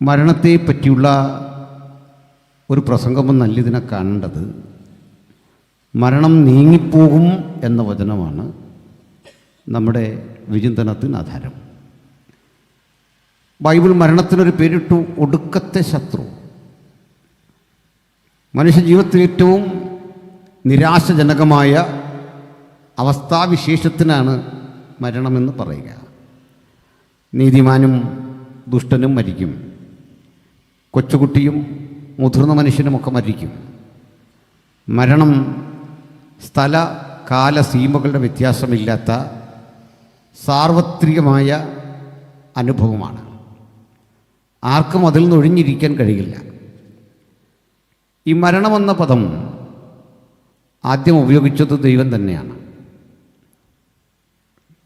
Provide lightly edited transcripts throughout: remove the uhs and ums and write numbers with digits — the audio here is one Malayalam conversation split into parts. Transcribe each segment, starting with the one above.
മരണത്തെ പറ്റിയുള്ള ഒരു പ്രസംഗമെന്നല്ല ഇതിനെ കാണേണ്ടത്. മരണം നീങ്ങിപ്പോകും എന്ന വചനമാണ് നമ്മുടെ വിചിന്തനത്തിന് ആധാരം. ബൈബിൾ മരണത്തിനൊരു പേരിട്ടു, ഒടുക്കത്തെ ശത്രു. മനുഷ്യ ജീവിതത്തിൽ ഏറ്റവും നിരാശജനകമായ അവസ്ഥാവിശേഷത്തിനാണ് മരണമെന്ന് പറയുക. നീതിമാനും ദുഷ്ടനും മരിക്കും, കൊച്ചുകുട്ടിയും മുതിർന്ന മനുഷ്യനുമൊക്കെ മരിക്കും. മരണം സ്ഥല കാല സീമകളുടെ വ്യത്യാസമില്ലാത്ത സാർവത്രികമായ അനുഭവമാണ്. ആർക്കും അതിൽ നിന്ന് ഒഴിഞ്ഞിരിക്കാൻ കഴിയില്ല. ഈ മരണമെന്ന പദം ആദ്യം ഉപയോഗിച്ചത് ദൈവം തന്നെയാണ്.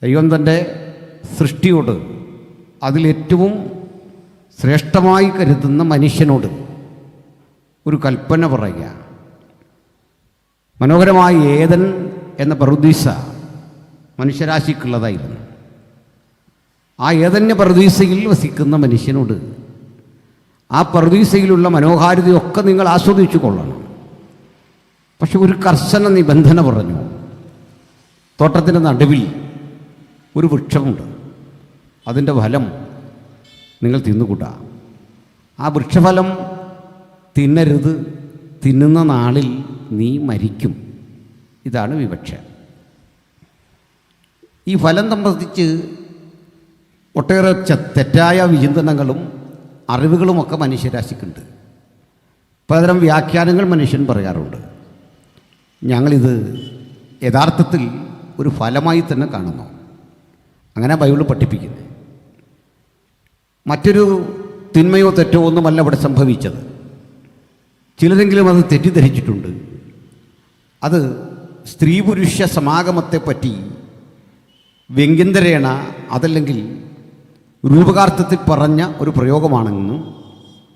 ദൈവം തൻ്റെ സൃഷ്ടിയോട്, അതിലേറ്റവും ശ്രേഷ്ഠമായി കരുതുന്ന മനുഷ്യനോട് ഒരു കൽപ്പന പറയുക. മനോഹരമായ ഏദൻ എന്ന പറുദീസ മനുഷ്യരാശിക്കുള്ളതായിരുന്നു. ആ ഏദന്യ പറുദീസയിൽ വസിക്കുന്ന മനുഷ്യനോട് ആ പറുദീസയിലുള്ള മനോഹാരിതയൊക്കെ നിങ്ങൾ ആസ്വദിച്ചു കൊള്ളണം. പക്ഷെ ഒരു കർശന നിബന്ധന പറഞ്ഞു. തോട്ടത്തിൻ്റെ നടുവിൽ ഒരു വൃക്ഷമുണ്ട്, അതിൻ്റെ ഫലം നിങ്ങൾ തിന്നുകൂട്ടാ. ആ വൃക്ഷഫലം തിന്നരുത്, തിന്നുന്ന നാളിൽ നീ മരിക്കും. ഇതാണ് വിവക്ഷ. ഈ ഫലം സംബന്ധിച്ച് ഒട്ടേറെ തെറ്റായ വിചിന്തനങ്ങളും അറിവുകളുമൊക്കെ മനുഷ്യരാശിക്കുണ്ട്. പലതരം വ്യാഖ്യാനങ്ങൾ മനുഷ്യൻ പറയാറുണ്ട്. ഞങ്ങളിത് യഥാർത്ഥത്തിൽ ഒരു ഫലമായി തന്നെ കാണുന്നു. അങ്ങനെ ബൈബിൾ പഠിപ്പിക്കുന്നത്. മറ്റൊരു തിന്മയോ തെറ്റോ ഒന്നുമല്ല ഇവിടെ സംഭവിച്ചത്. ചിലരെങ്കിലും അത് തെറ്റിദ്ധരിച്ചിട്ടുണ്ട്. അത് സ്ത്രീ പുരുഷ സമാഗമത്തെപ്പറ്റി വ്യംഗ്യന്തരേണ അതല്ലെങ്കിൽ രൂപകാർത്ഥത്തിൽ പറഞ്ഞ ഒരു പ്രയോഗമാണെന്നും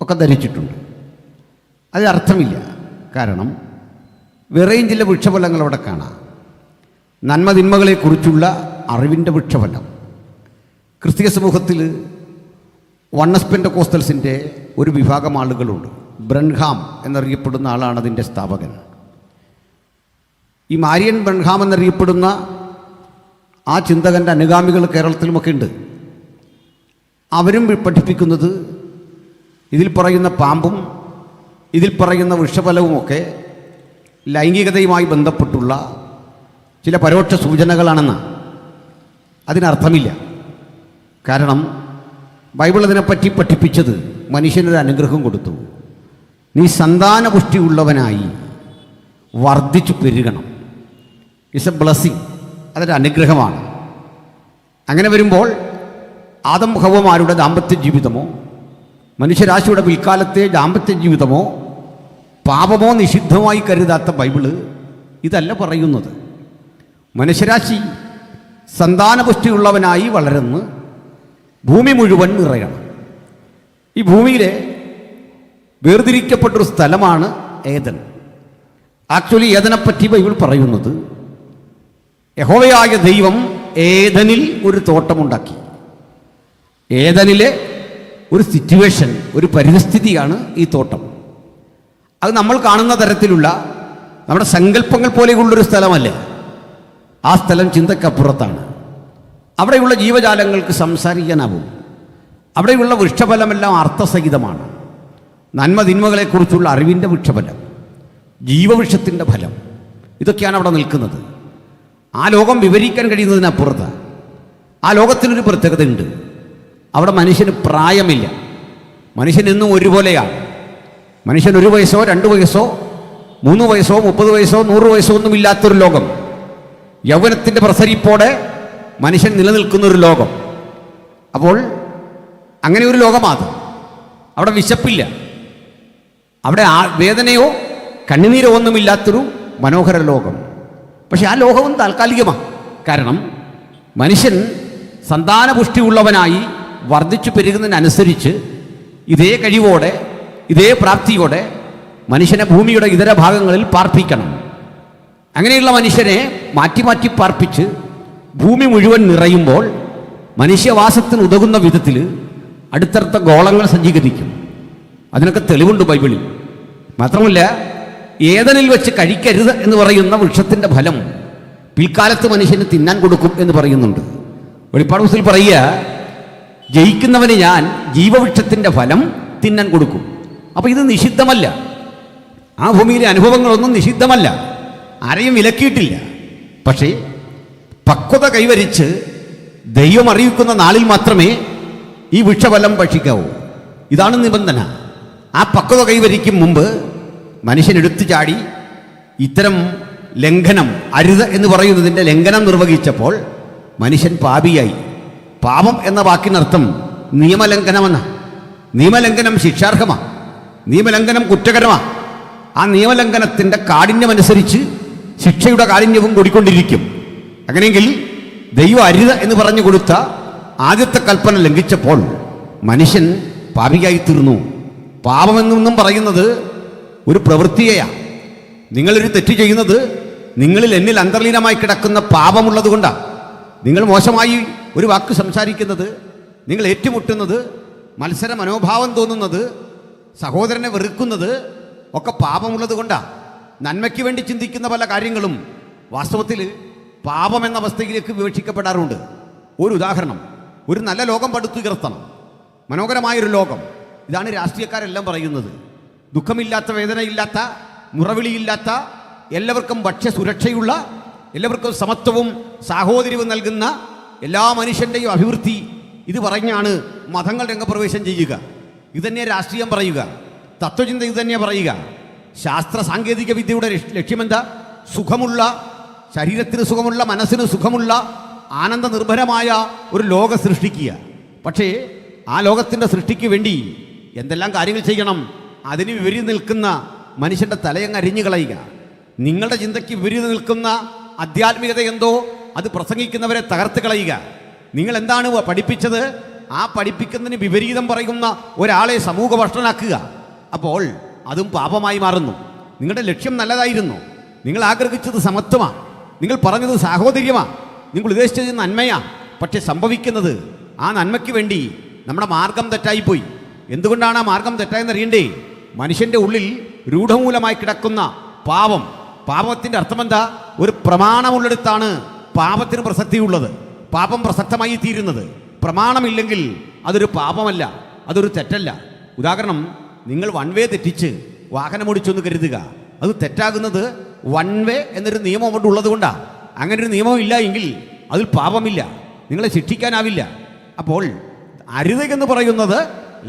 ഒക്കെ ധരിച്ചിട്ടുണ്ട്. അതിന് അർത്ഥമില്ല. കാരണം വേറെയും ചില വൃക്ഷഫലങ്ങൾ അവിടെ കാണാം. നന്മതിന്മകളെക്കുറിച്ചുള്ള അറിവിൻ്റെ വൃക്ഷഫലം. ക്രിസ്തീയ സമൂഹത്തിൽ വണ്ണസ് പെൻ്റെക്കോസ്റ്റൽസിൻ്റെ ഒരു വിഭാഗം ആളുകളുണ്ട്. ബ്രൻഹാം എന്നറിയപ്പെടുന്ന ആളാണ് അതിൻ്റെ സ്ഥാപകൻ. ഈ മാരിയൻ ബ്രൻഹാം എന്നറിയപ്പെടുന്ന ആ ചിന്തകൻ്റെ അനുഗാമികൾ കേരളത്തിലുമൊക്കെ ഉണ്ട്. അവരും പഠിപ്പിക്കുന്നത് ഇതിൽ പറയുന്ന പാമ്പും ഇതിൽ പറയുന്ന വൃക്ഷഫലവുമൊക്കെ ലൈംഗികതയുമായി ബന്ധപ്പെട്ടുള്ള ചില പരോക്ഷ സൂചനകളാണെന്ന്. അതിനർത്ഥമില്ല. കാരണം ബൈബിൾ അതിനെപ്പറ്റി പഠിപ്പിച്ചത് മനുഷ്യനൊരു അനുഗ്രഹം കൊടുത്തു. നീ സന്താനപുഷ്ടിയുള്ളവനായി വർദ്ധിച്ചു പെരുകണം. It's A blessing. അതൊരു അനുഗ്രഹമാണ്. അങ്ങനെ വരുമ്പോൾ ആദം ഹവ്വമാരുടെ ദാമ്പത്യ ജീവിതമോ മനുഷ്യരാശിയുടെ പിൽക്കാലത്തെ ദാമ്പത്യ ജീവിതമോ പാപമോ നിഷിദ്ധമായി കരുതാത്ത ബൈബിള് ഇതല്ല പറയുന്നത്. മനുഷ്യരാശി സന്താനപുഷ്ടിയുള്ളവനായി വളരുന്നു, ഭൂമി മുഴുവൻ നിറയണം. ഈ ഭൂമിയിലെ വേർതിരിക്കപ്പെട്ടൊരു സ്ഥലമാണ് ഏദൻ. ആക്ച്വലി ഏദനെപ്പറ്റി ബൈബിൾ പറയുന്നത് യഹോവയായ ദൈവം ഏദനിൽ ഒരു തോട്ടമുണ്ടാക്കി. ഏദനിലെ ഒരു സിറ്റുവേഷൻ, ഒരു പരിസ്ഥിതിയാണ് ഈ തോട്ടം. അത് നമ്മൾ കാണുന്ന തരത്തിലുള്ള നമ്മുടെ സങ്കല്പങ്ങൾ പോലെയുള്ളൊരു സ്ഥലമല്ല. ആ സ്ഥലം ചിന്തക്കപ്പുറത്താണ്. അവിടെയുള്ള ജീവജാലങ്ങൾക്ക് സംസാരിക്കാനാവും. അവിടെയുള്ള വൃക്ഷഫലമെല്ലാം അർത്ഥസഹിതമാണ്. നന്മതിന്മകളെക്കുറിച്ചുള്ള അറിവിൻ്റെ വൃക്ഷഫലം, ജീവവൃക്ഷത്തിൻ്റെ ഫലം, ഇതൊക്കെയാണ് അവിടെ നിൽക്കുന്നത്. ആ ലോകം വിവരിക്കാൻ കഴിയുന്നതിനപ്പുറത്ത് ആ ലോകത്തിനൊരു പ്രത്യേകതയുണ്ട്. അവിടെ മനുഷ്യന് പ്രായമില്ല. മനുഷ്യൻ എന്നും ഒരുപോലെയാണ്. മനുഷ്യൻ 1 വയസ്സോ 2 വയസ്സോ 3 വയസ്സോ 30 വയസ്സോ 100 വയസ്സോ ഒന്നുമില്ലാത്തൊരു ലോകം. യൗവനത്തിൻ്റെ പ്രസരിപ്പോടെ മനുഷ്യൻ നിലനിൽക്കുന്നൊരു ലോകം. അപ്പോൾ അങ്ങനെ ഒരു ലോകമാണ്. അവിടെ വിശപ്പില്ല, അവിടെ വേദനയോ കണ്ണുനീരോ ഒന്നുമില്ലാത്തൊരു മനോഹര ലോകം. പക്ഷെ ആ ലോകവും താൽക്കാലികമാണ്. കാരണം മനുഷ്യൻ സന്താനപുഷ്ടിയുള്ളവനായി വർദ്ധിച്ചു പെരുകുന്നതിനനുസരിച്ച് ഇതേ കഴിവോടെ ഇതേ പ്രാപ്തിയോടെ മനുഷ്യനെ ഭൂമിയുടെ ഇതര ഭാഗങ്ങളിൽ പാർപ്പിക്കണം. അങ്ങനെയുള്ള മനുഷ്യനെ മാറ്റി മാറ്റി പാർപ്പിച്ച് ഭൂമി മുഴുവൻ നിറയുമ്പോൾ മനുഷ്യവാസത്തിന് ഉതകുന്ന വിധത്തിൽ അടുത്തടുത്ത ഗോളങ്ങൾ സജ്ജീകരിക്കും. അതിനൊക്കെ തെളിവുണ്ട് ബൈബിളിൽ. മാത്രമല്ല, ഏദനിൽ വെച്ച് കഴിക്കരുത് എന്ന് പറയുന്ന വൃക്ഷത്തിൻ്റെ ഫലം പിൽക്കാലത്ത് മനുഷ്യന് തിന്നാൻ കൊടുക്കും എന്ന് പറയുന്നുണ്ട്. വെളിപ്പാട് പുസ്തകത്തിൽ പറയുക, ജയിക്കുന്നവന് ഞാൻ ജീവവൃക്ഷത്തിൻ്റെ ഫലം തിന്നാൻ കൊടുക്കും. അപ്പോൾ ഇത് നിഷിദ്ധമല്ല. ആ ഭൂമിയിലെ അനുഭവങ്ങളൊന്നും നിഷിദ്ധമല്ല, ആരെയും വിലക്കിയിട്ടില്ല. പക്ഷേ പക്വത കൈവരിച്ച് ദൈവം അറിയിക്കുന്ന നാളിൽ മാത്രമേ ഈ വൃക്ഷഫലം ഭക്ഷിക്കാവൂ. ഇതാണ് നിബന്ധന. ആ പക്വത കൈവരിക്കും മുമ്പ് മനുഷ്യൻ എടുത്തു ചാടി ഇത്തരം ലംഘനം, അരുത് എന്ന് പറയുന്നതിൻ്റെ ലംഘനം നിർവഹിച്ചപ്പോൾ മനുഷ്യൻ പാപിയായി. പാപം എന്ന വാക്കിനർത്ഥം നിയമലംഘനമെന്ന. നിയമലംഘനം ശിക്ഷാർഹമാണ്, നിയമലംഘനം കുറ്റകരമാണ്. ആ നിയമലംഘനത്തിൻ്റെ കാഠിന്യമനുസരിച്ച് ശിക്ഷയുടെ കാഠിന്യവും കൂടിക്കൊണ്ടിരിക്കും. അങ്ങനെയെങ്കിൽ ദൈവം അരുത് എന്ന് പറഞ്ഞു കൊടുത്ത ആദ്യത്തെ കൽപ്പന ലംഘിച്ചപ്പോൾ മനുഷ്യൻ പാപിയായിത്തീർന്നു. പാപമെന്നൊന്നും പറയുന്നത് ഒരു പ്രവൃത്തിയെയാണ്. നിങ്ങളൊരു തെറ്റ് ചെയ്യുന്നത് നിങ്ങളിൽ എന്നിൽ അന്തർലീനമായി കിടക്കുന്ന പാപമുള്ളത് കൊണ്ടാണ്. നിങ്ങൾ മോശമായി ഒരു വാക്ക് സംസാരിക്കുന്നത്, നിങ്ങൾ ഏറ്റുമുട്ടുന്നത്, മത്സര മനോഭാവം തോന്നുന്നത്, സഹോദരനെ വെറുക്കുന്നത് ഒക്കെ പാപമുള്ളത് കൊണ്ടാണ്. നന്മയ്ക്ക് വേണ്ടി ചിന്തിക്കുന്ന പല കാര്യങ്ങളും വാസ്തവത്തിൽ പാപമെന്ന അവസ്ഥയിലേക്ക് വിവക്ഷിക്കപ്പെടാറുണ്ട്. ഒരു ഉദാഹരണം, ഒരു നല്ല ലോകം പടുത്തുയർത്തണം, മനോഹരമായൊരു ലോകം. ഇതാണ് രാഷ്ട്രീയക്കാരെല്ലാം പറയുന്നത്. ദുഃഖമില്ലാത്ത, വേദനയില്ലാത്ത, മുറവിളിയില്ലാത്ത, എല്ലാവർക്കും ഭക്ഷ്യസുരക്ഷയുള്ള, എല്ലാവർക്കും സമത്വവും സാഹോദര്യവും നൽകുന്ന എല്ലാ മനുഷ്യൻ്റെയും അഭിവൃദ്ധി ഇത് പറഞ്ഞാണ് മതങ്ങൾ രംഗപ്രവേശം ചെയ്യുക. ഇതുതന്നെ രാഷ്ട്രീയം പറയുക, തത്വചിന്ത ഇതുതന്നെ പറയുക. ശാസ്ത്ര സാങ്കേതിക വിദ്യയുടെ ലക്ഷ്യമെന്താ? സുഖമുള്ള, ശരീരത്തിന് സുഖമുള്ള, മനസ്സിന് സുഖമുള്ള, ആനന്ദ നിർഭരമായ ഒരു ലോകം സൃഷ്ടിക്കുക. പക്ഷേ ആ ലോകത്തിൻ്റെ സൃഷ്ടിക്ക് വേണ്ടി എന്തെല്ലാം കാര്യങ്ങൾ ചെയ്യണം? അതിന് വിപരീതം നിൽക്കുന്ന മനുഷ്യൻ്റെ തലയങ്ങ് അരിഞ്ഞു കളയുക. നിങ്ങളുടെ ചിന്തയ്ക്ക് വിപരീതം നിൽക്കുന്ന ആധ്യാത്മികത എന്തോ അത് പ്രസംഗിക്കുന്നവരെ തകർത്ത് കളയുക. നിങ്ങൾ എന്താണ് പഠിപ്പിച്ചത്? ആ പഠിപ്പിക്കുന്നതിന് വിപരീതം പറയുന്ന ഒരാളെ സമൂഹ ഭ്രഷ്ടനാക്കുക. അപ്പോൾ അതും പാപമായി മാറുന്നു. നിങ്ങളുടെ ലക്ഷ്യം നല്ലതായിരുന്നു, നിങ്ങൾ ആഗ്രഹിച്ചത് സമത്വമാണ്, നിങ്ങൾ പറഞ്ഞത് സാഹോദര്യമാണ്, നിങ്ങൾ ഉദ്ദേശിച്ചത് നന്മയാണ്. പക്ഷെ സംഭവിക്കുന്നത് ആ നന്മയ്ക്ക് വേണ്ടി നമ്മുടെ മാർഗം തെറ്റായിപ്പോയി. എന്തുകൊണ്ടാണ് ആ മാർഗം തെറ്റായെന്നറിയണ്ടേ? മനുഷ്യൻ്റെ ഉള്ളിൽ രൂഢമൂലമായി കിടക്കുന്ന പാപം. പാപത്തിൻ്റെ അർത്ഥമെന്താ? ഒരു പ്രമാണമുള്ളിടത്താണ് പാപത്തിന് പ്രസക്തിയുള്ളത്, പാപം പ്രസക്തമായി തീരുന്നത്. പ്രമാണമില്ലെങ്കിൽ അതൊരു പാപമല്ല, അതൊരു തെറ്റല്ല. ഉദാഹരണം, നിങ്ങൾ വൺ വേ തെറ്റിച്ച് വാഹനമോടിച്ചൊന്ന് കരുതുക. അത് തെറ്റാകുന്നത് വൺ വേ എന്നൊരു നിയമം കൊണ്ട് ഉള്ളത് കൊണ്ടാണ്. അങ്ങനെ ഒരു നിയമം ഇല്ല എങ്കിൽ അതിൽ പാപമില്ല, നിങ്ങളെ ശിക്ഷിക്കാനാവില്ല. അപ്പോൾ അരുത് എന്ന് പറയുന്നത്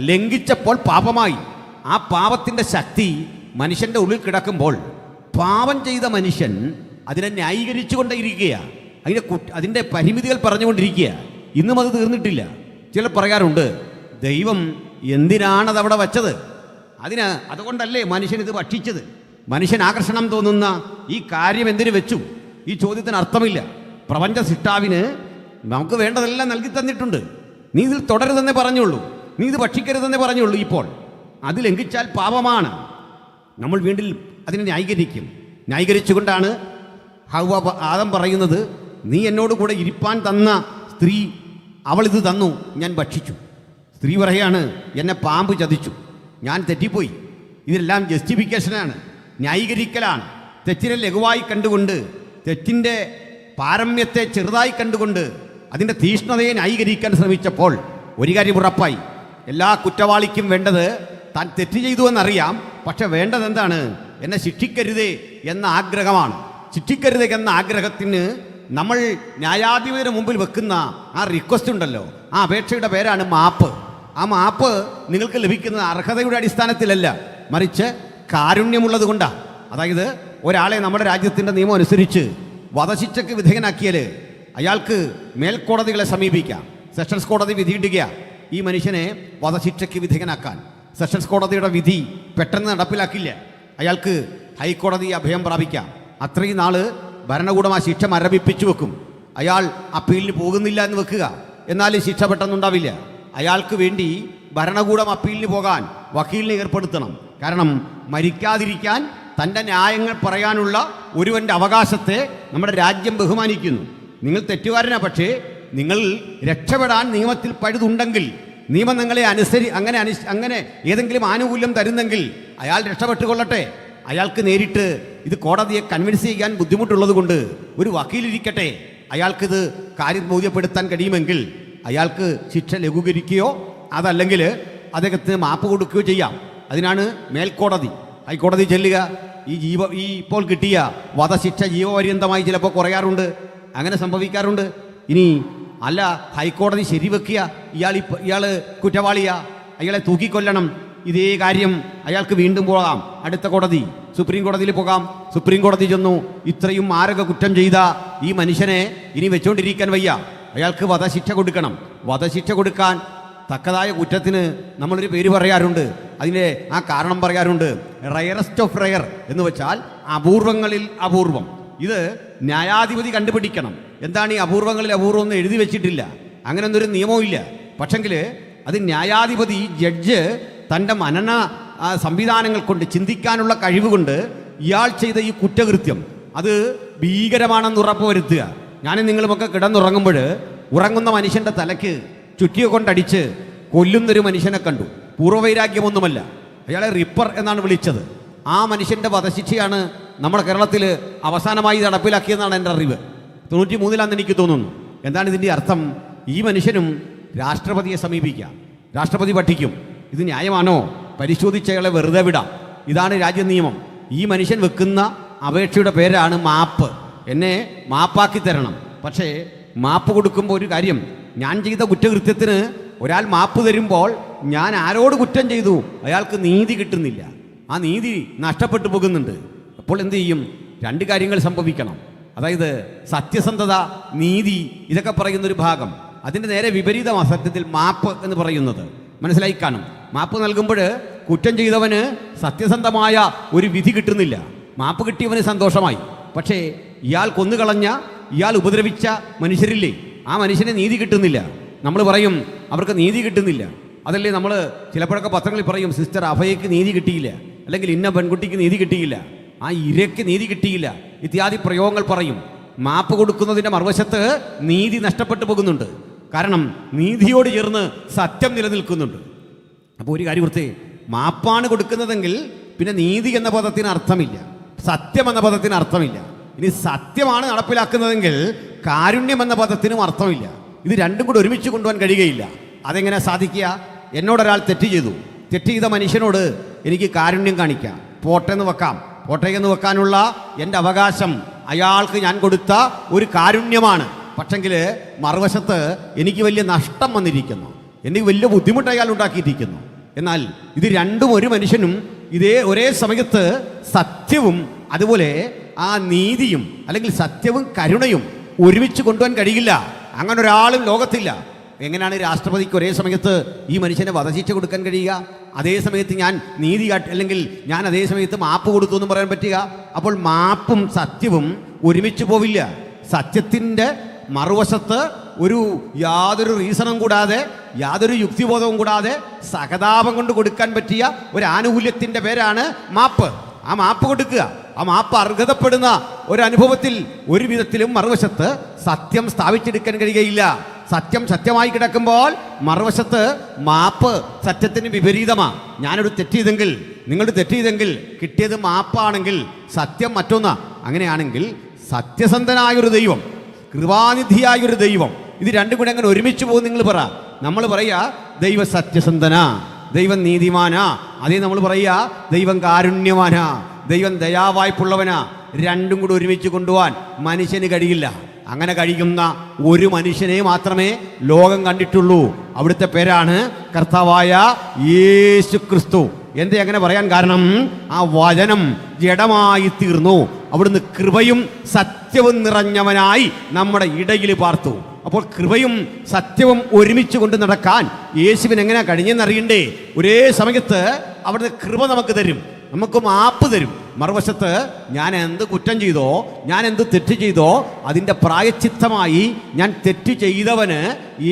ലംഘിച്ചപ്പോൾ പാപമായി. ആ പാപത്തിൻ്റെ ശക്തി മനുഷ്യൻ്റെ ഉള്ളിൽ കിടക്കുമ്പോൾ പാപം ചെയ്ത മനുഷ്യൻ അതിനെ ന്യായീകരിച്ചുകൊണ്ടേയിരിക്കുകയാണ്, അതിൻ്റെ പരിമിതികൾ പറഞ്ഞുകൊണ്ടിരിക്കുക. ഇന്നും അത് തീർന്നിട്ടില്ല. ചിലർ പറയാറുണ്ട്, ദൈവം എന്തിനാണത് അവിടെ വച്ചത്? അതുകൊണ്ടല്ലേ മനുഷ്യൻ ഇത് ഭക്ഷിച്ചത്? മനുഷ്യൻ ആകർഷണം തോന്നുന്ന ഈ കാര്യം എന്തിനു വെച്ചു? ഈ ചോദ്യത്തിന് അർത്ഥമില്ല. പ്രപഞ്ച സൃഷ്ടാവിന് നമുക്ക് വേണ്ടതെല്ലാം നൽകി തന്നിട്ടുണ്ട്. നീ ഇതിൽ തുടരുതെന്നേ പറഞ്ഞുള്ളൂ, നീ ഇത് ഭക്ഷിക്കരുതെന്നേ പറഞ്ഞുള്ളൂ. ഇപ്പോൾ അത് ലംഘിച്ചാൽ പാപമാണ്. നമ്മൾ വീണ്ടും അതിനെ ന്യായീകരിക്കും. ന്യായീകരിച്ചുകൊണ്ടാണ് ആദം പറയുന്നത്, നീ എന്നോട് കൂടെ ഇരിപ്പാൻ തന്ന സ്ത്രീ അവളിത് തന്നു, ഞാൻ ഭക്ഷിച്ചു. സ്ത്രീ പറയാണ്, എന്നെ പാമ്പ് ചതിച്ചു, ഞാൻ തെറ്റിപ്പോയി. ഇതെല്ലാം ജസ്റ്റിഫിക്കേഷനാണ്, ന്യായീകരിക്കലാണ്. തെറ്റിനെ ലഘുവായി കണ്ടുകൊണ്ട്, തെറ്റിൻ്റെ പാരമ്യത്തെ ചെറുതായി കണ്ടുകൊണ്ട് അതിൻ്റെ തീഷ്ണതയെ ന്യായീകരിക്കാൻ ശ്രമിച്ചപ്പോൾ ഒരു കാര്യം ഉറപ്പായി. എല്ലാ കുറ്റവാളിക്കും വേണ്ടത് താൻ തെറ്റ് ചെയ്തു എന്നറിയാം, പക്ഷെ വേണ്ടത് എന്താണ്? എന്നെ ശിക്ഷിക്കരുതേ എന്ന ആഗ്രഹമാണ്. ശിക്ഷിക്കരുതേ എന്ന ആഗ്രഹത്തിന് നമ്മൾ ന്യായാധിപതിന് മുമ്പിൽ വെക്കുന്ന ആ റിക്വസ്റ്റ് ഉണ്ടല്ലോ, ആ അപേക്ഷയുടെ പേരാണ് മാപ്പ്. ആ മാപ്പ് നിങ്ങൾക്ക് ലഭിക്കുന്നത് അർഹതയുടെ അടിസ്ഥാനത്തിലല്ല, മറിച്ച് കാരുണ്യമുള്ളത് കൊണ്ടാണ്. അതായത് ഒരാളെ നമ്മുടെ രാജ്യത്തിൻ്റെ നിയമം അനുസരിച്ച് വധശിക്ഷയ്ക്ക് വിധേയനാക്കിയാൽ അയാൾക്ക് മേൽക്കോടതികളെ സമീപിക്കാം. സെഷൻസ് കോടതി വിധിയിടുക ഈ മനുഷ്യനെ വധശിക്ഷയ്ക്ക് വിധേയനാക്കാൻ. സെഷൻസ് കോടതിയുടെ വിധി പെട്ടെന്ന് നടപ്പിലാക്കില്ല, അയാൾക്ക് ഹൈക്കോടതി അഭയം പ്രാപിക്കാം. അത്രയും നാൾ ഭരണകൂടം ആ ശിക്ഷ മരവിപ്പിച്ചു വെക്കും. അയാൾ അപ്പീലിന് പോകുന്നില്ല എന്ന് വെക്കുക, എന്നാലും ശിക്ഷ പെട്ടെന്നുണ്ടാവില്ല. അയാൾക്ക് വേണ്ടി ഭരണകൂടം അപ്പീലിന് പോകാൻ വക്കീലിനെ ഏർപ്പെടുത്തണം. കാരണം മരിക്കാതിരിക്കാൻ തൻ്റെ ന്യായങ്ങൾ പറയാനുള്ള ഒരുവൻ്റെ അവകാശത്തെ നമ്മുടെ രാജ്യം ബഹുമാനിക്കുന്നു. നിങ്ങൾ തെറ്റുകാരനാ, പക്ഷേ നിങ്ങൾ രക്ഷപ്പെടാൻ നിയമത്തിൽ പഴുതുണ്ടെങ്കിൽ നിയമം നിങ്ങളെ അങ്ങനെ ഏതെങ്കിലും ആനുകൂല്യം തരുന്നെങ്കിൽ അയാൾ രക്ഷപ്പെട്ടുകൊള്ളട്ടെ. അയാൾക്ക് നേരിട്ട് ഇത് കോടതിയെ കൺവിൻസ് ചെയ്യാൻ ബുദ്ധിമുട്ടുള്ളത് കൊണ്ട് ഒരു വക്കീലിരിക്കട്ടെ. അയാൾക്കിത് കാര്യം ബോധ്യപ്പെടുത്താൻ കഴിയുമെങ്കിൽ അയാൾക്ക് ശിക്ഷ ലഘൂകരിക്കുകയോ അതല്ലെങ്കിൽ അദ്ദേഹത്തിന് മാപ്പ് കൊടുക്കുകയോ ചെയ്യാം. അതിനാണ് മേൽക്കോടതി. ഹൈക്കോടതി ചെല്ലുക. ഈ ഇപ്പോൾ കിട്ടിയ വധശിക്ഷ ജീവപര്യന്തമായി ചിലപ്പോൾ കുറയാറുണ്ട്, അങ്ങനെ സംഭവിക്കാറുണ്ട്. ഇനി അല്ല, ഹൈക്കോടതി ശരിവെക്കുക, ഇയാൾ കുറ്റവാളിയാ, അയാളെ തൂക്കിക്കൊല്ലണം, ഇതേ കാര്യം അയാൾക്ക് വീണ്ടും പോകാം. അടുത്ത കോടതി സുപ്രീം കോടതിയിൽ പോകാം. സുപ്രീം കോടതി ചെന്നു, ഇത്രയും മാരക കുറ്റം ചെയ്ത ഈ മനുഷ്യനെ ഇനി വെച്ചുകൊണ്ടിരിക്കാൻ വയ്യ, അയാൾക്ക് വധശിക്ഷ കൊടുക്കണം. വധശിക്ഷ കൊടുക്കാൻ തക്കതായ കുറ്റത്തിന് നമ്മളൊരു പേര് പറയാറുണ്ട്. അതിൻ്റെ ആ കാരണം പറയാറുണ്ട്, റയറസ്റ്റ് ഓഫ് റയർ എന്ന് വെച്ചാൽ അപൂർവങ്ങളിൽ അപൂർവം. ഇത് ന്യായാധിപതി കണ്ടുപിടിക്കണം. എന്താണ് ഈ അപൂർവങ്ങളിൽ അപൂർവം എന്ന് എഴുതി വെച്ചിട്ടില്ല, അങ്ങനെയൊന്നൊരു നിയമവും ഇല്ല. പക്ഷെങ്കിൽ അത് ന്യായാധിപതി, ജഡ്ജ് തൻ്റെ മനന സംവിധാനങ്ങൾ കൊണ്ട്, ചിന്തിക്കാനുള്ള കഴിവ് കൊണ്ട് ഇയാൾ ചെയ്ത ഈ കുറ്റകൃത്യം അത് ഭീകരമാണെന്ന് ഉറപ്പുവരുത്തുക. ഞാനും നിങ്ങളുമൊക്കെ കിടന്നുറങ്ങുമ്പോൾ ഉറങ്ങുന്ന മനുഷ്യൻ്റെ തലയ്ക്ക് ചുറ്റിയെ കൊണ്ടടിച്ച് കൊല്ലുന്നൊരു മനുഷ്യനെ കണ്ടു. പൂർവ്വവൈരാഗ്യമൊന്നുമല്ല, അയാളെ റിപ്പർ എന്നാണ് വിളിച്ചത്. ആ മനുഷ്യൻ്റെ വധശിക്ഷയാണ് നമ്മുടെ കേരളത്തിൽ അവസാനമായി നടപ്പിലാക്കിയെന്നാണ് എൻ്റെ അറിവ്. 93 എനിക്ക് തോന്നുന്നു. എന്താണ് ഇതിൻ്റെ അർത്ഥം? ഈ മനുഷ്യനും രാഷ്ട്രപതിയെ സമീപിക്കാം, രാഷ്ട്രപതി പഠിക്കും, ഇത് ന്യായമാണോ, പരിശോധിച്ച് അയാളെ വെറുതെ വിടാം. ഇതാണ് രാജ്യനിയമം. ഈ മനുഷ്യൻ വെക്കുന്ന അപേക്ഷയുടെ പേരാണ് മാപ്പ്. എന്നെ മാപ്പാക്കി തരണം. പക്ഷേ മാപ്പ് കൊടുക്കുമ്പോൾ ഒരു കാര്യം, ഞാൻ ചെയ്ത കുറ്റകൃത്യത്തിന് ഒരാൾ മാപ്പ് തരുമ്പോൾ ഞാൻ ആരോട് കുറ്റം ചെയ്തു അയാൾക്ക് നീതി കിട്ടുന്നില്ല, ആ നീതി നഷ്ടപ്പെട്ടു പോകുന്നുണ്ട്. അപ്പോൾ എന്ത് ചെയ്യും? 2 കാര്യങ്ങൾ സംഭവിക്കണം. അതായത് സത്യസന്ധത, നീതി, ഇതൊക്കെ പറയുന്നൊരു ഭാഗം. അതിൻ്റെ നേരെ വിപരീതമാണ് സത്യത്തിൽ മാപ്പ് എന്ന് പറയുന്നത്. മനസ്സിലായി കാണും. മാപ്പ് നൽകുമ്പോൾ കുറ്റം ചെയ്തവന് സത്യസന്ധമായ ഒരു വിധി കിട്ടുന്നില്ല. മാപ്പ് കിട്ടിയവന് സന്തോഷമായി. പക്ഷേ ഇയാൾ കൊന്നുകളഞ്ഞ, ഇയാൾ ഉപദ്രവിച്ച മനുഷ്യരില്ലേ, ആ മനുഷ്യന് നീതി കിട്ടുന്നില്ല. നമ്മൾ പറയും അവർക്ക് നീതി കിട്ടുന്നില്ല. അതല്ലേ നമ്മൾ ചിലപ്പോഴൊക്കെ പത്രങ്ങളിൽ പറയും, സിസ്റ്റർ അഭയയ്ക്ക് നീതി കിട്ടിയില്ല, അല്ലെങ്കിൽ ഇന്ന പെൺകുട്ടിക്ക് നീതി കിട്ടിയില്ല, ആ ഇരയ്ക്ക് നീതി കിട്ടിയില്ല, ഇത്യാദി പ്രയോഗങ്ങൾ പറയും. മാപ്പ് കൊടുക്കുന്നതിൻ്റെ മറുവശത്ത് നീതി നഷ്ടപ്പെട്ടു പോകുന്നുണ്ട്. കാരണം നീതിയോട് ചേർന്ന് സത്യം നിലനിൽക്കുന്നുണ്ട്. അപ്പോൾ ഒരു കാര്യം വൃത്തി, മാപ്പാണ് കൊടുക്കുന്നതെങ്കിൽ പിന്നെ നീതി എന്ന പദത്തിന് അർത്ഥമില്ല, സത്യം എന്ന പദത്തിന് അർത്ഥമില്ല. ഇനി സത്യമാണ് നടപ്പിലാക്കുന്നതെങ്കിൽ കാരുണ്യം എന്ന പദത്തിനും അർത്ഥമില്ല. ഇത് രണ്ടും കൂടെ ഒരുമിച്ച് കൊണ്ടുപോകാൻ കഴിയുകയില്ല. അതെങ്ങനെ സാധിക്കുക? എന്നോടൊരാൾ തെറ്റ് ചെയ്തു, തെറ്റ് ചെയ്ത മനുഷ്യനോട് എനിക്ക് കാരുണ്യം കാണിക്കാം, പോട്ടെ എന്ന് വെക്കാനുള്ള എൻ്റെ അവകാശം അയാൾക്ക് ഞാൻ കൊടുത്ത ഒരു കാരുണ്യമാണ്. പക്ഷെങ്കിൽ മറുവശത്ത് എനിക്ക് വലിയ നഷ്ടം വന്നിരിക്കുന്നു, എനിക്ക് വലിയ ബുദ്ധിമുട്ട് അയാൾ ഉണ്ടാക്കിയിരിക്കുന്നു. എന്നാൽ ഇത് രണ്ടും ഒരു മനുഷ്യനും ഒരേ സമയത്ത് സത്യവും അതുപോലെ ആ നീതിയും അല്ലെങ്കിൽ സത്യവും കരുണയും ഒരുമിച്ച് കൊണ്ടുപോകാൻ കഴിയില്ല. അങ്ങനെ ഒരാളും ലോകത്തില്ല. എങ്ങനെയാണ് രാഷ്ട്രപതിക്ക് ഒരേ സമയത്ത് ഈ മനുഷ്യനെ വധശിക്ഷ കൊടുക്കാൻ കഴിയുക? അതേ സമയത്ത് ഞാൻ നീതി അല്ലെങ്കിൽ ഞാൻ അതേ സമയത്ത് മാപ്പ് കൊടുത്തു എന്നും പറയാൻ പറ്റുക? അപ്പോൾ മാപ്പും സത്യവും ഒരുമിച്ച് പോവില്ല. സത്യത്തിൻ്റെ മറുവശത്ത് യാതൊരു റീസണും കൂടാതെ, യാതൊരു യുക്തിബോധവും കൂടാതെ സഹതാപം കൊണ്ട് കൊടുക്കാൻ പറ്റിയ ഒരു ആനുകൂല്യത്തിൻ്റെ പേരാണ് മാപ്പ്. ആ മാപ്പ് കൊടുക്കുക. ആ മാപ്പ് അർഹതപ്പെടുന്ന ഒരു അനുഭവത്തിൽ ഒരു വിധത്തിലും മറുവശത്ത് സത്യം സ്ഥാപിച്ചെടുക്കാൻ കഴിയുകയില്ല. സത്യം സത്യമായി കിടക്കുമ്പോൾ മറുവശത്ത് മാപ്പ് സത്യത്തിന് വിപരീതമാണ്. ഞാനൊരു തെറ്റെയ്തെങ്കിൽ, നിങ്ങൾ തെറ്റെയ്തെങ്കിൽ കിട്ടിയത് മാപ്പാണെങ്കിൽ സത്യം മറ്റൊന്നാ. അങ്ങനെയാണെങ്കിൽ സത്യസന്ധനായൊരു ദൈവം, കൃപാനിധിയായൊരു ദൈവം, ഇത് രണ്ടും കൂടെ അങ്ങനെ ഒരുമിച്ച് പോകും. നിങ്ങൾ പറ, നമ്മൾ പറയുക ദൈവ സത്യസന്ധനാ, ദൈവം നീതിമാനാ, അതേ നമ്മൾ പറയുക ദൈവം കാരുണ്യവാനാ, ദൈവം ദയാവായ്പുള്ളവനാ. രണ്ടും കൂടി ഒരുമിച്ച് കൊണ്ടുപോകാൻ മനുഷ്യന് കഴിയില്ല. അങ്ങനെ കഴിയുന്ന ഒരു മനുഷ്യനെ മാത്രമേ ലോകം കണ്ടിട്ടുള്ളൂ. അവിടുത്തെ പേരാണ് കർത്താവായ യേശു ക്രിസ്തു. എന്തേ അങ്ങനെ പറയാൻ കാരണം? ആ വചനം ജഡമായി തീർന്നു, അവിടുന്ന് കൃപയും സത്യവും നിറഞ്ഞവനായി നമ്മുടെ ഇടയിൽ പാർത്തു. അപ്പോൾ കൃപയും സത്യവും ഒരുമിച്ച് കൊണ്ട് നടക്കാൻ യേശുവിന് എങ്ങനെ കഴിഞ്ഞെന്നറിയണ്ടേ? ഒരേ സമയത്ത് അവിടുത്തെ കൃപ നമുക്ക് തരും, നമുക്ക് മാപ്പ് തരും. മറുവശത്ത് ഞാൻ എന്ത് കുറ്റം ചെയ്തോ, ഞാൻ എന്ത് തെറ്റ് ചെയ്തോ അതിൻ്റെ പ്രായശ്ചിത്തമായി ഞാൻ തെറ്റ് ചെയ്തവന്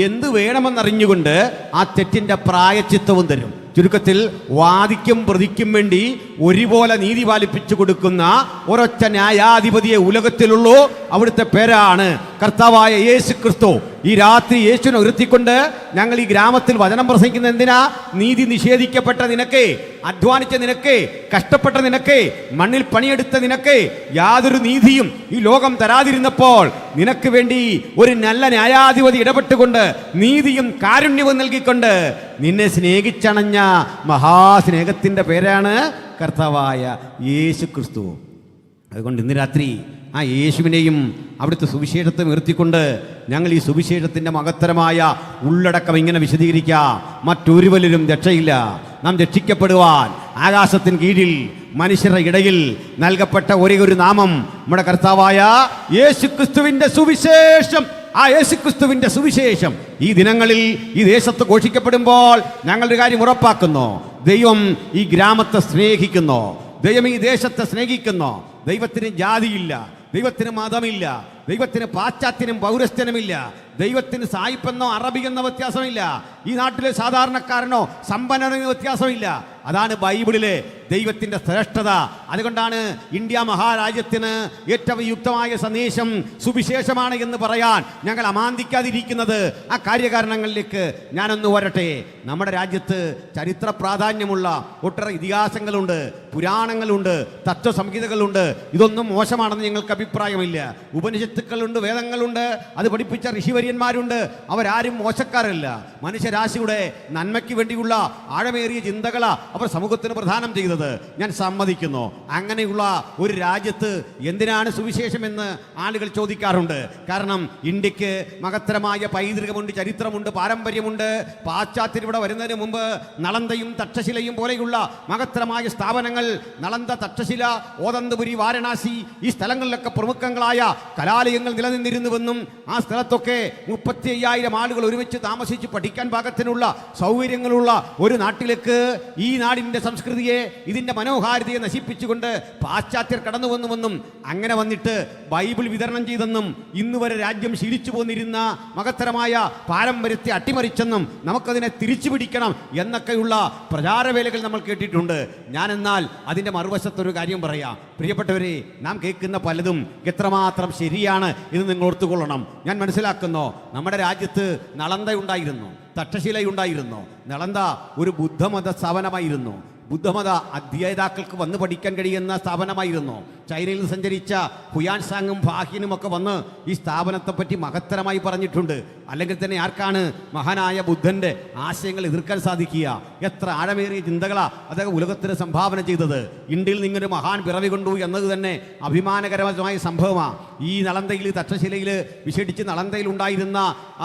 എന്ത് വേണമെന്നറിഞ്ഞുകൊണ്ട് ആ തെറ്റിൻ്റെ പ്രായശ്ചിത്തവും തരും. ചുരുക്കത്തിൽ വാദിക്കും പ്രതിക്കും വേണ്ടി ഒരുപോലെ നീതി പാലിപ്പിച്ചു കൊടുക്കുന്ന ഒരൊറ്റ ന്യായാധിപതിയെ ഉലകത്തിലുള്ളൂ. അവിടുത്തെ പേരാണ് കർത്താവായ യേശു ക്രിസ്തു. ഈ രാത്രി യേശുവിനെ ഉയർത്തിക്കൊണ്ട് ഞങ്ങൾ ഈ ഗ്രാമത്തിൽ വചനം പ്രസംഗിക്കുന്ന എന്തിനാ? നീതി നിഷേധിക്കപ്പെട്ട നിനക്ക്, അധ്വാനിച്ച നിനക്ക്, കഷ്ടപ്പെട്ട നിനക്ക്, മണ്ണിൽ പണിയെടുത്ത നിനക്ക് യാതൊരു നീതിയും ഈ ലോകം തരാതിരുന്നപ്പോൾ നിനക്ക് വേണ്ടി ഒരു നല്ല ന്യായാധിപതി ഇടപെട്ടുകൊണ്ട് നീതിയും കാരുണ്യവും നൽകിക്കൊണ്ട് നിന്നെ സ്നേഹിച്ചണഞ്ഞ മഹാസ്നേഹത്തിൻ്റെ പേരാണ് കർത്താവായ യേശു ക്രിസ്തു. അതുകൊണ്ട് ഇന്ന് രാത്രി ആ യേശുവിനെയും അവിടുത്തെ സുവിശേഷത്തെ ഉയർത്തിക്കൊണ്ട് ഞങ്ങൾ ഈ സുവിശേഷത്തിൻ്റെ മഹത്തരമായ ഉള്ളടക്കം ഇങ്ങനെ വിശദീകരിക്കാം. മറ്റൊരുവരിലും രക്ഷയില്ല. നാം രക്ഷിക്കപ്പെടുവാൻ ആകാശത്തിന് കീഴിൽ മനുഷ്യരുടെ ഇടയിൽ നൽകപ്പെട്ട ഒരേ ഒരു നാമം നമ്മുടെ കർത്താവായ യേശു ക്രിസ്തുവിൻ്റെ സുവിശേഷം. ആ യേശുക്രിസ്തുവിന്റെ സുവിശേഷം ഈ ദിനങ്ങളിൽ ഈ ദേശത്ത് ഘോഷിക്കപ്പെടുമ്പോൾ ഞങ്ങളൊരു കാര്യം ഉറപ്പാക്കുന്നു: ദൈവം ഈ ഗ്രാമത്തെ സ്നേഹിക്കുന്നു, ദൈവം ഈ ദേശത്തെ സ്നേഹിക്കുന്നു. ദൈവത്തിന് ജാതിയില്ല, ദൈവത്തിന് മതമില്ല, ദൈവത്തിന് പാശ്ചാത്യനും പൗരസ്ത്യനുമില്ല, ദൈവത്തിന് സായിപ്പെന്നോ അറബിയെന്നോ വ്യത്യാസമില്ല, ഈ നാട്ടിലെ സാധാരണക്കാരനോ സമ്പന്നനോ വ്യത്യാസമില്ല. അതാണ് ബൈബിളിലെ ദൈവത്തിൻ്റെ ശ്രേഷ്ഠത. അതുകൊണ്ടാണ് ഇന്ത്യ മഹാരാജ്യത്തിന് ഏറ്റവും യുക്തമായ സന്ദേശം സുവിശേഷമാണ് എന്ന് പറയാൻ ഞങ്ങൾ അമാന്തിക്കാതിരിക്കുന്നത്. ആ കാര്യകാരണങ്ങളിലേക്ക് ഞാനൊന്ന് വരട്ടെ. നമ്മുടെ രാജ്യത്ത് ചരിത്ര പ്രാധാന്യമുള്ള ഒട്ടേറെ ഇതിഹാസങ്ങളുണ്ട്, പുരാണങ്ങളുണ്ട്, തത്വസംഹിതകളുണ്ട്. ഇതൊന്നും മോശമാണെന്ന് ഞങ്ങൾക്ക് അഭിപ്രായമില്ല. ഉപനിഷത്തുക്കളുണ്ട്, വേദങ്ങളുണ്ട്, അത് പഠിപ്പിച്ച ഋഷിവര്യന്മാരുണ്ട്. അവരാരും മോശക്കാരല്ല. മനുഷ്യരാശിയുടെ നന്മയ്ക്ക് വേണ്ടിയുള്ള ആഴമേറിയ ചിന്തകളാണ് അവർ സമൂഹത്തിന് പ്രദാനം ചെയ്തത്. ഞാൻ സമ്മതിക്കുന്നു. അങ്ങനെയുള്ള ഒരു രാജ്യത്ത് എന്തിനാണ് സുവിശേഷമെന്ന് ആളുകൾ ചോദിക്കാറുണ്ട്. കാരണം ഇന്ത്യക്ക് മഹത്തരമായ പൈതൃകമുണ്ട്, ചരിത്രമുണ്ട്, പാരമ്പര്യമുണ്ട്. പാശ്ചാത്യർ ഇവിടെ വരുന്നതിന് മുമ്പ് നളന്തയും തക്ഷശിലയും പോലെയുള്ള മഹത്തരമായ സ്ഥാപനങ്ങൾ, നളന്ത, തക്ഷശില, ഓദന്തപുരി, വാരണാസി, ഈ സ്ഥലങ്ങളിലൊക്കെ പ്രമുഖങ്ങളായ കലാലയങ്ങൾ നിലനിന്നിരുന്നുവെന്നും ആ സ്ഥലത്തൊക്കെ 35,000 ആളുകൾ ഒരുമിച്ച് താമസിച്ച് പഠിക്കാൻ പാകത്തിനുള്ള സൗകര്യങ്ങളുള്ള ഒരു നാട്ടിലേക്ക് ഈ നാടിൻ്റെ സംസ്കൃതിയെ, ഇതിൻ്റെ മനോഹാരിതയെ നശിപ്പിച്ചുകൊണ്ട് പാശ്ചാത്യർ കടന്നു വന്നുവെന്നും അങ്ങനെ വന്നിട്ട് ബൈബിൾ വിതരണം ചെയ്തെന്നും ഇന്നുവരെ രാജ്യം ശീലിച്ചു പോന്നിരുന്ന മഹത്തരമായ പാരമ്പര്യത്തെ അട്ടിമറിച്ചെന്നും നമുക്കതിനെ തിരിച്ചു പിടിക്കണം എന്നൊക്കെയുള്ള പ്രചാരവേലകൾ നമ്മൾ കേട്ടിട്ടുണ്ട്. ഞാനെന്നാൽ അതിൻ്റെ മറുവശത്തൊരു കാര്യം പറയാം. പ്രിയപ്പെട്ടവരെ, നാം കേൾക്കുന്ന പലതും എത്രമാത്രം ശരിയാണ് എന്ന് നിങ്ങൾ ഓർത്തുകൊള്ളണം. ഞാൻ മനസ്സിലാക്കുന്നു, നമ്മുടെ രാജ്യത്ത് നളന്തയുണ്ടായിരുന്നു, തക്ഷശിലയുണ്ടായിരുന്നു. നളന്ത ഒരു ബുദ്ധമത സ്ഥാപനമായിരുന്നു. ബുദ്ധമത അധ്യാതാക്കൾക്ക് വന്ന് പഠിക്കാൻ കഴിയുന്ന സ്ഥാപനമായിരുന്നു. ചൈനയിൽ സഞ്ചരിച്ച ഹുയാൻസാങ്ങും ഫാഹിനും ഒക്കെ വന്ന് ഈ സ്ഥാപനത്തെപ്പറ്റി മഹത്തരമായി പറഞ്ഞിട്ടുണ്ട്. അല്ലെങ്കിൽ തന്നെ ആർക്കാണ് മഹാനായ ബുദ്ധൻ്റെ ആശയങ്ങൾ എതിർക്കാൻ സാധിക്കുക? എത്ര ആഴമേറിയ ചിന്തകളാണ് അദ്ദേഹം ഉലകത്തിന് സംഭാവന ചെയ്തത്. ഇന്ത്യയിൽ നിന്നൊരു മഹാൻ പിറവി കൊണ്ടു എന്നത് തന്നെ അഭിമാനകരമായ സംഭവമാണ്. ഈ നളന്തയിൽ, തക്ഷശിലയിൽ, വിശേഷിച്ച് നളന്തയിൽ ഉണ്ടായിരുന്ന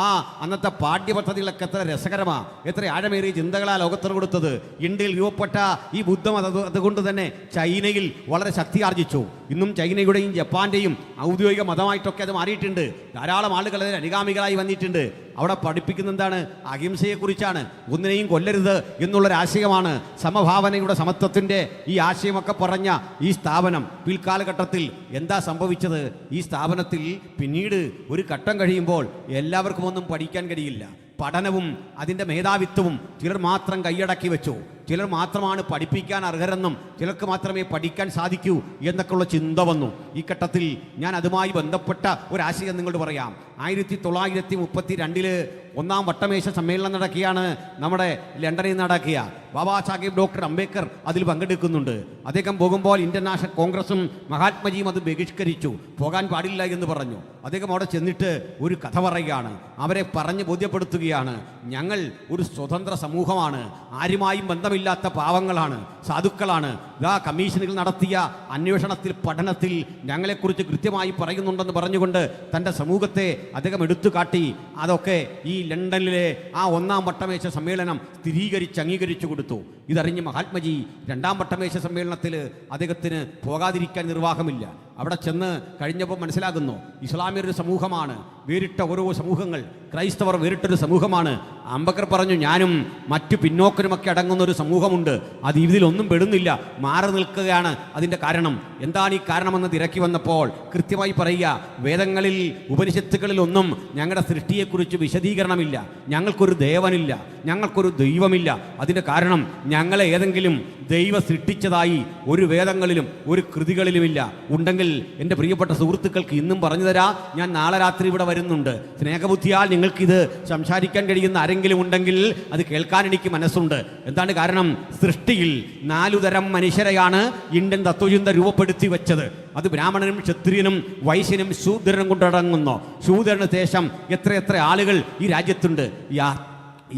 ആ അന്നത്തെ പാഠ്യപദ്ധതികളൊക്കെ എത്ര രസകരമാണ്, എത്ര ആഴമേറിയ ചിന്തകളാണ് ലോകത്തിന് കൊടുത്തത്. ഇന്ത്യയിൽ രൂപപ്പെട്ട ഈ ബുദ്ധമതം അതുകൊണ്ട് തന്നെ ചൈനയിൽ വളരെ ശക്തി ആർജിച്ചു. ഇന്നും ചൈനയുടെയും ജപ്പാന്റെയും ഔദ്യോഗിക മതമായിട്ടൊക്കെ അത് മാറിയിട്ടുണ്ട്. ധാരാളം ആളുകൾ അതിന് അനുഗാമികളായി വന്നിട്ടുണ്ട്. അവിടെ പഠിപ്പിക്കുന്ന എന്താണ്? അഹിംസയെക്കുറിച്ചാണ്. ഒന്നിനെയും കൊല്ലരുത് എന്നുള്ളൊരാശയമാണ്. സമഭാവനയുടെ, സമത്വത്തിൻ്റെ ഈ ആശയമൊക്കെ പറഞ്ഞ ഈ സ്ഥാപനം പിൽക്കാലഘട്ടത്തിൽ എന്താ സംഭവിച്ചത്? ഈ സ്ഥാപനത്തിൽ പിന്നീട് ഒരു ഘട്ടം കഴിയുമ്പോൾ എല്ലാവർക്കും ഒന്നും പഠിക്കാൻ കഴിയില്ല. പഠനവും അതിൻ്റെ മേധാവിത്വവും ചിലർ മാത്രം കൈയടക്കി വെച്ചു. ചിലർ മാത്രമാണ് പഠിപ്പിക്കാൻ അർഹരെന്നും ചിലർക്ക് മാത്രമേ പഠിക്കാൻ സാധിക്കൂ എന്നൊക്കെയുള്ള ചിന്ത വന്നു. ഈ ഘട്ടത്തിൽ ഞാൻ അതുമായി ബന്ധപ്പെട്ട ഒരാശയം നിങ്ങളോട് പറയാം. 1932 ഒന്നാം വട്ടമേശ സമ്മേളനം നടക്കുകയാണ്. നമ്മുടെ ലണ്ടനിൽ നടക്കുക. ബാബാ സാഹേബ് ഡോക്ടർ അംബേദ്കർ അതിൽ പങ്കെടുക്കുന്നുണ്ട്. അദ്ദേഹം പോകുമ്പോൾ ഇന്ത്യൻ നാഷണൽ കോൺഗ്രസും മഹാത്മജിയും അത് ബഹിഷ്കരിച്ചു. പോകാൻ പാടില്ല എന്ന് പറഞ്ഞു. അദ്ദേഹം അവിടെ ചെന്നിട്ട് ഒരു കഥ പറയുകയാണ്. അവരെ പറഞ്ഞ് ബോധ്യപ്പെടുത്തുകയാണ്, ഞങ്ങൾ ഒരു സ്വതന്ത്ര സമൂഹമാണ്, ആരുമായും ബന്ധമില്ലാത്ത പാവങ്ങളാണ്, സാധുക്കളാണ്. ഇതാ കമ്മീഷനുകൾ നടത്തിയ അന്വേഷണത്തിൽ, പഠനത്തിൽ ഞങ്ങളെക്കുറിച്ച് കൃത്യമായി പറയുന്നുണ്ടെന്ന് പറഞ്ഞുകൊണ്ട് തൻ്റെ സമൂഹത്തെ അദ്ദേഹം എടുത്തു കാട്ടി. അതൊക്കെ ഈ ലണ്ടനിലെ ആ ഒന്നാം വട്ടമേശ സമ്മേളനം സ്ഥിരീകരിച്ച് അംഗീകരിച്ചു കൊടുത്തു. ഇതറിഞ്ഞ് മഹാത്മജി രണ്ടാം വട്ടമേശ സമ്മേളനത്തിൽ അദ്ദേഹത്തിന് പോകാതിരിക്കാൻ നിർവാഹമില്ല. അവിടെ ചെന്ന് കഴിഞ്ഞപ്പോൾ മനസ്സിലാകുന്നു, ഇസ്ലാമിയൊരു സമൂഹമാണ്, വേറിട്ട ഓരോ സമൂഹങ്ങൾ, ക്രൈസ്തവർ വേറിട്ടൊരു സമൂഹമാണ്. അംബേദ്കർ പറഞ്ഞു, ഞാനും മറ്റു പിന്നോക്കനുമൊക്കെ അടങ്ങുന്ന ഒരു സമൂഹമുണ്ട്, അത് ഇതിലൊന്നും പെടുന്നില്ല, മാറി നിൽക്കുകയാണ്. അതിൻ്റെ കാരണം എന്താണ്? ഈ കാരണമെന്ന് തിരക്കി വന്നപ്പോൾ കൃത്യമായി പറയുക, വേദങ്ങളിൽ, ഉപനിഷത്തുകളിലൊന്നും ഞങ്ങളുടെ സൃഷ്ടിയെക്കുറിച്ച് വിശദീകരണമില്ല, ഞങ്ങൾക്കൊരു ദേവനില്ല, ഞങ്ങൾക്കൊരു ദൈവമില്ല. അതിൻ്റെ കാരണം ഞങ്ങളെ ഏതെങ്കിലും ദൈവം സൃഷ്ടിച്ചതായി ഒരു വേദങ്ങളിലും ഒരു കൃതികളിലുമില്ല. ഉണ്ടെങ്കിൽ എൻ്റെ പ്രിയപ്പെട്ട സുഹൃത്തുക്കൾക്ക് ഇന്നും പറഞ്ഞു തരാം. ഞാൻ നാളെ രാത്രി ഇവിടെ വരുന്നുണ്ട്. സ്നേഹബുദ്ധിയാൽ നിങ്ങൾക്കിത് സംസാരിക്കാൻ കഴിയുന്ന ആരെങ്കിലും ഉണ്ടെങ്കിൽ അത് കേൾക്കാൻ എനിക്ക് മനസ്സുണ്ട്. എന്താണ് കാരണം? സൃഷ്ടിയിൽ 4 തരം മനുഷ്യരെയാണ് ഇന്ത്യൻ തത്വചിന്ത രൂപപ്പെടുത്തി വെച്ചത്. അത് ബ്രാഹ്മണനും ക്ഷത്രിയനും വൈശ്യനും ശൂദ്രനും കൊണ്ടടങ്ങുന്നു. ശൂദ്രന് ശേഷം എത്ര ആളുകൾ ഈ രാജ്യത്തുണ്ട്.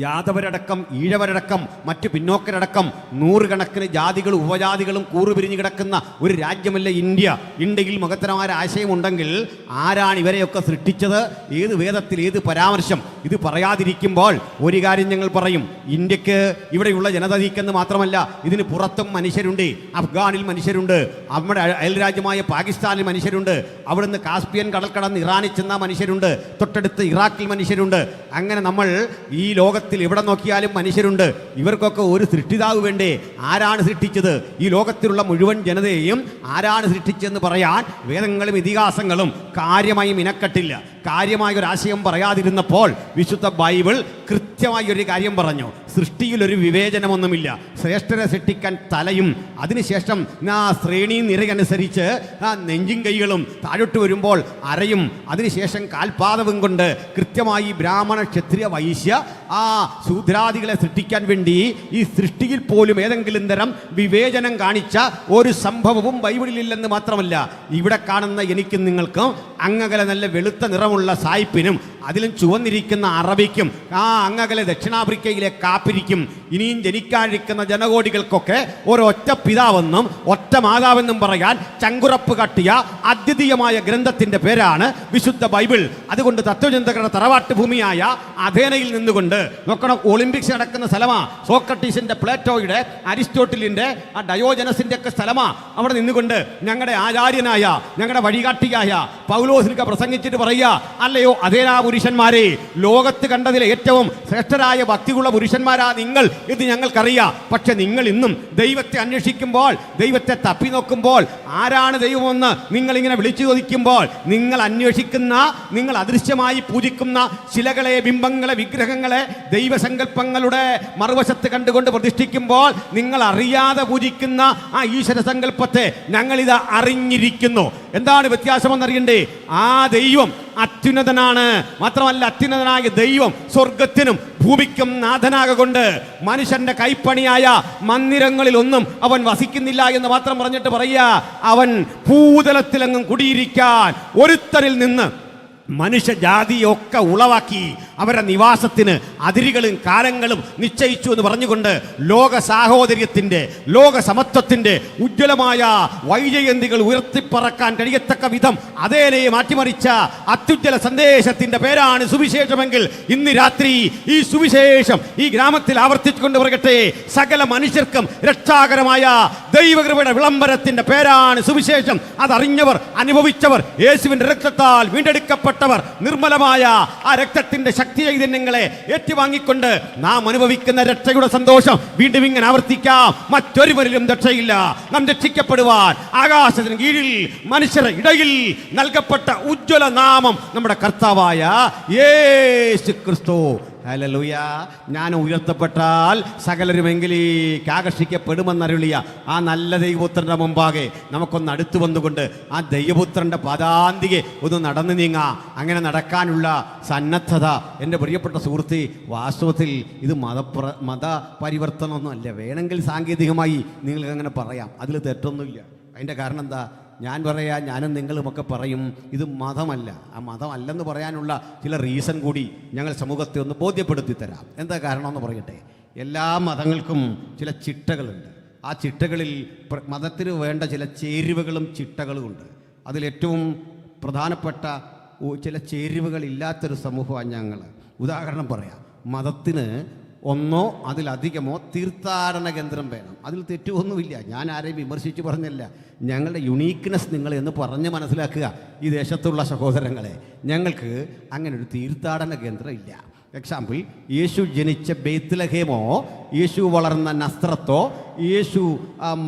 യാദവരടക്കം ഈഴവരടക്കം മറ്റ് പിന്നോക്കരടക്കം 100 കണക്കിന് ജാതികളും ഉപജാതികളും കൂറുപിരിഞ്ഞു കിടക്കുന്ന ഒരു രാജ്യമല്ല ഇന്ത്യ. ഇന്ത്യയിൽ മഹത്തരമായ ആശയമുണ്ടെങ്കിൽ ആരാണ് ഇവരെയൊക്കെ സൃഷ്ടിച്ചത്? ഏത് വേദത്തിൽ ഏത് പരാമർശം? ഇത് പറയാതിരിക്കുമ്പോൾ ഒരു കാര്യം ഞങ്ങൾ പറയും. ഇന്ത്യക്ക് ഇവിടെയുള്ള ജനതയ്ക്കെന്ന് മാത്രമല്ല, ഇതിന് പുറത്തും മനുഷ്യരുണ്ട്. അഫ്ഗാനിൽ മനുഷ്യരുണ്ട്, നമ്മുടെ അയൽരാജ്യമായ പാകിസ്ഥാനിൽ മനുഷ്യരുണ്ട്, അവിടുന്ന് കാസ്പിയൻ കടൽ കടന്ന് ഇറാനിൽ ചെന്ന മനുഷ്യരുണ്ട്, തൊട്ടടുത്ത് ഇറാഖിൽ മനുഷ്യരുണ്ട്. അങ്ങനെ നമ്മൾ ഈ ലോകത്തിൽ എവിടെ നോക്കിയാലും മനുഷ്യരുണ്ട്. ഇവർക്കൊക്കെ ഒരു സൃഷ്ടിതാവ് വേണ്ടേ? ആരാണ് സൃഷ്ടിച്ചത്? ഈ ലോകത്തിലുള്ള മുഴുവൻ ജനതയെയും ആരാണ് സൃഷ്ടിച്ചതെന്ന് പറയാൻ വേദങ്ങളും ഇതിഹാസങ്ങളും കാര്യമായി മിനക്കെട്ടില്ല. കാര്യമായ ഒരു ആശയം പറയാതിരുന്നപ്പോൾ വിശുദ്ധ ബൈബിൾ കൃത്യമായി ഒരു കാര്യം പറഞ്ഞു. സൃഷ്ടിയിലൊരു വിവേചനമൊന്നുമില്ല. ശ്രേഷ്ഠരെ സൃഷ്ടിക്കാൻ തലയും അതിനുശേഷം ശ്രേണി നിരയനുസരിച്ച് നെഞ്ചും കൈകളും താഴോട്ട് വരുമ്പോൾ അരയും അതിനുശേഷം കാൽപാദവും കൊണ്ട് കൃത്യമായി ബ്രാഹ്മണ ക്ഷത്രിയ വൈശ്യ ശൂദ്രാദികളെ സൃഷ്ടിക്കാൻ വേണ്ടി ഈ സൃഷ്ടിയിൽ പോലും ഏതെങ്കിലും തരം വിവേചനം കാണിച്ച ഒരു സംഭവവും ബൈബിളിലില്ലെന്ന് മാത്രമല്ല, ഇവിടെ കാണുന്ന എനിക്കും നിങ്ങൾക്കും അങ്ങകലെ നല്ല വെളുത്ത നിറമുള്ള സായിപ്പിനും അതിലും ചുവന്നിരിക്കുന്ന അറബിക്കും അങ്ങകലെ ദക്ഷിണാഫ്രിക്കയിലെ കാപ്പിരിക്കും ഇനിയും ജനിക്കാതിരിക്കുന്ന ജനകോടികൾക്കൊക്കെ ഒരൊറ്റ പിതാവെന്നും ഒറ്റ മാതാവെന്നും പറയാൻ ചങ്കുറപ്പ് കട്ടിയ അദ്വിതീയമായ ഗ്രന്ഥത്തിന്റെ പേരാണ് വിശുദ്ധ ബൈബിൾ. അതുകൊണ്ട് തത്വചിന്തകരുടെ തറവാട്ട് ഭൂമിയായ അഥേനയിൽ നിന്നുകൊണ്ട് നോക്കണം, ഒളിമ്പിക്സ് നടക്കുന്ന സ്ഥലമാ. സോക്രട്ടീസിന്റെ, പ്ലേറ്റോയുടെ, അരിസ്റ്റോട്ടിലിന്റെ, ഡയോജനസിന്റെ ഒക്കെ സ്ഥലമാ. അവിടെ നിന്നുകൊണ്ട് ഞങ്ങളുടെ ആചാര്യനായ ഞങ്ങളുടെ വഴികാട്ടിയായ പൗലോസിനൊക്കെ പ്രസംഗിച്ചിട്ട് പറയുക, അല്ലയോ അഥേനാ പുരുഷന്മാരെ, ലോകത്ത് കണ്ടതിലെ ഏറ്റവും ശ്രേഷ്ഠരായ ഭക്തിയുള്ള പുരുഷന്മാരാ നിങ്ങൾ ഇത് ഞങ്ങൾക്കറിയാം. പക്ഷെ നിങ്ങൾ ഇന്നും ദൈവത്തെ അന്വേഷിക്കുമ്പോൾ, ദൈവത്തെ തപ്പി നോക്കുമ്പോൾ, ആരാണ് ദൈവമെന്ന് നിങ്ങൾ ഇങ്ങനെ വിളിച്ചു ചോദിക്കുമ്പോൾ, നിങ്ങൾ അന്വേഷിക്കുന്ന, നിങ്ങൾ അദൃശ്യമായി പൂജിക്കുന്ന ശിലകളെ, ബിംബങ്ങളെ, വിഗ്രഹങ്ങളെ ദൈവസങ്കല്പങ്ങളുടെ മറുവശത്ത് കണ്ടുകൊണ്ട് പ്രതിഷ്ഠിക്കുമ്പോൾ നിങ്ങൾ അറിയാതെ പൂജിക്കുന്ന ആ ഈശ്വര സങ്കല്പത്തെ ഞങ്ങളിത് അറിഞ്ഞിരിക്കുന്നു. എന്താണ് വ്യത്യാസമെന്നറിയണ്ടേ? ആ ദൈവം അത്യുന്നതനാണ്. മാത്രമല്ല, അത്യുന്നതനായ ദൈവം സ്വർഗത്തിനും ഭൂമിക്കും നാഥനാകൊണ്ട് മനുഷ്യന്റെ കൈപ്പണിയായ മന്ദിരങ്ങളിലൊന്നും അവൻ വസിക്കുന്നില്ല എന്ന് മാത്രം പറഞ്ഞിട്ട് പറയുക, അവൻ ഭൂതലത്തിലെങ്ങും കുടിയിരിക്കാൻ ഒരുത്തരിൽ നിന്ന് മനുഷ്യജാതിയൊക്കെ ഉളവാക്കി അവരുടെ നിവാസത്തിന് അതിരുകളും കാലങ്ങളും നിശ്ചയിച്ചു എന്ന് പറഞ്ഞുകൊണ്ട് ലോക സാഹോദര്യത്തിന്റെ, ലോക സമത്വത്തിന്റെ ഉജ്ജ്വലമായ വൈജയന്തികൾ ഉയർത്തിപ്പറക്കാൻ കഴിയത്തക്ക വിധം അതേനെ മാറ്റിമറിച്ച അത്യുജ്വല സന്ദേശത്തിന്റെ പേരാണ് സുവിശേഷമെങ്കിൽ ഇന്ന് രാത്രി ഈ സുവിശേഷം ഈ ഗ്രാമത്തിൽ ആവർത്തിച്ചുകൊണ്ട് പറയട്ടെ, സകല മനുഷ്യർക്കും രക്ഷാകരമായ ദൈവകൃപയുടെ വിളംബരത്തിന്റെ പേരാണ് സുവിശേഷം. അതറിഞ്ഞവർ, അനുഭവിച്ചവർ, യേശുവിന്റെ രക്തത്താൽ വീണ്ടെടുക്കപ്പെട്ടവർ, നിർമ്മലമായ ആ രക്തത്തിന്റെ ശക്തി ചൈതന്യങ്ങളെ ഏറ്റുവാങ്ങിക്കൊണ്ട് നാം അനുഭവിക്കുന്ന രക്ഷയുടെ സന്തോഷം വീണ്ടും ഇങ്ങനെ ആവർത്തിക്കാം. മറ്റൊരുവരിലും രക്ഷയില്ല. നാം രക്ഷിക്കപ്പെടുവാൻ ആകാശത്തിന് കീഴിൽ മനുഷ്യരുടെ ഇടയിൽ നൽകപ്പെട്ട ഉജ്ജ്വല നാമം നമ്മുടെ കർത്താവായ യേശു ക്രിസ്തു. ഹല്ലേലൂയ. ഞാൻ ഉയർത്തപ്പെട്ടാൽ സകലരുമെങ്കിലേക്ക് ആകർഷിക്കപ്പെടുമെന്നരുളിയ ആ നല്ല ദൈവപുത്രന്റെ മുമ്പാകെ നമുക്കൊന്ന് അടുത്തു വന്നുകൊണ്ട് ആ ദൈവപുത്രന്റെ പദാന്തികെ ഒന്ന് നടന്നു നീങ്ങാം. അങ്ങനെ നടക്കാനുള്ള സന്നദ്ധത എൻ്റെ പ്രിയപ്പെട്ട സുഹൃത്തി, വാസ്തവത്തിൽ ഇത് മതപരിവർത്തനമൊന്നും അല്ല. വേണമെങ്കിൽ സാങ്കേതികമായി നിങ്ങൾക്ക് അങ്ങനെ പറയാം, അതിൽ തെറ്റൊന്നുമില്ല. അതിൻ്റെ കാരണം എന്താ? ഞാൻ പറയാം, ഞാനും നിങ്ങളുമൊക്കെ പറയും ഇത് മതമല്ല. ആ മതമല്ലെന്ന് പറയാനുള്ള ചില റീസൺ കൂടി ഞങ്ങൾ സമൂഹത്തെ ഒന്ന് ബോധ്യപ്പെടുത്തി തരാം. എന്താ കാരണം എന്ന് പറയട്ടെ. എല്ലാ മതങ്ങൾക്കും ചില ചിട്ടകളുണ്ട്. ആ ചിട്ടകളിൽ മതത്തിന് വേണ്ട ചില ചേരുവകളും ചിട്ടകളും ഉണ്ട്. അതിലേറ്റവും പ്രധാനപ്പെട്ട ചില ചേരുവകളില്ലാത്തൊരു സമൂഹമാണ് ഞങ്ങൾ. ഉദാഹരണം പറയാം. മതത്തിന് ഒന്നോ അതിലധികമോ തീർത്ഥാടന കേന്ദ്രം വേണം. അതിൽ തെറ്റൊന്നുമില്ല. ഞാൻ ആരെയും വിമർശിച്ച് പറഞ്ഞല്ല. ഞങ്ങളുടെ യുണീക്ക്നെസ് നിങ്ങൾ എന്ന് പറഞ്ഞ് മനസ്സിലാക്കുക. ഈ ദേശത്തുള്ള സഹോദരങ്ങളെ, ഞങ്ങൾക്ക് അങ്ങനെ ഒരു തീർത്ഥാടന കേന്ദ്രം ഇല്ല. എക്സാമ്പിൾ, യേശു ജനിച്ച ബേത്ലഹേമോ, യേശു വളർന്ന നസ്രത്തോ, യേശു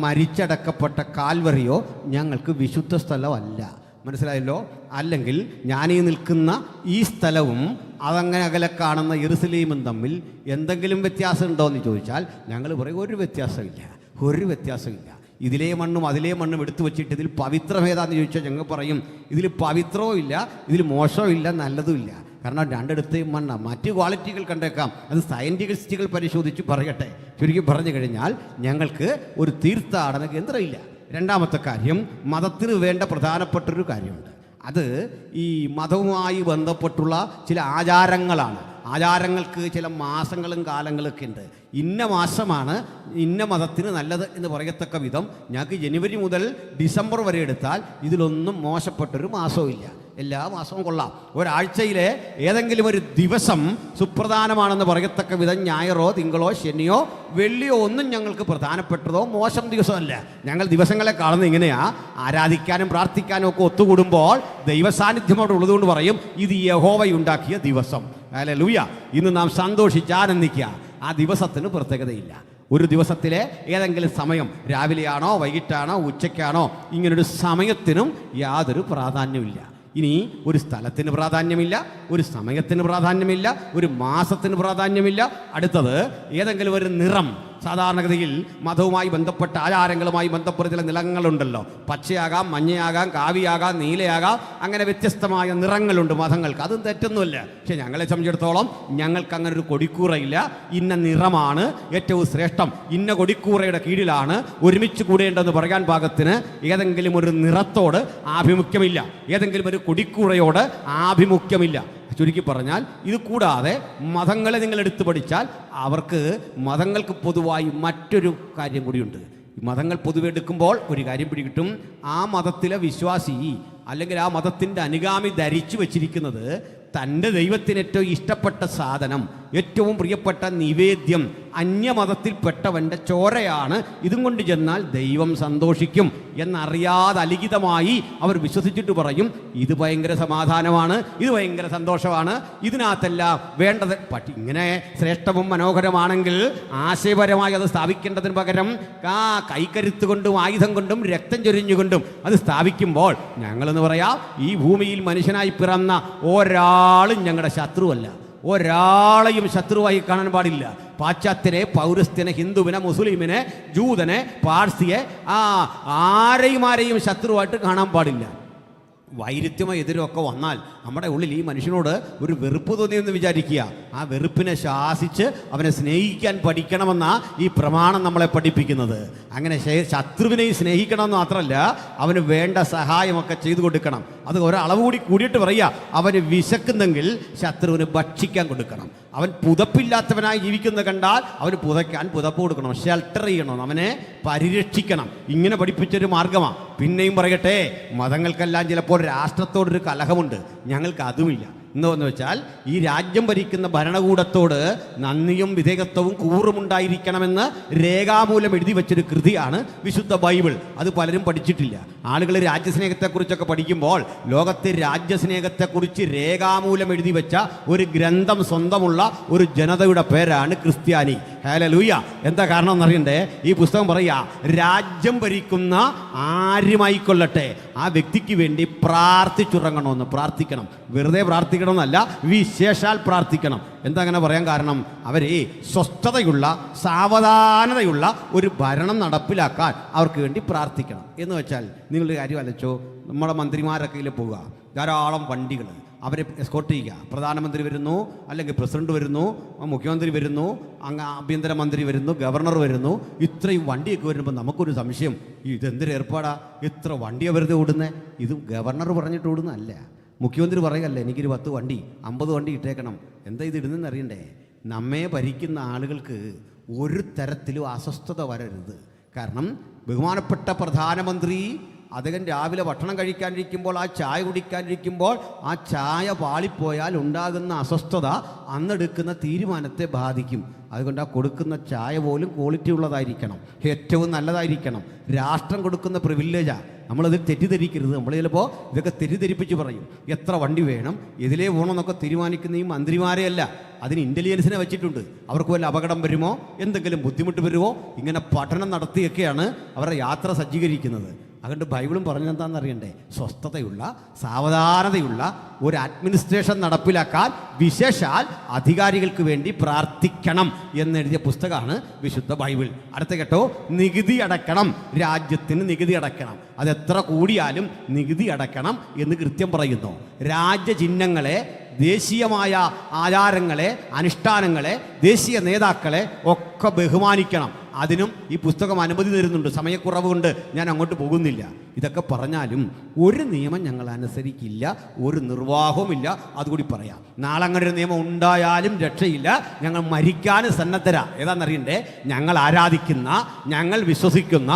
മരിച്ചടക്കപ്പെട്ട കാൽവറിയോ ഞങ്ങൾക്ക് വിശുദ്ധ സ്ഥലമല്ല. മനസ്സിലായല്ലോ? അല്ലെങ്കിൽ ഞാനീ നിൽക്കുന്ന ഈ സ്ഥലവും അതങ്ങനെ അകലെ കാണുന്ന യെരുസലേമും തമ്മിൽ എന്തെങ്കിലും വ്യത്യാസം ഉണ്ടോ എന്ന് ചോദിച്ചാൽ ഞങ്ങൾ പറയും ഒരു വ്യത്യാസമില്ല. ഒരു വ്യത്യാസമില്ല. ഇതിലേ മണ്ണും അതിലേ മണ്ണും എടുത്തു വെച്ചിട്ട് ഇതിൽ പവിത്രമേതാന്ന് ചോദിച്ചാൽ ഞങ്ങൾ പറയും ഇതിൽ പവിത്രവും ഇല്ല, ഇതിൽ മോശവും ഇല്ല, നല്ലതും ഇല്ല. കാരണം രണ്ടിടത്തെയും മണ്ണ. മറ്റ് ക്വാളിറ്റികൾ കണ്ടേക്കാം, അത് സയൻറ്റിസ്റ്റുകൾ പരിശോധിച്ച് പറയട്ടെ. ചുരുക്കി പറഞ്ഞു കഴിഞ്ഞാൽ ഞങ്ങൾക്ക് ഒരു തീർത്ഥാടന കേന്ദ്രമില്ല. രണ്ടാമത്തെ കാര്യം, മതത്തിന് വേണ്ട പ്രധാനപ്പെട്ടൊരു കാര്യമുണ്ട്. അത് ഈ മതവുമായി ബന്ധപ്പെട്ടുള്ള ചില ആചാരങ്ങളാണ്. ആചാരങ്ങൾക്ക് ചില മാസങ്ങളും കാലങ്ങളൊക്കെ ഉണ്ട്. ഇന്ന മാസമാണ് ഇന്ന മതത്തിന് നല്ലത് എന്ന് പറയത്തക്ക വിധം ഞങ്ങൾക്ക് ജനുവരി മുതൽ ഡിസംബർ വരെ എടുത്താൽ ഇതിലൊന്നും മോശപ്പെട്ടൊരു മാസവും ഇല്ല. എല്ലാ മാസവും കൊള്ളാം. ഒരാഴ്ചയിലെ ഏതെങ്കിലും ഒരു ദിവസം സുപ്രധാനമാണെന്ന് പറയത്തക്ക വിധം ഞായറോ തിങ്കളോ ശനിയോ വെള്ളിയോ ഒന്നും ഞങ്ങൾക്ക് പ്രധാനപ്പെട്ടതോ മോശം ദിവസമല്ല. ഞങ്ങൾ ദിവസങ്ങളെ കാണുന്നത് ഇങ്ങനെയാ. ആരാധിക്കാനും പ്രാർത്ഥിക്കാനും ഒക്കെ ഒത്തുകൂടുമ്പോൾ ദൈവസാന്നിധ്യം അവിടെ ഉള്ളതുകൊണ്ട് പറയും ഇത് യഹോവയുണ്ടാക്കിയ ദിവസം. ഹല്ലേലൂയ. ഇന്ന് നാം സന്തോഷിച്ച് ആനന്ദിക്കുക. ആ ദിവസത്തിന് പ്രത്യേകതയില്ല. ഒരു ദിവസത്തിലെ ഏതെങ്കിലും സമയം, രാവിലെയാണോ വൈകിട്ടാണോ ഉച്ചയ്ക്കാണോ, ഇങ്ങനൊരു സമയത്തിനും യാതൊരു പ്രാധാന്യമില്ല. ഇനി ഒരു സ്ഥലത്തിന് പ്രാധാന്യമില്ല, ഒരു സമയത്തിന് പ്രാധാന്യമില്ല, ഒരു മാസത്തിന് പ്രാധാന്യമില്ല. അടുത്തത് ഏതെങ്കിലും ഒരു നിറം. സാധാരണഗതിയിൽ മതവുമായി ബന്ധപ്പെട്ട ആചാരങ്ങളുമായി ബന്ധപ്പെട്ട ചില നിറങ്ങളുണ്ടല്ലോ. പച്ചയാകാം, മഞ്ഞയാകാം, കാവിയാകാം, നീലയാകാം, അങ്ങനെ വ്യത്യസ്തമായ നിറങ്ങളുണ്ട് മതങ്ങൾക്ക്. അതും തെറ്റൊന്നുമില്ല. പക്ഷെ ഞങ്ങളെ സംബന്ധിച്ചിടത്തോളം ഞങ്ങൾക്ക് അങ്ങനെ ഒരു കൊടിക്കൂറയില്ല. ഇന്ന നിറമാണ് ഏറ്റവും ശ്രേഷ്ഠം, ഇന്ന കൊടിക്കൂറയുടെ കീഴിലാണ് ഒരുമിച്ച് കൂടേണ്ടതെന്ന് പറയാൻ പാകത്തിന് ഏതെങ്കിലും ഒരു നിറത്തോട് ആഭിമുഖ്യമില്ല, ഏതെങ്കിലും ഒരു കൊടിക്കൂറയോട് ആഭിമുഖ്യമില്ല. ചുരുക്കി പറഞ്ഞാൽ ഇത് കൂടാതെ മതങ്ങളെ നിങ്ങൾ എടുത്തു പഠിച്ചാൽ അവർക്ക് മതങ്ങൾക്ക് പൊതുവായി മറ്റൊരു കാര്യം കൂടിയുണ്ട്. മതങ്ങൾ പൊതുവെ എടുക്കുമ്പോൾ ഒരു കാര്യം പിടികിട്ടും. ആ മതത്തിലെ വിശ്വാസി അല്ലെങ്കിൽ ആ മതത്തിൻ്റെ അനുഗാമി ധരിച്ചു വച്ചിരിക്കുന്നത് തൻ്റെ ദൈവത്തിന് ഏറ്റവും ഇഷ്ടപ്പെട്ട സാധനം, ഏറ്റവും പ്രിയപ്പെട്ട നിവേദ്യം അന്യമതത്തിൽപ്പെട്ടവൻ്റെ ചോരയാണ്, ഇതും കൊണ്ട് ചെന്നാൽ ദൈവം സന്തോഷിക്കും എന്നറിയാതെ അലിഖിതമായി അവർ വിശ്വസിച്ചിട്ട് പറയും ഇത് ഭയങ്കര സമാധാനമാണ്, ഇത് ഭയങ്കര സന്തോഷമാണ്, ഇതിനകത്തെല്ലാം വേണ്ടത്. ഇങ്ങനെ ശ്രേഷ്ഠവും മനോഹരമാണെങ്കിൽ ആശയപരമായി അത് സ്ഥാപിക്കേണ്ടതിന് പകരം കൈക്കരുത്ത് കൊണ്ടും ആയുധം കൊണ്ടും രക്തം ചൊരിഞ്ഞുകൊണ്ടും അത് സ്ഥാപിക്കുമ്പോൾ ഞങ്ങളെന്ന് പറയാം ഈ ഭൂമിയിൽ മനുഷ്യനായി പിറന്ന ഒരാളും ഞങ്ങളുടെ ശത്രുവല്ല. ഒരാളെയും ശത്രുവായി കാണാൻ പാടില്ല. പാശ്ചാത്യനെ, പൗരസ്ത്യനെ, ഹിന്ദുവിനെ, മുസ്ലിമിനെ, ജൂതനെ, പാഴ്സിയെ ആരെയും ശത്രുവായിട്ട് കാണാൻ പാടില്ല. വൈരുദ്ധ്യമോ എതിരൊക്കെ വന്നാൽ നമ്മുടെ ഉള്ളിൽ ഈ മനുഷ്യനോട് ഒരു വെറുപ്പ് തോന്നിയെന്ന് വിചാരിക്കുക. ആ വെറുപ്പിനെ ശാസിച്ച് അവനെ സ്നേഹിക്കാൻ പഠിക്കണമെന്നാണ് ഈ പ്രമാണം നമ്മളെ പഠിപ്പിക്കുന്നത്. അങ്ങനെ ശത്രുവിനെയും സ്നേഹിക്കണമെന്ന് മാത്രമല്ല, അവന് വേണ്ട സഹായമൊക്കെ ചെയ്തു കൊടുക്കണം. അത് ഒരളവ് കൂടിയിട്ട് പറയുക, അവന് വിശക്കുന്നെങ്കിൽ ശത്രുവിന് ഭക്ഷിക്കാൻ കൊടുക്കണം. അവൻ പുതപ്പില്ലാത്തവനായി ജീവിക്കുന്ന കണ്ടാൽ അവന് പുതയ്ക്കാൻ പുതപ്പ് കൊടുക്കണം, ഷെൽട്ടർ ചെയ്യണം, അവനെ പരിരക്ഷിക്കണം. ഇങ്ങനെ പഠിപ്പിച്ചൊരു മാർഗമാണ്. പിന്നെയും പറയട്ടെ, മതങ്ങൾക്കെല്ലാം ചിലപ്പോൾ രാഷ്ട്രത്തോടൊരു കലഹമുണ്ട്, ഞങ്ങൾക്ക് അതുമില്ല. എന്തോന്ന് വെച്ചാൽ ഈ രാജ്യം ഭരിക്കുന്ന ഭരണകൂടത്തോട് നന്ദിയും വിധേയത്വവും കൂറുമുണ്ടായിരിക്കണമെന്ന് രേഖാമൂലം എഴുതി വെച്ചൊരു കൃതിയാണ് വിശുദ്ധ ബൈബിൾ. അത് പലരും പഠിച്ചിട്ടില്ല. ആളുകൾ രാജ്യസ്നേഹത്തെക്കുറിച്ചൊക്കെ പഠിക്കുമ്പോൾ ലോകത്തെ രാജ്യസ്നേഹത്തെക്കുറിച്ച് രേഖാമൂലം എഴുതി വെച്ച ഒരു ഗ്രന്ഥം സ്വന്തമുള്ള ഒരു ജനതയുടെ പേരാണ് ക്രിസ്ത്യാനി. ഹല്ലേലൂയ. എന്താ കാരണം എന്നറിയണ്ടേ? ഈ പുസ്തകം പറയാ, രാജ്യം ഭരിക്കുന്ന ആരുമായിക്കൊള്ളട്ടെ ആ വ്യക്തിക്ക് വേണ്ടി പ്രാർത്ഥിച്ചുറങ്ങണമെന്ന്. പ്രാർത്ഥിക്കണം, വെറുതെ പ്രാർത്ഥിക്കണമെന്നല്ല, വിശേഷാൽ പ്രാർത്ഥിക്കണം. എന്താ അങ്ങനെ പറയാൻ കാരണം? അവരെ സ്വസ്ഥതയുള്ള സാവധാനതയുള്ള ഒരു ഭരണം നടപ്പിലാക്കാൻ അവർക്ക് വേണ്ടി പ്രാർത്ഥിക്കണം. എന്ന് വെച്ചാൽ നിങ്ങളുടെ കാര്യം ആലോചിച്ചോ, നമ്മുടെ മന്ത്രിമാരൊക്കെ ഇതിൽ പോവുക, ധാരാളം വണ്ടികൾ, അവരെ എസ്കോർട്ട് ചെയ്യുക. പ്രധാനമന്ത്രി വരുന്നു, അല്ലെങ്കിൽ പ്രസിഡന്റ് വരുന്നു, മുഖ്യമന്ത്രി വരുന്നു, ആഭ്യന്തരമന്ത്രി വരുന്നു, ഗവർണർ വരുന്നു. ഇത്രയും വണ്ടിയൊക്കെ വരുമ്പോൾ നമുക്കൊരു സംശയം, ഇതെന്തൊരു ഏർപ്പാടാ, ഇത്ര വണ്ടിയാണ് വെറുതെ ഓടുന്നത്? ഇത് ഗവർണർ പറഞ്ഞിട്ട് ഓടുന്നതല്ല, മുഖ്യമന്ത്രി പറയല്ല എനിക്കൊരു 10 വണ്ടി 50 വണ്ടി ഇട്ടേക്കണം. എന്താ ഇത് ഇടുന്നതെന്ന് അറിയണ്ടേ? നമ്മെ ഭരിക്കുന്ന ആളുകൾക്ക് ഒരു തരത്തിലും അസ്വസ്ഥത വരരുത്. കാരണം ബഹുമാനപ്പെട്ട പ്രധാനമന്ത്രി അദ്ദേഹം രാവിലെ ഭക്ഷണം കഴിക്കാനിരിക്കുമ്പോൾ, ആ ചായ കുടിക്കാനിരിക്കുമ്പോൾ ആ ചായ പാളിപ്പോയാൽ ഉണ്ടാകുന്ന അസ്വസ്ഥത അന്നെടുക്കുന്ന തീരുമാനത്തെ ബാധിക്കും. അതുകൊണ്ട് ആ കൊടുക്കുന്ന ചായ പോലും ക്വാളിറ്റി ഉള്ളതായിരിക്കണം, ഏറ്റവും നല്ലതായിരിക്കണം. രാഷ്ട്രം കൊടുക്കുന്ന പ്രിവില്ലേജാണ്, നമ്മളതിൽ തെറ്റിദ്ധരിക്കരുത്. നമ്മൾ ചിലപ്പോൾ ഇതൊക്കെ തെറ്റിദ്ധരിപ്പിച്ച് പറയും. എത്ര വണ്ടി വേണം, ഇതിലേ പോകണമെന്നൊക്കെ തീരുമാനിക്കുന്ന ഈ മന്ത്രിമാരെയല്ല, അതിന് ഇൻ്റലിജൻസിനെ വെച്ചിട്ടുണ്ട്. അവർക്ക് വല്ല അപകടം വരുമോ, എന്തെങ്കിലും ബുദ്ധിമുട്ട് വരുമോ, ഇങ്ങനെ പഠനം നടത്തിയൊക്കെയാണ് അവരുടെ യാത്ര സജ്ജീകരിക്കുന്നത്. അതുകൊണ്ട് ബൈബിളും പറഞ്ഞെന്താണെന്നറിയണ്ടേ? സ്വസ്ഥതയുള്ള സാവധാനതയുള്ള ഒരു അഡ്മിനിസ്ട്രേഷൻ നടപ്പിലാക്കാൻ വിശേഷാൽ അധികാരികൾക്ക് വേണ്ടി പ്രാർത്ഥിക്കണം എന്നെഴുതിയ പുസ്തകമാണ് വിശുദ്ധ ബൈബിൾ. അടുത്ത കേട്ടോ, നികുതി അടയ്ക്കണം, രാജ്യത്തിന് നികുതി അടയ്ക്കണം. അതെത്ര കൂടിയാലും നികുതി അടയ്ക്കണം എന്ന് കൃത്യം പറയുന്നു. രാജ്യചിഹ്നങ്ങളെ, ദേശീയമായ ആചാരങ്ങളെ, അനുഷ്ഠാനങ്ങളെ, ദേശീയ നേതാക്കളെ ഒക്കെ ബഹുമാനിക്കണം. അതിനും ഈ പുസ്തകം അനുമതി തരുന്നുണ്ട്. സമയക്കുറവ് കൊണ്ട് ഞാൻ അങ്ങോട്ട് പോകുന്നില്ല. ഇതൊക്കെ പറഞ്ഞാലും ഒരു നിയമം ഞങ്ങൾ അനുസരിക്കില്ല, ഒരു നിർവാഹവുമില്ല. അതുകൂടി പറയാം. നാളെ അങ്ങനെ ഒരു നിയമം ഉണ്ടായാലും രക്ഷയില്ല. ഞങ്ങൾ മരിക്കാൻ സന്നദ്ധരാ. ഏതാണെന്നറിയണ്ടേ? ഞങ്ങൾ ആരാധിക്കുന്ന, ഞങ്ങൾ വിശ്വസിക്കുന്ന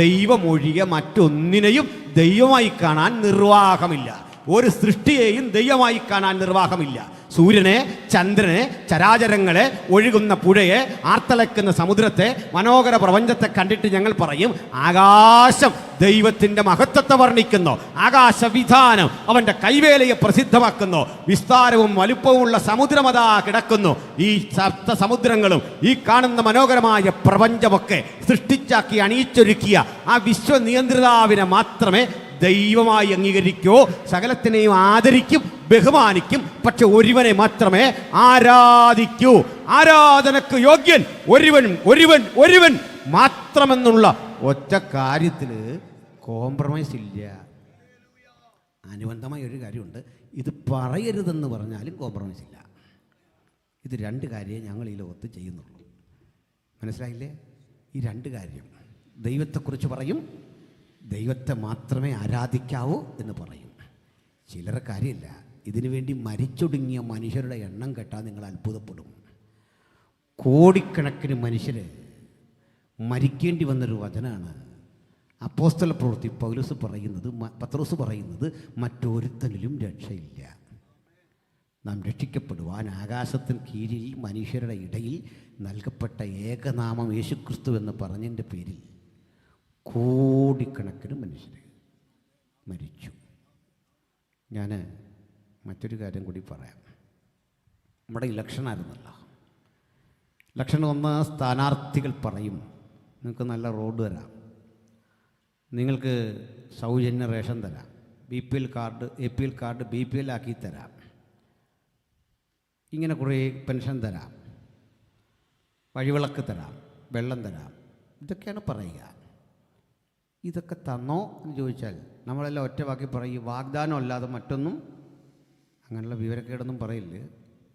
ദൈവമൊഴികെ മറ്റൊന്നിനെയും ദൈവമായി കാണാൻ നിർവാഹമില്ല. ഒരു സൃഷ്ടിയെയും ദൈവമായി കാണാൻ നിർവാഹമില്ല. സൂര്യനെ, ചന്ദ്രനെ, ചരാചരങ്ങളെ, ഒഴുകുന്ന പുഴയെ, ആർത്തലക്കുന്ന സമുദ്രത്തെ, മനോഹര പ്രപഞ്ചത്തെ കണ്ടിട്ട് ഞങ്ങൾ പറയും ആകാശം ദൈവത്തിൻ്റെ മഹത്വത്തെ വർണ്ണിക്കുന്നു. ആകാശവിധാനം അവൻ്റെ കൈവേലയെ പ്രസിദ്ധമാക്കുന്നു. വിസ്താരവും വലുപ്പവുമുള്ള സമുദ്രമതാ കിടക്കുന്നു. ഈ സപ്ത സമുദ്രങ്ങളും ഈ കാണുന്ന മനോഹരമായ പ്രപഞ്ചമൊക്കെ സൃഷ്ടിച്ചാക്കി അണിയിച്ചൊരുക്കിയ ആ വിശ്വനിയന്ത്രിതാവിനെ മാത്രമേ ദൈവമായി അംഗീകരിക്കൂ. സകലത്തിനെയും ആദരിക്കും, ബഹുമാനിക്കും. പക്ഷെ ഒരുവനെ മാത്രമേ ആരാധിക്കൂ. ആരാധനക്ക് യോഗ്യൻ ഒരുവൻ ഒരുവൻ ഒരുവൻ മാത്രമെന്നുള്ള ഒറ്റ കാര്യത്തിൽ കോംപ്രമൈസ് ഇല്ല. അനുബന്ധമായ ഒരു കാര്യമുണ്ട്. ഇത് പറയരുതെന്ന് പറഞ്ഞാലും കോംപ്രമൈസ് ഇല്ല. ഇത് രണ്ട് കാര്യമേ ഞങ്ങൾ ഈ ലോകത്ത് ചെയ്യുന്നുള്ളൂ. മനസ്സിലായില്ലേ? ഈ രണ്ട് കാര്യം. ദൈവത്തെക്കുറിച്ച് പറയും, ദൈവത്തെ മാത്രമേ ആരാധിക്കാവൂ എന്ന് പറയും. ചിലരെ കാര്യമില്ല. ഇതിനു വേണ്ടി മരിച്ചൊടുങ്ങിയ മനുഷ്യരുടെ എണ്ണം കേട്ടാൽ നിങ്ങൾ അത്ഭുതപ്പെടും. കോടിക്കണക്കിന് മനുഷ്യർ മരിക്കേണ്ടി വന്നൊരു വചനമാണ് അപ്പോസ്തല പ്രവൃത്തി പൗലോസ് പറയുന്നത്, പത്രോസ് പറയുന്നത്, മറ്റൊരുത്തനിലും രക്ഷയില്ല. നാം രക്ഷിക്കപ്പെടുവാൻ ആകാശത്തിന് കീഴിൽ മനുഷ്യരുടെ ഇടയിൽ നൽകപ്പെട്ട ഏകനാമം യേശുക്രിസ്തു എന്ന് പറഞ്ഞതിൻ്റെ പേരിൽ കോടിക്കണക്കിന് മനുഷ്യർ മരിച്ചു. ഞാൻ മറ്റൊരു കാര്യം കൂടി പറയാം. നമ്മുടെ ഇലക്ഷനായിരുന്നല്ലോ. ഇലക്ഷൻ വന്ന സ്ഥാനാർത്ഥികൾ പറയും നിങ്ങൾക്ക് നല്ല റോഡ് തരാം, നിങ്ങൾക്ക് സൗജന്യ റേഷൻ തരാം, BPL card APL card BPL ആക്കി തരാം, ഇങ്ങനെ കുറേ പെൻഷൻ തരാം, വഴിവിളക്ക് തരാം, വെള്ളം തരാം. ഇതൊക്കെയാണ് പറയുക. ഇതൊക്കെ തന്നോ എന്ന് ചോദിച്ചാൽ നമ്മളെല്ലാം ഒറ്റ വാക്കി പറയും, വാഗ്ദാനം അല്ലാതെ മറ്റൊന്നും. അങ്ങനെയുള്ള വിവരക്കേടൊന്നും പറയില്ല.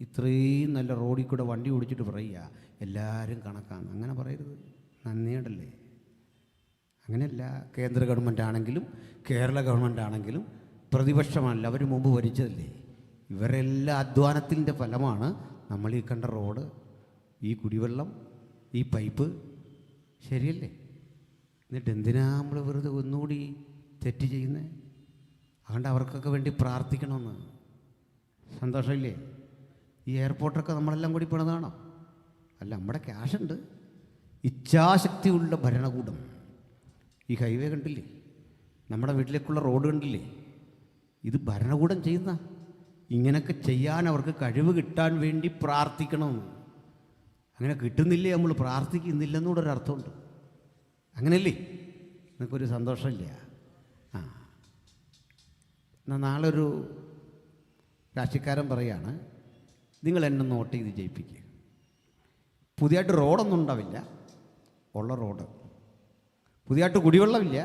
ഇത്രയും നല്ല റോഡിൽ കൂടെ വണ്ടി ഓടിച്ചിട്ട് പറയുക എല്ലാവരും കണക്കാണ്. അങ്ങനെ പറയരുത്. നന്ദിയുണ്ടല്ലേ? അങ്ങനെയല്ല. കേന്ദ്ര ഗവൺമെൻറ് ആണെങ്കിലും കേരള ഗവൺമെൻറ് ആണെങ്കിലും പ്രതിപക്ഷമല്ല, അവർ മുമ്പ് ഭരിച്ചതല്ലേ. ഇവരെല്ലാം അധ്വാനത്തിൻ്റെ ഫലമാണ് നമ്മൾ ഈ കണ്ട റോഡ്, ഈ കുടിവെള്ളം, ഈ പൈപ്പ്. ശരിയല്ലേ? എന്നിട്ട് എന്തിനാ നമ്മൾ വെറുതെ ഒന്നുകൂടി തെറ്റ് ചെയ്യുന്നത്? അതുകൊണ്ട് അവർക്കൊക്കെ വേണ്ടി പ്രാർത്ഥിക്കണമെന്ന്. സന്തോഷമില്ലേ? ഈ എയർപോർട്ടൊക്കെ നമ്മളെല്ലാം കൂടി പണിതാണോ? അല്ല, നമ്മുടെ ക്യാഷുണ്ട്, ഇച്ഛാശക്തിയുള്ള ഭരണകൂടം. ഈ ഹൈവേ കണ്ടില്ലേ? നമ്മുടെ വീട്ടിലേക്കുള്ള റോഡ് കണ്ടില്ലേ? ഇത് ഭരണകൂടം ചെയ്യുന്ന. ഇങ്ങനെയൊക്കെ ചെയ്യാൻ അവർക്ക് കഴിവ് കിട്ടാൻ വേണ്ടി പ്രാർത്ഥിക്കണമെന്ന്. അങ്ങനെ കിട്ടുന്നില്ലേ നമ്മൾ പ്രാർത്ഥിക്കുന്നില്ലെന്നൂടെ ഒരർത്ഥമുണ്ട്. അങ്ങനെയല്ലേ? നിങ്ങൾക്കൊരു സന്തോഷമില്ല. എന്നാൽ നാളെ ഒരു രാഷ്ട്രീയക്കാരൻ പറയാണ് നിങ്ങൾ എന്നെ വോട്ട് ചെയ്ത് ജയിപ്പിക്കുക. പുതിയതായിട്ട് റോഡൊന്നും ഉണ്ടാവില്ല, ഉള്ള റോഡ്. പുതിയതായിട്ട് കുടിവെള്ളമില്ല.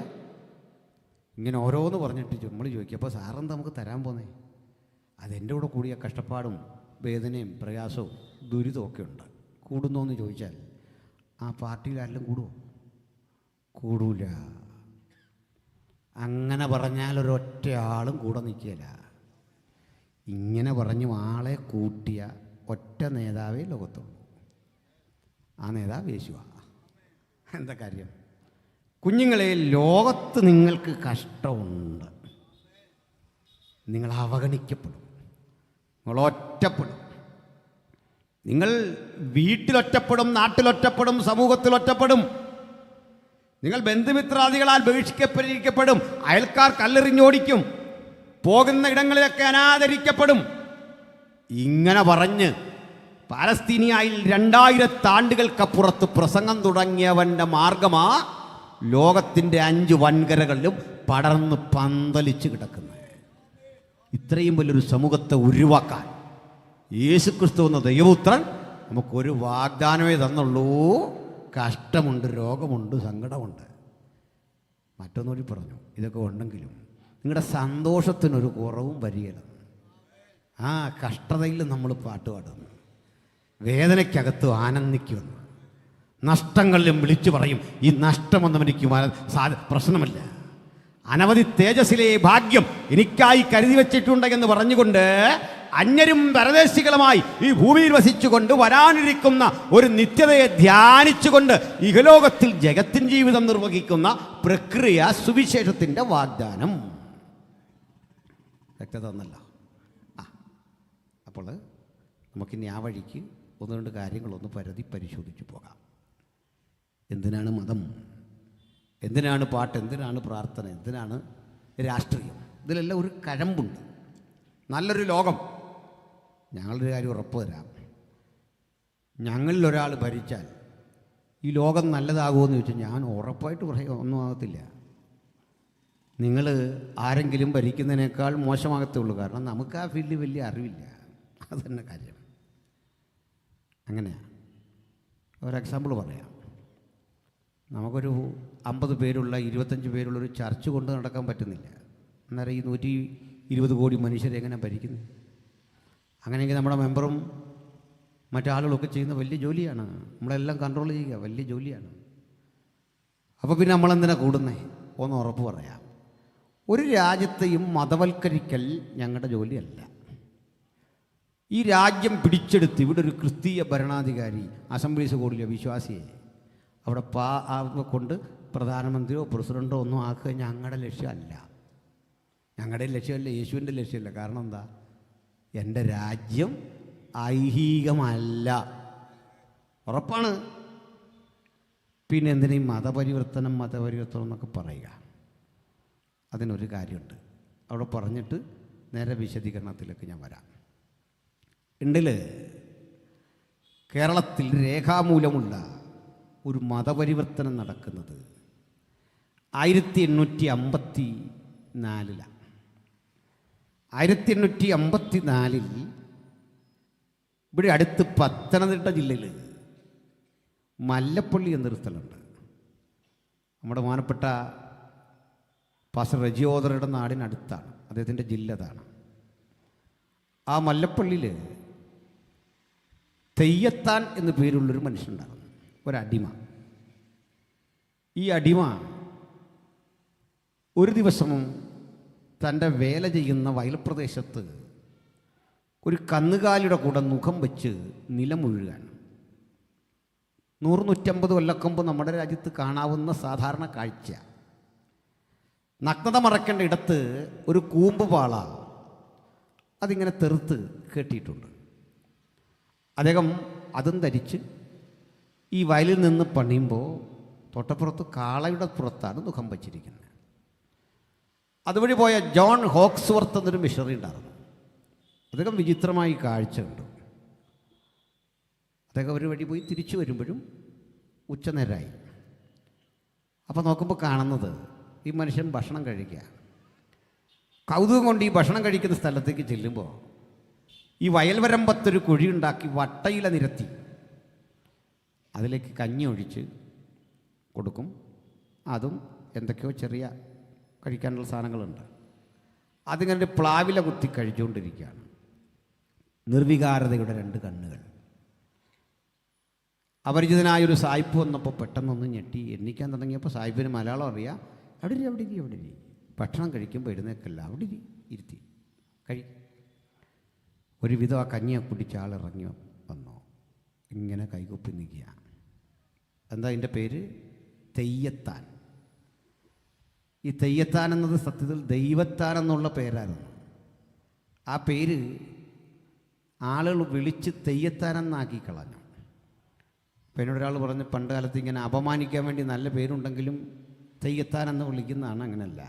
ഇങ്ങനെ ഓരോന്ന് പറഞ്ഞിട്ട് നമ്മൾ ചോദിക്കും, അപ്പോൾ സാറെന്താ നമുക്ക് തരാൻ പോന്നേ? അതെൻ്റെ കൂടെ കൂടിയ കഷ്ടപ്പാടും വേദനയും പ്രയാസവും ദുരിതവും ഒക്കെ ഉണ്ട്. കൂടുന്നോ എന്ന് ചോദിച്ചാൽ ആ പാർട്ടിയിൽ ആരെങ്കിലും കൂടുമോ? കൂടൂല. അങ്ങനെ പറഞ്ഞാൽ ഒരൊറ്റ ആളും കൂടെ നിൽക്കില്ല. ഇങ്ങനെ പറഞ്ഞു ആളെ കൂട്ടിയ ഒറ്റ നേതാവേ ലോകത്തുള്ളൂ. ആ നേതാവ് യേശുവാണ്. എന്താ കാര്യം? കുഞ്ഞുങ്ങളെ, ലോകത്ത് നിങ്ങൾക്ക് കഷ്ടമുണ്ട്. നിങ്ങൾ അവഗണിക്കപ്പെടും, നിങ്ങൾ ഒറ്റപ്പെടും. നിങ്ങൾ വീട്ടിലൊറ്റപ്പെടും, നാട്ടിലൊറ്റപ്പെടും, സമൂഹത്തിലൊറ്റപ്പെടും. നിങ്ങൾ ബന്ധുമിത്രാദികളാൽ ബഹിഷ്കരിക്കപ്പെടും. അയൽക്കാർ കല്ലെറിഞ്ഞോടിക്കും. പോകുന്ന ഇടങ്ങളിലൊക്കെ അനാദരിക്കപ്പെടും. ഇങ്ങനെ പറഞ്ഞ് പാലസ്തീനിയായിൽ 2000 ആണ്ടുകൾക്കപ്പുറത്ത് പ്രസംഗം തുടങ്ങിയവൻ്റെ മാർഗമാ ലോകത്തിൻ്റെ 5 വൻകരകളിലും പടർന്ന് പന്തലിച്ച് കിടക്കുന്നത്. ഇത്രയും വലിയൊരു സമൂഹത്തെ ഉരുവാക്കാൻ യേശുക്രിസ്തു എന്ന ദൈവപുത്രൻ നമുക്കൊരു വാഗ്ദാനമേ തന്നുള്ളൂ. കഷ്ടമുണ്ട്, രോഗമുണ്ട്, സങ്കടമുണ്ട്. മറ്റൊന്നുകൂടി പറഞ്ഞു, ഇതൊക്കെ ഉണ്ടെങ്കിലും നിങ്ങളുടെ സന്തോഷത്തിനൊരു കുറവും വരികയില്ല. ആ കഷ്ടതയിൽ നമ്മൾ പാട്ട് പാടുന്നു, വേദനയ്ക്കകത്ത് ആനന്ദിക്കുമെന്ന്, നഷ്ടങ്ങളിലും വിളിച്ചു പറയും ഈ നഷ്ടമൊന്നും എനിക്ക് പ്രശ്നമല്ല. അനവധി തേജസ്സിലെ ഭാഗ്യം എനിക്കായി കരുതി വച്ചിട്ടുണ്ട് എന്ന് പറഞ്ഞുകൊണ്ട് അന്യരും പരദേശികളുമായി ഈ ഭൂമിയിൽ വസിച്ചുകൊണ്ട് വരാനിരിക്കുന്ന ഒരു നിത്യതയെ ധ്യാനിച്ചുകൊണ്ട് ഇഹലോകത്തിൽ ജഗത്തിൻ ജീവിതം നിർവഹിക്കുന്ന പ്രക്രിയ സുവിശേഷത്തിൻ്റെ വാഗ്ദാനം. വ്യക്തത ഒന്നല്ല. അപ്പോൾ നമുക്കിനി ആ വഴിക്ക് ഒന്ന് രണ്ട് കാര്യങ്ങളൊന്ന് പരിശോധിച്ച് പോകാം. എന്തിനാണ് മതം? എന്തിനാണ് പാട്ട്? എന്തിനാണ് പ്രാർത്ഥന? എന്തിനാണ് രാഷ്ട്രീയം? ഇതിലെല്ലാം ഒരു കഴമ്പുണ്ട്. നല്ലൊരു ലോകം, ഞങ്ങളൊരു കാര്യം ഉറപ്പ് തരാം, ഞങ്ങളിലൊരാൾ ഭരിച്ചാൽ ഈ ലോകം നല്ലതാകുമെന്ന് ചോദിച്ചാൽ ഞാൻ ഉറപ്പായിട്ട് പറയാം, ഒന്നും ആകത്തില്ല. നിങ്ങൾ ആരെങ്കിലും ഭരിക്കുന്നതിനേക്കാൾ മോശമാകത്തേ ഉള്ളൂ. കാരണം നമുക്ക് ആ ഫീൽഡിൽ വലിയ അറിവില്ല. അത് തന്നെ കാര്യം. അങ്ങനെയാണ്. ഒരു എക്സാമ്പിൾ പറയാം. നമുക്കൊരു 50 പേരുള്ള 25 പേരുള്ള ഒരു ചർച്ച് കൊണ്ട് നടക്കാൻ പറ്റുന്നില്ല. അന്നേരം ഈ 120 കോടി മനുഷ്യരെ എങ്ങനെ ഭരിക്കുന്നു? അങ്ങനെയെങ്കിൽ നമ്മുടെ മെമ്പറും മറ്റാളുകളൊക്കെ ചെയ്യുന്ന വലിയ ജോലിയാണ്. നമ്മളെല്ലാം കൺട്രോൾ ചെയ്യുക വലിയ ജോലിയാണ്. അപ്പോൾ പിന്നെ നമ്മളെന്തിനാ കൂടുന്നേ? ഒന്ന് ഉറപ്പ് പറയാം, ഒരു രാജ്യത്തെയും മതവൽക്കരിക്കൽ ഞങ്ങളുടെ ജോലിയല്ല. ഈ രാജ്യം പിടിച്ചെടുത്ത് ഇവിടെ ഒരു ക്രിസ്തീയ ഭരണാധികാരി അസംബ്ലീസ് കൂടിയ വിശ്വാസിയെ അവിടെ കൊണ്ട് പ്രധാനമന്ത്രിയോ പ്രസിഡൻറ്റോ ഒന്നും ആക്കുക ഞങ്ങളുടെ ലക്ഷ്യമല്ല. ഞങ്ങളുടെ ലക്ഷ്യമല്ല, യേശുവിൻ്റെ ലക്ഷ്യമല്ല. കാരണം എന്താ? എൻ്റെ രാജ്യം ഐഹികമല്ല. ഉറപ്പാണ്. പിന്നെ എന്തിനീ മതപരിവർത്തനം എന്നൊക്കെ പറയുക? അതിനൊരു കാര്യമുണ്ട്. അവിടെ പറഞ്ഞിട്ട് നേരെ വിശദീകരണത്തിലേക്ക് ഞാൻ വരാം. ഉണ്ടിൽ കേരളത്തിൽ രേഖാമൂലമുള്ള ഒരു മതപരിവർത്തനം നടക്കുന്നത് 1854 1854 ഇവിടെ അടുത്ത് പത്തനംതിട്ട ജില്ലയിൽ മല്ലപ്പള്ളി എന്നൊരു സ്ഥലമുണ്ട്. നമ്മുടെ മാനപ്പെട്ട പാസ്റ്റർ റജിയോദറുടെ നാടിനടുത്താണ്, അദ്ദേഹത്തിൻ്റെ ജില്ല അതാണ്. ആ മല്ലപ്പള്ളിയിൽ തെയ്യത്താൻ എന്നു പേരുള്ളൊരു മനുഷ്യനുണ്ടായിരുന്നു, ഒരടിമ. ഈ അടിമ ഒരു ദിവസം തൻ്റെ വേല ചെയ്യുന്ന വയൽപ്രദേശത്ത് ഒരു കന്നുകാലിയുടെ കൂടെ മുഖം വെച്ച് നിലമുഴുകാണ്. 100-150 കൊല്ലക്കൊമ്പ് നമ്മുടെ രാജ്യത്ത് കാണാവുന്ന സാധാരണ കാഴ്ച. നഗ്നത മറക്കേണ്ട ഇടത്ത് ഒരു കൂമ്പ് പാള അതിങ്ങനെ തെറുത്ത് കെട്ടിയിട്ടുണ്ട്. അദ്ദേഹം അതും ധരിച്ച് ഈ വയലിൽ നിന്ന് പണിയുമ്പോൾ തൊട്ടപ്പുറത്ത് കാളയുടെ പുറത്താണ് മുഖം വച്ചിരിക്കുന്നത്. അതുവഴി പോയ ജോൺ ഹോക്സ്വർത്ത് എന്നൊരു മിഷണറി ഉണ്ടായിരുന്നു. അദ്ദേഹം വിചിത്രമായി കാഴ്ച കണ്ടു. അദ്ദേഹം ഒരു വഴി പോയി തിരിച്ചു വരുമ്പോഴും ഉച്ചനേരമായി. അപ്പോൾ നോക്കുമ്പോൾ കാണുന്നത് ഈ മനുഷ്യൻ ഭക്ഷണം കഴിക്കുക. കൗതുകം കൊണ്ട് ഈ ഭക്ഷണം കഴിക്കുന്ന സ്ഥലത്തേക്ക് ചെല്ലുമ്പോൾ ഈ വയൽവരമ്പത്തൊരു കുഴിയുണ്ടാക്കി വട്ടയില നിരത്തി അതിലേക്ക് കഞ്ഞി ഒഴിച്ച് കൊടുക്കും. അതും എന്തൊക്കെയോ ചെറിയ കഴിക്കാനുള്ള സാധനങ്ങളുണ്ട്. അതിങ്ങനെ പ്ലാവില കുത്തി കഴിച്ചുകൊണ്ടിരിക്കുകയാണ്. നിർവികാരതയുടെ 2 കണ്ണുകൾ. അപരിചിതനായൊരു സായിപ്പ് വന്നപ്പോൾ പെട്ടെന്നൊന്ന് ഞെട്ടി എണ്ണിക്കാൻ തുടങ്ങിയപ്പോൾ സായിപ്പിന് മലയാളം അറിയാം. അവിടെ ഇരി ഭക്ഷണം കഴിക്കുമ്പോൾ എഴുന്നേക്കല്ല, അവിടെ ഇരുത്തി കഴി. ഒരുവിധം ആ കഞ്ഞിയെ കുടിച്ച ആളിറങ്ങി വന്നു. ഇങ്ങനെ കൈകുപ്പി നിൽക്കുക. എന്താ അതിൻ്റെ പേര്? തെയ്യത്താൻ. ഈ തെയ്യത്താൻ എന്നത് സത്യത്തിൽ ദൈവത്താൻ എന്നുള്ള പേരായിരുന്നു. ആ പേര് ആളുകൾ വിളിച്ച് തെയ്യത്താനെന്നാക്കി കളഞ്ഞു. അപ്പോൾ എന്നോടൊരാൾ പറഞ്ഞ് പണ്ട് കാലത്ത് ഇങ്ങനെ അപമാനിക്കാൻ വേണ്ടി നല്ല പേരുണ്ടെങ്കിലും തെയ്യത്താനെന്ന് വിളിക്കുന്നതാണ്. അങ്ങനെയല്ല,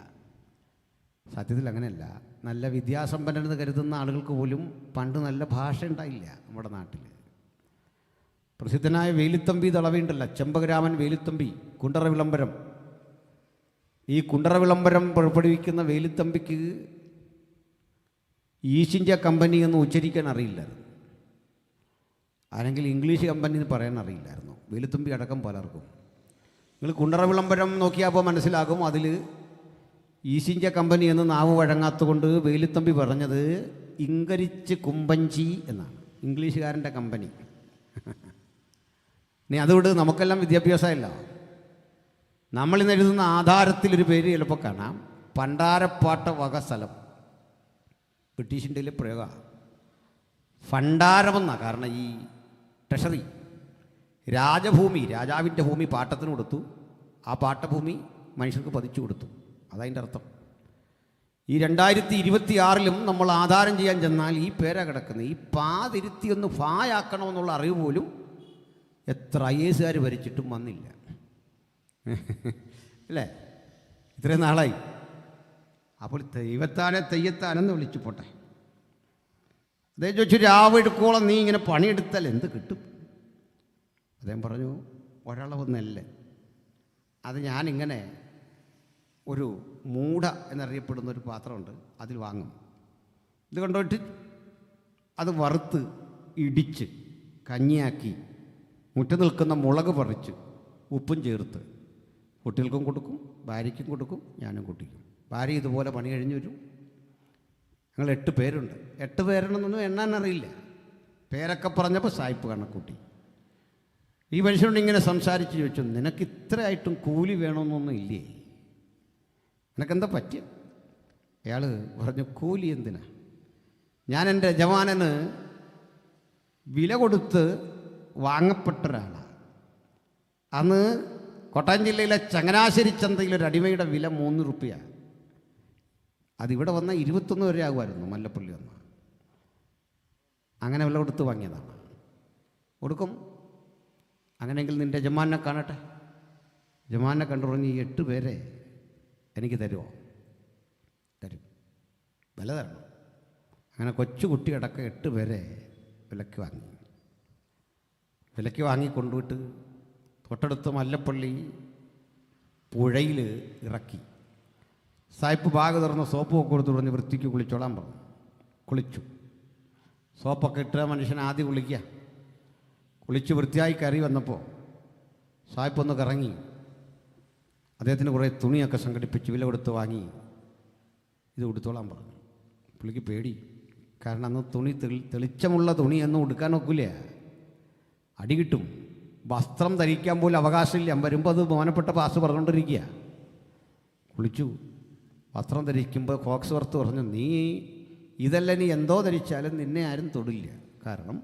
സത്യത്തിൽ അങ്ങനെയല്ല. നല്ല വിദ്യാസമ്പന്നനെന്ന് കരുതുന്ന ആളുകൾക്ക് പോലും പണ്ട് നല്ല ഭാഷ ഉണ്ടായില്ല നമ്മുടെ നാട്ടിൽ. പ്രസിദ്ധനായ വേലുത്തമ്പി ദളവയുണ്ടല്ല, ചെമ്പകരാമൻ വേലുത്തമ്പി, കുണ്ടറ വിളംബരം, ഈ കുണ്ടറ വിളംബരം പുറപ്പെടുവിക്കുന്ന വേലുത്തമ്പിക്ക് ഈസ്റ്റ് ഇന്ത്യ കമ്പനി എന്ന് ഉച്ചരിക്കാൻ അറിയില്ലായിരുന്നു, അല്ലെങ്കിൽ ഇംഗ്ലീഷ് കമ്പനി എന്ന് പറയാൻ അറിയില്ലായിരുന്നു, വേലുത്തമ്പി അടക്കം പലർക്കും. നിങ്ങൾ കുണ്ടറ വിളംബരം നോക്കിയപ്പോൾ മനസ്സിലാകും, അതിൽ ഈസ്റ്റ് ഇന്ത്യ കമ്പനി എന്ന് നാവ് വഴങ്ങാത്തതുകൊണ്ട് വേലുത്തമ്പി പറഞ്ഞത് ഇങ്കരിച്ച് കുമ്പഞ്ചി എന്നാണ്, ഇംഗ്ലീഷുകാരൻ്റെ കമ്പനി. ഇനി അതുകൊണ്ട് നമുക്കെല്ലാം വിദ്യാഭ്യാസമില്ല. നമ്മളിന്ന് എഴുതുന്ന ആധാരത്തിലൊരു പേര് ചിലപ്പോൾ കാണാം, പണ്ടാരപ്പാട്ട വക സ്ഥലം. ബ്രിട്ടീഷ് ഇന്ത്യയിലെ പ്രയോഗ ഭണ്ഡാരമെന്നാണ്. കാരണം ഈ ട്രഷറി രാജഭൂമി, രാജാവിൻ്റെ ഭൂമി പാട്ടത്തിന് കൊടുത്തു, ആ പാട്ടഭൂമി മനുഷ്യർക്ക് പതിച്ചു കൊടുത്തു, അതതിൻ്റെ അർത്ഥം. ഈ 2026 നമ്മൾ ആധാരം ചെയ്യാൻ ചെന്നാൽ ഈ പേരാ കിടക്കുന്നത്. ഈ പാതിരുത്തി ഒന്ന് ഫായാക്കണമെന്നുള്ള അറിവ് പോലും എത്ര IAS ഭരിച്ചിട്ടും വന്നില്ല, അല്ലേ? ഇത്രയും നാളായി. അപ്പോൾ ദൈവത്താനെ തെയ്യത്താനെന്ന് വിളിച്ചു പോട്ടെ. അദ്ദേഹം ചോദിച്ചു, രാവെടുക്കോളം നീ ഇങ്ങനെ പണിയെടുത്താൽ എന്ത് കിട്ടും? അദ്ദേഹം പറഞ്ഞു, ഒരളവ് നെല്ല്, അത് ഞാനിങ്ങനെ ഒരു മൂട എന്നറിയപ്പെടുന്ന ഒരു പാത്രമുണ്ട്, അതിൽ വാങ്ങും. ഇത് കൊണ്ടുപോയിട്ട് അത് വറുത്ത് ഇടിച്ച് കഞ്ഞിയാക്കി മുറ്റം നിൽക്കുന്ന മുളക് പറിച്ച് ഉപ്പും ചേർത്ത് കുട്ടികൾക്കും കൊടുക്കും, ഭാര്യയ്ക്കും കൊടുക്കും, ഞാനും കുട്ടിക്കും. ഭാര്യ ഇതുപോലെ പണി കഴിഞ്ഞ് വരും. ഞങ്ങൾ 8 പേരുണ്ട്. 8 പേരെന്നൊന്നും എണ്ണാൻ അറിയില്ല. പേരൊക്കെ പറഞ്ഞപ്പോൾ സായിപ്പ് കണക്കൂട്ടി. ഈ മനുഷ്യനോട് ഇങ്ങനെ സംസാരിച്ച് ചോദിച്ചു, നിനക്ക് ഇത്രയായിട്ടും കൂലി വേണമെന്നൊന്നും ഇല്ലേ? നിനക്കെന്താ പറ്റിയ? അയാൾ പറഞ്ഞു, കൂലി എന്തിനാ? ഞാൻ എൻ്റെ യജമാനന് വില കൊടുത്ത് വാങ്ങപ്പെട്ട ഒരാളാണ്. അന്ന് കോട്ടയം ജില്ലയിലെ ചങ്ങനാശ്ശേരി ചന്തയിൽ ഒരു അടിമയുടെ വില 3 റുപ്യ. അതിവിടെ വന്നാൽ 21 വരെ ആകുമായിരുന്നു, മല്ലപ്പള്ളി വന്ന. അങ്ങനെ വില കൊടുത്ത് വാങ്ങിയതാണ്. കൊടുക്കും. അങ്ങനെയെങ്കിൽ നിൻ്റെ യജമാനെ കാണട്ടെ. യജമാനെ കണ്ടു പറഞ്ഞ്, ഈ 8 പേരെ എനിക്ക് തരുമോ? തരും, വില തരണം. അങ്ങനെ കൊച്ചുകുട്ടി അടക്കം 8 പേരെ വിലയ്ക്ക് വാങ്ങി. വിലയ്ക്ക് വാങ്ങി കൊണ്ടുപോയിട്ട് തൊട്ടടുത്ത് മല്ലപ്പള്ളി പുഴയിൽ ഇറക്കി. സായിപ്പ് ബാഗ് തുറന്ന് സോപ്പൊക്കെ കൊടുത്തു പറഞ്ഞ് വൃത്തിക്ക് കുളിച്ചോളാൻ പറഞ്ഞു. കുളിച്ചു. സോപ്പൊക്കെ ഇട്ട മനുഷ്യൻ ആദ്യം കുളിക്കുക. കുളിച്ച് വൃത്തിയായി കയറി വന്നപ്പോൾ സായിപ്പൊന്ന് കറങ്ങി. അദ്ദേഹത്തിന് കുറേ തുണിയൊക്കെ സംഘടിപ്പിച്ച് വില കൊടുത്ത് വാങ്ങി. ഇത് കൊടുത്തോളാൻ പറഞ്ഞു. പുള്ളിക്ക് പേടി. കാരണം അന്ന് തുണി തെളിച്ചമുള്ള തുണിയൊന്നും ഉടുക്കാൻ ഒക്കില്ല, അടി കിട്ടും. വസ്ത്രം ധരിക്കാൻ പോലും അവകാശമില്ല. വരുമ്പോൾ അത് ബഹുമാനപ്പെട്ട പാസ് പറഞ്ഞുകൊണ്ടിരിക്കുക. കുളിച്ചു. വസ്ത്രം ധരിക്കുമ്പോൾ കോക്സ് വർത്ത് പറഞ്ഞു, നീ ഇതല്ല, നീ എന്തോ ധരിച്ചാലും നിന്നെ ആരും തൊടില്ല. കാരണം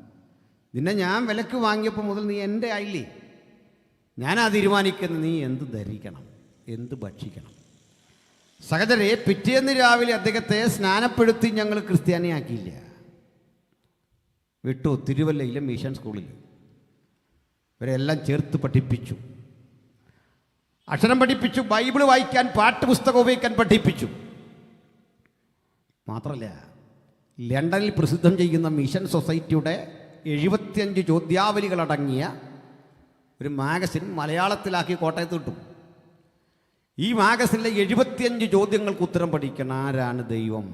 നിന്നെ ഞാൻ വിലക്ക് വാങ്ങിയപ്പോൾ മുതൽ നീ എൻ്റെ ആയില്ലേ. ഞാനാ തീരുമാനിക്കുന്നത് നീ എന്ത് ധരിക്കണം, എന്ത് ഭക്ഷിക്കണം. സഹോദരരെ, പിറ്റേന്ന് രാവിലെ അദ്ദേഹത്തെ സ്നാനപ്പെടുത്തി ഞങ്ങൾ ക്രിസ്ത്യാനിയാക്കിയില്ല, വിട്ടു. തിരുവല്ലയിലെ മിഷൻ സ്കൂളിൽ ഇവരെല്ലാം ചേർത്ത് പഠിപ്പിച്ചു. അക്ഷരം പഠിപ്പിച്ചു, ബൈബിൾ വായിക്കാൻ, പാട്ടുപുസ്തകം ഉപയോഗിക്കാൻ പഠിപ്പിച്ചു. മാത്രമല്ല, ലണ്ടനിൽ പ്രസിദ്ധം ചെയ്യുന്ന മിഷൻ സൊസൈറ്റിയുടെ 75 ചോദ്യാവലികളടങ്ങിയ ഒരു മാഗസിൻ മലയാളത്തിലാക്കി കോട്ടയത്ത് കിട്ടും. ഈ മാഗസിനിലെ 75 ചോദ്യങ്ങൾക്ക് ഉത്തരം പഠിക്കണം. ആരാണ് ദൈവം?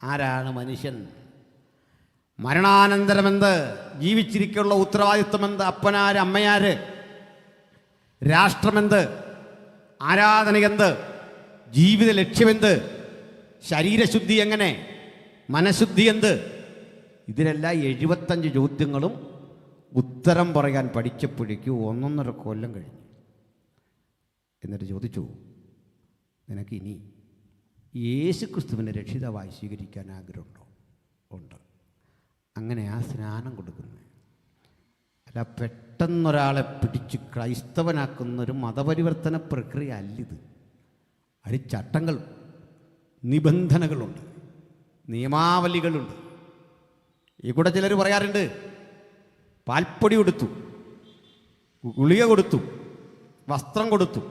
ആരാണ് മനുഷ്യൻ? മരണാനന്തരമെന്ത്? ജീവിച്ചിരിക്കുള്ള ഉത്തരവാദിത്വമെന്ത്? അപ്പനാര്, അമ്മയാര്? രാഷ്ട്രമെന്ത്? ആരാധനയെന്ത്? ജീവിത ലക്ഷ്യമെന്ത്? ശരീരശുദ്ധി എങ്ങനെ? മനഃശുദ്ധി എന്ത്? ഇതിലെല്ലാം 75 ചോദ്യങ്ങളും ഉത്തരം പറയാൻ പഠിച്ചപ്പോഴേക്കും 1.5 കൊല്ലം കഴിഞ്ഞു. എന്നിട്ട് ചോദിച്ചു, നിനക്ക് ഇനി യേശു ക്രിസ്തുവിനെ രക്ഷിതാവായി സ്വീകരിക്കാൻ ആഗ്രഹമുണ്ടോ? ഉണ്ട്. അങ്ങനെ ആ സ്നാനം കൊടുക്കുന്നത്. അല്ല, പെട്ടെന്നൊരാളെ പിടിച്ച് ക്രൈസ്തവനാക്കുന്നൊരു മതപരിവർത്തന പ്രക്രിയ അല്ലിത്. അതിൽ ചട്ടങ്ങൾ, നിബന്ധനകളുണ്ട്, നിയമാവലികളുണ്ട്. ഈ കൂടെ ചിലർ പറയാറുണ്ട്, പാൽപ്പൊടി കൊടുത്തു, ഗുളിക കൊടുത്തു, വസ്ത്രം കൊടുത്തു.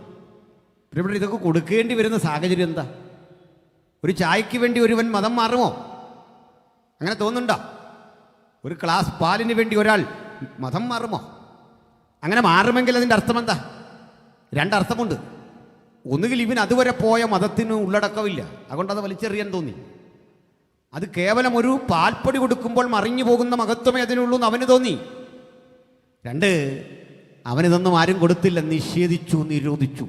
പിന്നെ ഇവിടെ ഇതൊക്കെ കൊടുക്കേണ്ടി വരുന്ന സാഹചര്യം എന്താ? ഒരു ചായയ്ക്ക് വേണ്ടി ഒരുവൻ മതം മാറുമോ? അങ്ങനെ തോന്നുന്നുണ്ടോ? ഒരു ഗ്ലാസ് പാലിന് വേണ്ടി ഒരാൾ മതം മാറുമോ? അങ്ങനെ മാറുമെങ്കിൽ അതിൻ്റെ അർത്ഥം എന്താ? 2 അർത്ഥമുണ്ട്. ഒന്നുകിൽ ഇവൻ അതുവരെ പോയ മതത്തിന് ഉള്ളടക്കമില്ല, അതുകൊണ്ടത് വലിച്ചെറിയാൻ തോന്നി. അത് കേവലം ഒരു പാൽപ്പൊടി കൊടുക്കുമ്പോൾ മറിഞ്ഞു പോകുന്ന മഹത്വമേ അതിനുള്ളൂ എന്ന് അവന് തോന്നി. 2, അവനിതൊന്നും ആരും കൊടുത്തില്ല, നിഷേധിച്ചു, നിരോധിച്ചു.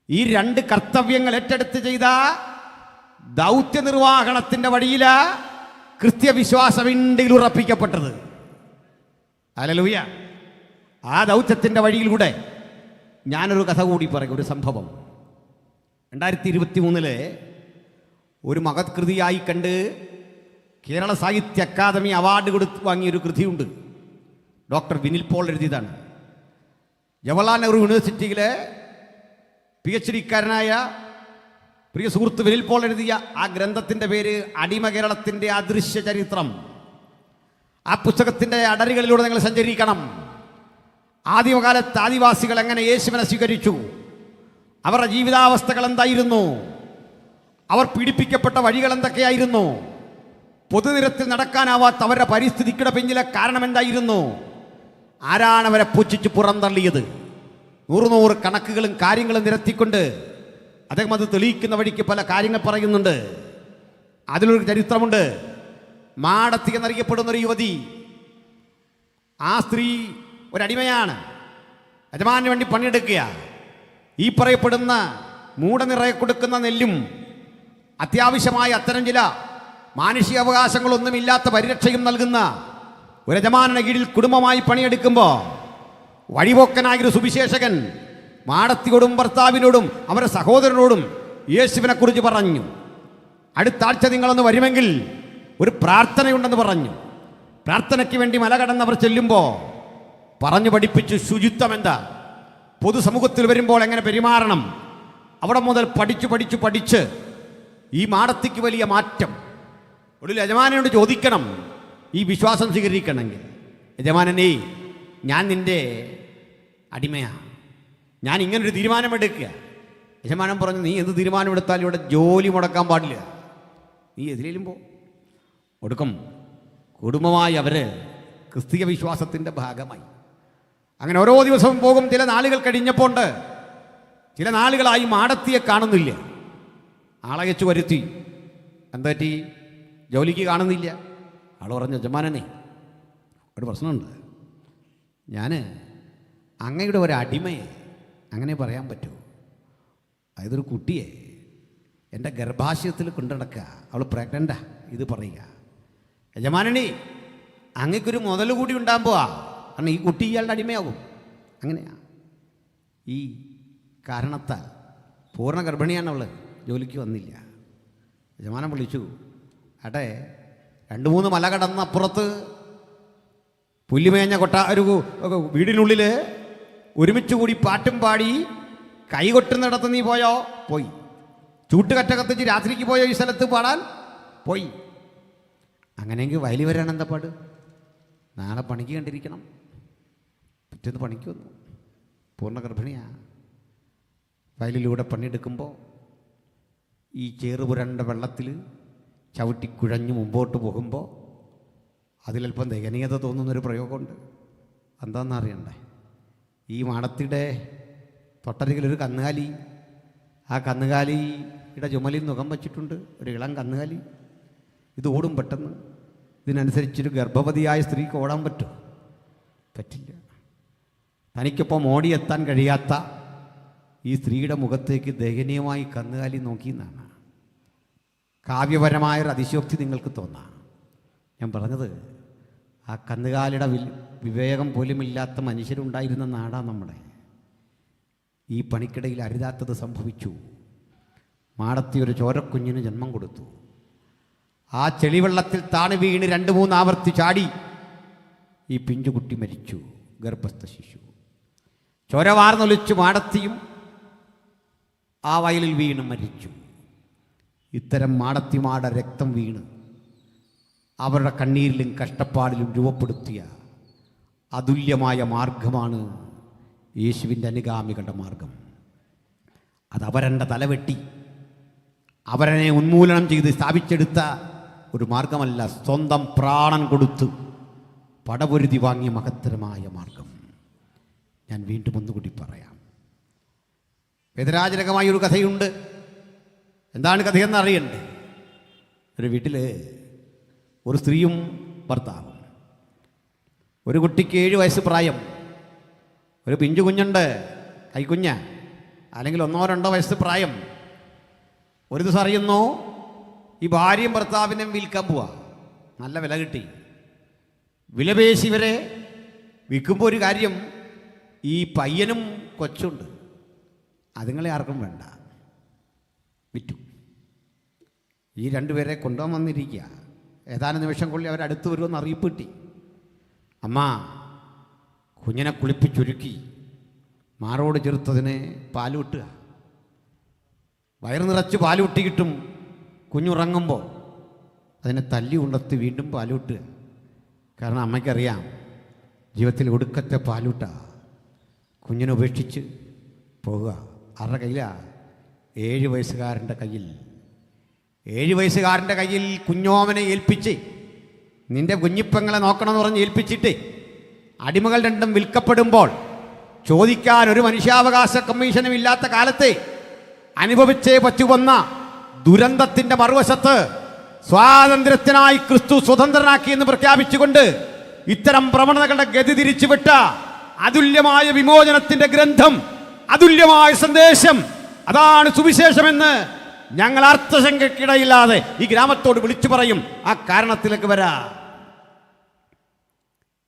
ഈ 2 കർത്തവ്യങ്ങൾ ഏറ്റെടുത്ത് ചെയ്ത ദൗത്യ നിർവഹണത്തിൻ്റെ വഴിയിലാ ക്രിസ്ത്യവിശ്വാസം ഇന്ത്യയിൽ ഉറപ്പിക്കപ്പെട്ടത്. ഹല്ലേലൂയ. ആ ദൗത്യത്തിൻ്റെ വഴിയിലൂടെ ഞാനൊരു കഥ കൂടി പറയും. ഒരു സംഭവം 2023 ഒരു മഹത് കൃതിയായി കണ്ട് കേരള സാഹിത്യ അക്കാദമി അവാർഡ് കൊടുത്ത് വാങ്ങിയൊരു കൃതിയുണ്ട്. ഡോക്ടർ വിനിൽ പോൾ എഴുതിയതാണ്. ജവഹർലാൽ നെഹ്റു യൂണിവേഴ്സിറ്റിയിലെ PhD-കാരനായ പ്രിയ സുഹൃത്ത് വിനിൽ പോൾ എഴുതിയ ആ ഗ്രന്ഥത്തിൻ്റെ പേര് അടിമ കേരളത്തിൻ്റെ അദൃശ്യ ചരിത്രം. ആ പുസ്തകത്തിൻ്റെ അടരുകളിലൂടെ നിങ്ങൾ സഞ്ചരിക്കണം. ആദിമകാലത്ത് ആദിവാസികൾ എങ്ങനെ യേശുവിനെ സ്വീകരിച്ചു, അവരുടെ ജീവിതാവസ്ഥകൾ എന്തായിരുന്നു, അവർ പീഡിപ്പിക്കപ്പെട്ട വഴികൾ എന്തൊക്കെയായിരുന്നു, പൊതുനിരത്തിൽ നടക്കാനാവാത്ത അവരുടെ പരിസ്ഥിതിയുടെ പിന്നിലെ കാരണം എന്തായിരുന്നു, ആരാണ് അവരെ പുച്ഛിച്ച് പുറന്തള്ളിയത്, 100 കണക്കുകളും കാര്യങ്ങളും നിരത്തിക്കൊണ്ട് അദ്ദേഹം അത് തെളിയിക്കുന്ന വഴിക്ക് പല കാര്യങ്ങൾ പറയുന്നുണ്ട്. അതിലൊരു ചരിത്രമുണ്ട്. മാടത്തി എന്നറിയപ്പെടുന്നൊരു യുവതി, ആ സ്ത്രീ ഒരടിമയാണ്, യജമാനു വേണ്ടി പണിയെടുക്കുക. ഈ പറയപ്പെടുന്ന മൂടനിറയെ കൊടുക്കുന്ന നെല്ലും അത്യാവശ്യമായ അത്തരം ചില മാനുഷികാവകാശങ്ങളൊന്നുമില്ലാത്ത പരിരക്ഷയും നൽകുന്ന ഒരു യജമാനന്റെ കീഴിൽ കുടുംബമായി പണിയെടുക്കുമ്പോൾ വഴിപോക്കനായൊരു സുവിശേഷകൻ മാടത്തിയോടും ഭർത്താവിനോടും അവരുടെ സഹോദരനോടും യേശുവിനെ കുറിച്ച് പറഞ്ഞു. അടുത്ത ആഴ്ച നിങ്ങളൊന്ന് വരുമെങ്കിൽ ഒരു പ്രാർത്ഥനയുണ്ടെന്ന് പറഞ്ഞു. പ്രാർത്ഥനയ്ക്ക് വേണ്ടി മല കടന്നവർ ചെല്ലുമ്പോൾ പറഞ്ഞു പഠിപ്പിച്ചു ശുചിത്വം എന്താ, പൊതുസമൂഹത്തിൽ വരുമ്പോൾ എങ്ങനെ പെരുമാറണം. അവിടെ മുതൽ പഠിച്ച് ഈ മാടത്തിക്ക് വലിയ മാറ്റം. ഒരു യജമാനോട് ചോദിക്കണം ഈ വിശ്വാസം സ്വീകരിക്കണമെങ്കിൽ, യജമാനനേ ഞാൻ നിൻ്റെ അടിമയാണ്, ഞാൻ ഇങ്ങനൊരു തീരുമാനമെടുക്കുക. യജമാനൻ പറഞ്ഞു, നീ എന്ത് തീരുമാനമെടുത്താലും ഇവിടെ ജോലി മുടക്കാൻ പാടില്ല, നീ എതിരേലും പോ. ഒടുക്കം കുടുംബമായി അവർ ക്രിസ്തീയ വിശ്വാസത്തിൻ്റെ ഭാഗമായി. അങ്ങനെ ഓരോ ദിവസവും പോകും. ചില നാളുകൾ കഴിഞ്ഞപ്പോൾ ഉണ്ട്, ചില നാളുകളായി മാടത്തിയെ കാണുന്നില്ല. ആളയച്ചു വരുത്തി, എന്താ പറ്റി, ജോലിക്ക് കാണുന്നില്ല. ആൾ പറഞ്ഞു, യജമാനനെ ഒരു പ്രശ്നമുണ്ട്, ഞാൻ അങ്ങയുടെ ഒരു അടിമയെ, അങ്ങനെ പറയാൻ പറ്റുമോ, അതായത് ഒരു കുട്ടിയെ എൻ്റെ ഗർഭാശയത്തിൽ കൊണ്ടുനടക്കുക, അവൾ പ്രഗ്നൻ്റാ, ഇത് പറയുക. യജമാനനെ അങ്ങക്കൊരു മുതൽ കൂടി ഉണ്ടാകുമ്പോൾ കാരണം ഈ കുട്ടി ഇയാളുടെ അടിമയാകും. അങ്ങനെയാ. ഈ കാരണത്താൽ പൂർണ്ണ ഗർഭിണിയാണ് അവൾ, ജോലിക്ക് വന്നില്ല. യജമാനൻ വിളിച്ചു, അട്ടെ 2-3 മല കടന്ന് അപ്പുറത്ത് പുല്ലുമേഞ്ഞ ഒരു വീടിനുള്ളിൽ ഒരുമിച്ച് കൂടി പാട്ടും പാടി കൈകൊട്ടുന്നിടത്ത് നീ പോയോ? പോയി. ചൂട്ടുകറ്റ കത്തിച്ച് രാത്രിക്ക് പോയോ ഈ സ്ഥലത്ത് പാടാൻ? പോയി. അങ്ങനെയെങ്കിൽ വയലിൽ വരാൻ എന്താ പാട്? നാളെ പണിക്ക് കണ്ടിരിക്കണം. പിറ്റേന്ന് പണിക്ക് വന്നു, പൂർണ്ണ ഗർഭിണിയാണ്. വയലിലൂടെ പണിയെടുക്കുമ്പോൾ ഈ ചേറുപുരണ്ട വെള്ളത്തിൽ ചവിട്ടി കുഴഞ്ഞ് മുമ്പോട്ട് പോകുമ്പോൾ അതിലല്പം ദയനീയത തോന്നുന്നൊരു പ്രയോഗമുണ്ട്. എന്താണെന്ന് അറിയണ്ടേ? ഈ മാടത്തിയുടെ തൊട്ടരികിലൊരു കന്നുകാലി, ആ കന്നുകാലിയുടെ ചുമലിൽ മുഖം വച്ചിട്ടുണ്ട്, ഒരു ഇളം കന്നുകാലി. ഇത് ഓടും പെട്ടെന്ന്. ഇതിനനുസരിച്ചൊരു ഗർഭവതിയായ സ്ത്രീക്ക് ഓടാൻ പറ്റുമോ? പറ്റില്ല. തനിക്കൊപ്പം ഓടിയെത്താൻ കഴിയാത്ത ഈ സ്ത്രീയുടെ മുഖത്തേക്ക് ദയനീയമായി കന്നുകാലി നോക്കിയെന്നാണ്. കാവ്യപരമായൊരു അതിശയോക്തി നിങ്ങൾക്ക് തോന്നാം. ഞാൻ പറഞ്ഞത്, ആ കന്നുകാലിയുടെ വിവേകം പോലുമില്ലാത്ത മനുഷ്യരുണ്ടായിരുന്ന നാടാണ് നമ്മുടെ. ഈ പണിക്കിടയിൽ അരുതാത്തത് സംഭവിച്ചു. മാടത്തി ഒരു ചോരക്കുഞ്ഞിന് ജന്മം കൊടുത്തു. ആ ചെളിവെള്ളത്തിൽ താണു വീണ് 2-3 ആവർത്തി ചാടി ഈ പിഞ്ചുകുട്ടി മരിച്ചു. ഗർഭസ്ഥ ശിശു ചോര വാർന്നൊലിച്ചു. മാടത്തിയും ആ വയലിൽ വീണ് മരിച്ചു. ഇത്തരം മാടത്തിമാടെ രക്തം വീണ് അവരുടെ കണ്ണീരിലും കഷ്ടപ്പാടിലും രൂപപ്പെടുത്തിയ അതുല്യമായ മാർഗമാണ് യേശുവിൻ്റെ അനുഗാമികളുടെ മാർഗം. അത് അവരെൻ്റെ തലവെട്ടി അവരെ ഉന്മൂലനം ചെയ്ത് സ്ഥാപിച്ചെടുത്ത ഒരു മാർഗമല്ല, സ്വന്തം പ്രാണൻ കൊടുത്ത് പടപൊരുതി വാങ്ങിയ മഹത്തരമായ മാർഗം. ഞാൻ വീണ്ടും ഒന്നുകൂടി പറയാം. വേദനാജനകമായ ഒരു കഥയുണ്ട്. എന്താണ് കഥയെന്ന് അറിയണ്ടേ? ഒരു വീട്ടിൽ ഒരു സ്ത്രീയും ഭർത്താവും. ഒരു കുട്ടിക്ക് 7 വയസ്സ് പ്രായം, ഒരു പിഞ്ചു കുഞ്ഞുണ്ട്, കൈക്കുഞ്ഞ, അല്ലെങ്കിൽ 1-2 വയസ്സ് പ്രായം. ഒരു ദിവസം അറിയുന്നു, ഈ ഭാര്യയും ഭർത്താവിനെയും വിൽക്കാൻ പോവാ. നല്ല വില കിട്ടി. വിലപേശി ഇവരെ വിൽക്കുമ്പോൾ ഒരു കാര്യം, ഈ പയ്യനും കൊച്ചുണ്ട്, അതുങ്ങളെ ആർക്കും വേണ്ട, വിറ്റു. ഈ 2 പേരെ കൊണ്ടുപോകാൻ വന്നിരിക്കുക. ഏതാനും നിമിഷം കൊള്ളി അവരടുത്ത് വരുമെന്ന് അറിയിപ്പ് കിട്ടി. അമ്മ കുഞ്ഞിനെ കുളിപ്പിച്ചൊരുക്കി മാറോട് ചെറുത്തതിനെ പാലൂട്ടുക. വയറ് നിറച്ച് പാലൂട്ടി കിട്ടും. കുഞ്ഞുറങ്ങുമ്പോൾ അതിനെ തല്ലി ഉണ്ടെത്തി വീണ്ടും പാലൂട്ടുക. കാരണം അമ്മയ്ക്കറിയാം, ജീവിതത്തിൽ ഒടുക്കത്തെ പാലൂട്ട. കുഞ്ഞിനെ ഉപേക്ഷിച്ച് പോകുക. ആരുടെ കയ്യിലാണ്? 7 വയസ്സുകാരൻ്റെ കയ്യിൽ. 7 വയസ്സുകാരൻ്റെ കയ്യിൽ കുഞ്ഞോമനെ ഏൽപ്പിച്ച്, നിന്റെ കുഞ്ഞിപ്പങ്ങളെ നോക്കണമെന്ന് പറഞ്ഞ് ഏൽപ്പിച്ചിട്ട് അടിമകൾ 2 വിൽക്കപ്പെടുമ്പോൾ ചോദിക്കാൻ ഒരു മനുഷ്യാവകാശ കമ്മീഷനും ഇല്ലാത്ത കാലത്തെ അനുഭവിച്ചേ പറ്റുവന്ന ദുരന്തത്തിൻ്റെ മറുവശത്ത് സ്വാതന്ത്ര്യത്തിനായി ക്രിസ്തു സ്വതന്ത്രനാക്കി എന്ന് പ്രഖ്യാപിച്ചുകൊണ്ട് ഇത്തരം പ്രവണതകളുടെ ഗതി തിരിച്ചുവിട്ട അതുല്യമായ വിമോചനത്തിൻ്റെ ഗ്രന്ഥം, അതുല്യമായ സന്ദേശം, അതാണ് സുവിശേഷമെന്ന് ഞങ്ങൾ അർത്ഥശങ്കയ്ക്കിടയില്ലാതെ ഈ ഗ്രാമത്തോട് വിളിച്ചു പറയും. ആ കാരണത്തിലേക്ക് ഇവരെ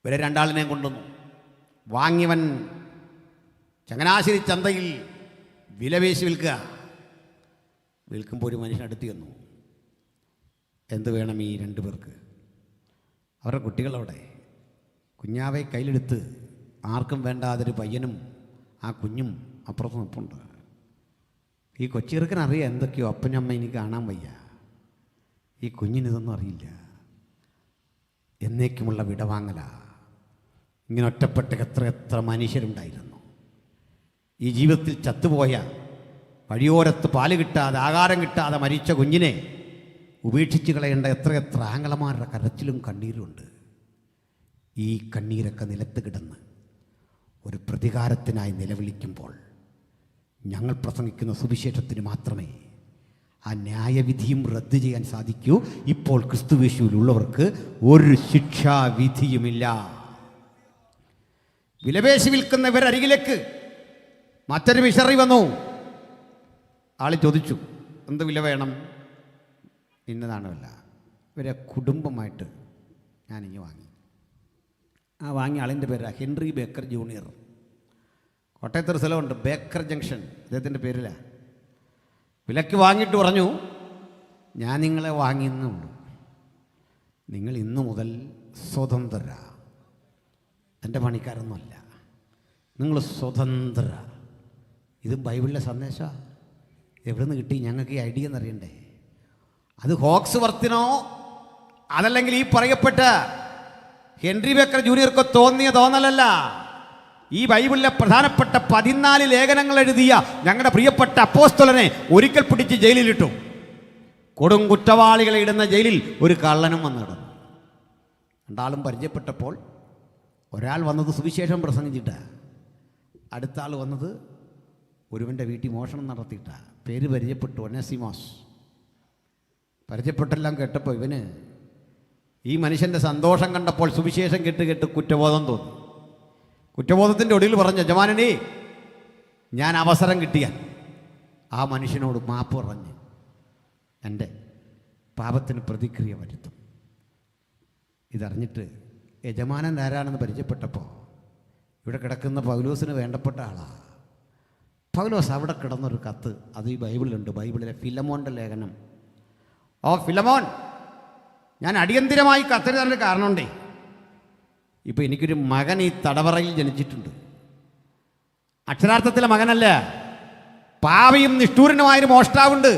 2 ആളിനെയും കൊണ്ടുവന്നു. വാങ്ങിയവൻ ചങ്ങനാശ്ശേരി ചന്തയിൽ വിലപേശി വിൽക്കുമ്പോൾ ഒരു മനുഷ്യൻ അടുത്ത് ചെന്നു. എന്ത് വേണം ഈ 2 പേർക്ക്? അവരുടെ കുട്ടികളവിടെ. കുഞ്ഞാവെ കയ്യിലെടുത്ത് ആർക്കും വേണ്ടാതൊരു പയ്യനും ആ കുഞ്ഞും അപ്പുറത്ത് നിൽപ്പുണ്ട്. ഈ കൊച്ചിറക്കനറിയാം എന്തൊക്കെയോ അപ്പനമ്മ എനിക്ക് കാണാൻ വയ്യ. ഈ കുഞ്ഞിനിതൊന്നും അറിയില്ല. എന്നേക്കുമുള്ള വിടവാങ്ങല. ഇങ്ങനെ ഒറ്റപ്പെട്ട എത്ര മനുഷ്യരുണ്ടായിരുന്നു. ഈ ജീവിതത്തിൽ ചത്തുപോയ, വഴിയോരത്ത് പാല് കിട്ടാതെ ആഹാരം കിട്ടാതെ മരിച്ച കുഞ്ഞിനെ ഉപേക്ഷിച്ച് കളയേണ്ട എത്ര ആങ്ങളമാരുടെ കരച്ചിലും കണ്ണീരുമുണ്ട്. ഈ കണ്ണീരൊക്കെ നിലത്ത് കിടന്ന് ഒരു പ്രതികാരത്തിനായി നിലവിളിക്കുമ്പോൾ ഞങ്ങൾ പ്രസംഗിക്കുന്ന സുവിശേഷത്തിന് മാത്രമേ ആ ന്യായവിധിയും റദ്ദ് ചെയ്യാൻ സാധിക്കൂ. ഇപ്പോൾ ക്രിസ്തുവേശുവിലുള്ളവർക്ക് ഒരു ശിക്ഷാവിധിയുമില്ല. വിലപേശി വിൽക്കുന്നവരരികിലേക്ക് മറ്റൊരു മിഷണറി വന്നു. ആൾ ചോദിച്ചു, എന്ത് വില വേണം? ഇന്നതാണല്ല. ഇവരെ കുടുംബമായിട്ട് ഞാനിങ്ങ് വാങ്ങി. ആ വാങ്ങിയ ആളിൻ്റെ പേരാണ് ഹെൻറി ബേക്കർ ജൂനിയർ. കോട്ടയത്തൊരു സ്ഥലമുണ്ട്, ബേക്കർ ജംഗ്ഷൻ, അദ്ദേഹത്തിൻ്റെ പേരിലാണ്. വിലക്ക് വാങ്ങിയിട്ട് പറഞ്ഞു, ഞാൻ നിങ്ങളെ വാങ്ങിയെന്നുള്ളൂ, നിങ്ങൾ ഇന്നു മുതൽ സ്വതന്ത്ര, എൻ്റെ പണിക്കാരൊന്നുമല്ല, നിങ്ങൾ സ്വതന്ത്ര. ഇതും ബൈബിളിലെ സന്ദേശമാണ്. എവിടെ നിന്ന് കിട്ടി ഞങ്ങൾക്ക് ഈ ഐഡിയ എന്നറിയണ്ടേ? അത് ഹോക്സ് വർത്തിനോ അതല്ലെങ്കിൽ ഈ പറയപ്പെട്ട ഹെൻറി ബേക്കർ ജൂനിയർക്ക് തോന്നിയ തോന്നലല്ല. ഈ ബൈബിളിലെ പ്രധാനപ്പെട്ട 14 ലേഖനങ്ങൾ എഴുതിയ ഞങ്ങളുടെ പ്രിയപ്പെട്ട അപ്പോസ്തലനെ ഒരിക്കൽ പിടിച്ച് ജയിലിലിട്ടു. കൊടും കുറ്റവാളികളെ ഇടുന്ന ജയിലിൽ ഒരു കള്ളനും വന്നു കിടന്നു. 2 ആളും പരിചയപ്പെട്ടപ്പോൾ ഒരാൾ വന്നത് സുവിശേഷം പ്രസംഗിച്ചിട്ടാണ്, അടുത്ത ആൾ വന്നത് ഒരുവൻ്റെ വീട്ടിൽ മോഷണം നടത്തിയിട്ടാണ്. പേര് പരിചയപ്പെട്ടു, ഒനേസിമോസ്. പരിചയപ്പെട്ടെല്ലാം കേട്ടപ്പോൾ ഇവന് ഈ മനുഷ്യൻ്റെ സന്തോഷം കണ്ടപ്പോൾ സുവിശേഷം കേട്ട് കുറ്റബോധം തോന്നി. കുറ്റബോധത്തിൻ്റെ ഒടുവിൽ പറഞ്ഞ, യജമാനനേ, ഞാൻ അവസരം കിട്ടിയാൽ ആ മനുഷ്യനോട് മാപ്പ് പറഞ്ഞ് എൻ്റെ പാപത്തിന് പ്രതിക്രിയ വരുത്തും. ഇതറിഞ്ഞിട്ട് യജമാനൻ ആരാണെന്ന് പരിചയപ്പെട്ടപ്പോൾ ഇവിടെ കിടക്കുന്ന പൗലോസിന് വേണ്ടപ്പെട്ട ആളാണ്. പൗലോസ് അവിടെ കിടന്നൊരു കത്ത്, അത് ഈ ബൈബിളിലുണ്ട്, ബൈബിളിലെ ഫിലമോൻ്റെ ലേഖനം. ഓ ഫിലമോൻ, ഞാൻ അടിയന്തിരമായി കത്തെഴുതാനൊരു കാരണമുണ്ടേ. ഇപ്പോൾ എനിക്കൊരു മകൻ ഈ തടവറയിൽ ജനിച്ചിട്ടുണ്ട്. അക്ഷരാർത്ഥത്തിലെ മകനല്ല, പാപിയും നിഷ്ഠൂരനുമായൊരു മോഷ്ടാവുണ്ട്.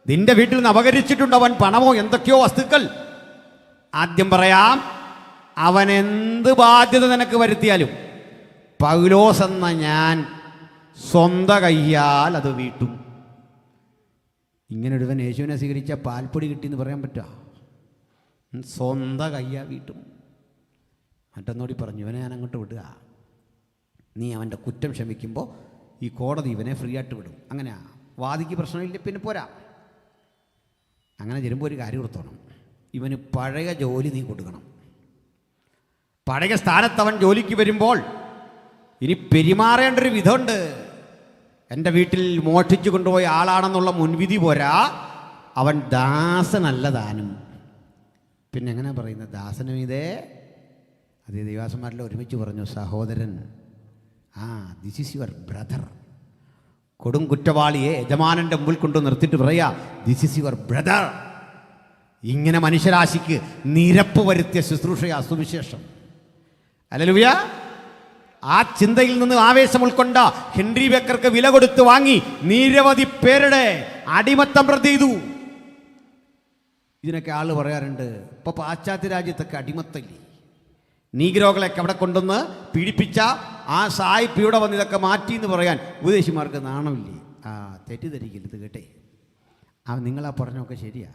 നിന്റെ വീട്ടിൽ നിന്ന് അപകരിച്ചിട്ടുണ്ട് അവൻ പണമോ എന്തൊക്കെയോ വസ്തുക്കൾ. ആദ്യം പറയാം, അവൻ എന്ത് ബാധ്യത നിനക്ക് വരുത്തിയാലും പൗലോസ് എന്ന ഞാൻ സ്വന്തം കയ്യാൽ അത് വീട്ടും. ഇങ്ങനെ ഒരുവൻ യേശുവിനെ സ്വീകരിച്ച പാൽപ്പൊടി കിട്ടിയെന്ന് പറയാൻ പറ്റുമോ? സ്വന്തം കയ്യാ വീട്ടും. മറ്റൊന്നോടി പറഞ്ഞു, ഇവനെ ഞാൻ അങ്ങോട്ട് വിടുക, നീ അവൻ്റെ കുറ്റം ക്ഷമിക്കുമ്പോൾ ഈ കോടതി ഇവനെ ഫ്രീ ആയിട്ട് വിടും. അങ്ങനെ വാദിക്ക് പ്രശ്നമില്ല, പിന്നെ പോരാ. അങ്ങനെ ചെല്ലുമ്പോൾ ഒരു കാര്യം ഓർത്തോണം, ഇവന് പഴയ ജോലി നീ കൊടുക്കണം. പഴയ സ്ഥാനത്ത് അവൻ ജോലിക്ക് വരുമ്പോൾ ഇനി പെരുമാറേണ്ട ഒരു വിധമുണ്ട്. എൻ്റെ വീട്ടിൽ മോഷ്ടിച്ചു കൊണ്ടുപോയ ആളാണെന്നുള്ള മുൻവിധി പോരാ, അവൻ ദാസനല്ല താനും. പിന്നെ എങ്ങനെ പറയുന്നത്? ദാസനും ഇതേ. അതേ ദൈവാസന്മാരെല്ലാം ഒരുമിച്ച് പറഞ്ഞു, സഹോദരൻ, ദിസ് ഈസ് യുവർ ബ്രദർ. കൊടും കുറ്റവാളിയെ യജമാനൻ്റെ മുമ്പിൽ കൊണ്ട് നിർത്തിയിട്ട് പറയാ, ദിസ് ഈസ് യുവർ ബ്രദർ. ഇങ്ങനെ മനുഷ്യരാശിക്ക് നിരപ്പ് വരുത്തിയ ശുശ്രൂഷയാ സുവിശേഷം. ഹല്ലേലൂയ. ആ ചിന്തയിൽ നിന്ന് ആവേശം ഉൾക്കൊണ്ട ഹെൻറി ബേക്കർക്ക് വില കൊടുത്ത് വാങ്ങി നിരവധി പേരുടെ അടിമത്തം റദ്ദ് ചെയ്തു. ഇതിനൊക്കെ ആൾ പറയാറുണ്ട്, ഇപ്പോൾ പാശ്ചാത്യ രാജ്യത്തൊക്കെ അടിമത്തമില്ലേ, നീഗ്രോകളൊക്കെ അവിടെ കൊണ്ടുവന്ന് പീഡിപ്പിച്ച ആ സായിപ്പ് ഇവിടെ വന്ന് ഇതൊക്കെ മാറ്റി എന്ന് പറയാൻ ഉപദേശിമാർക്ക് നാണമില്ലേ? തെറ്റിദ്ധരിക്കില്ല, ഇത് കേട്ടേ. നിങ്ങളാ പറഞ്ഞൊക്കെ ശരിയാ.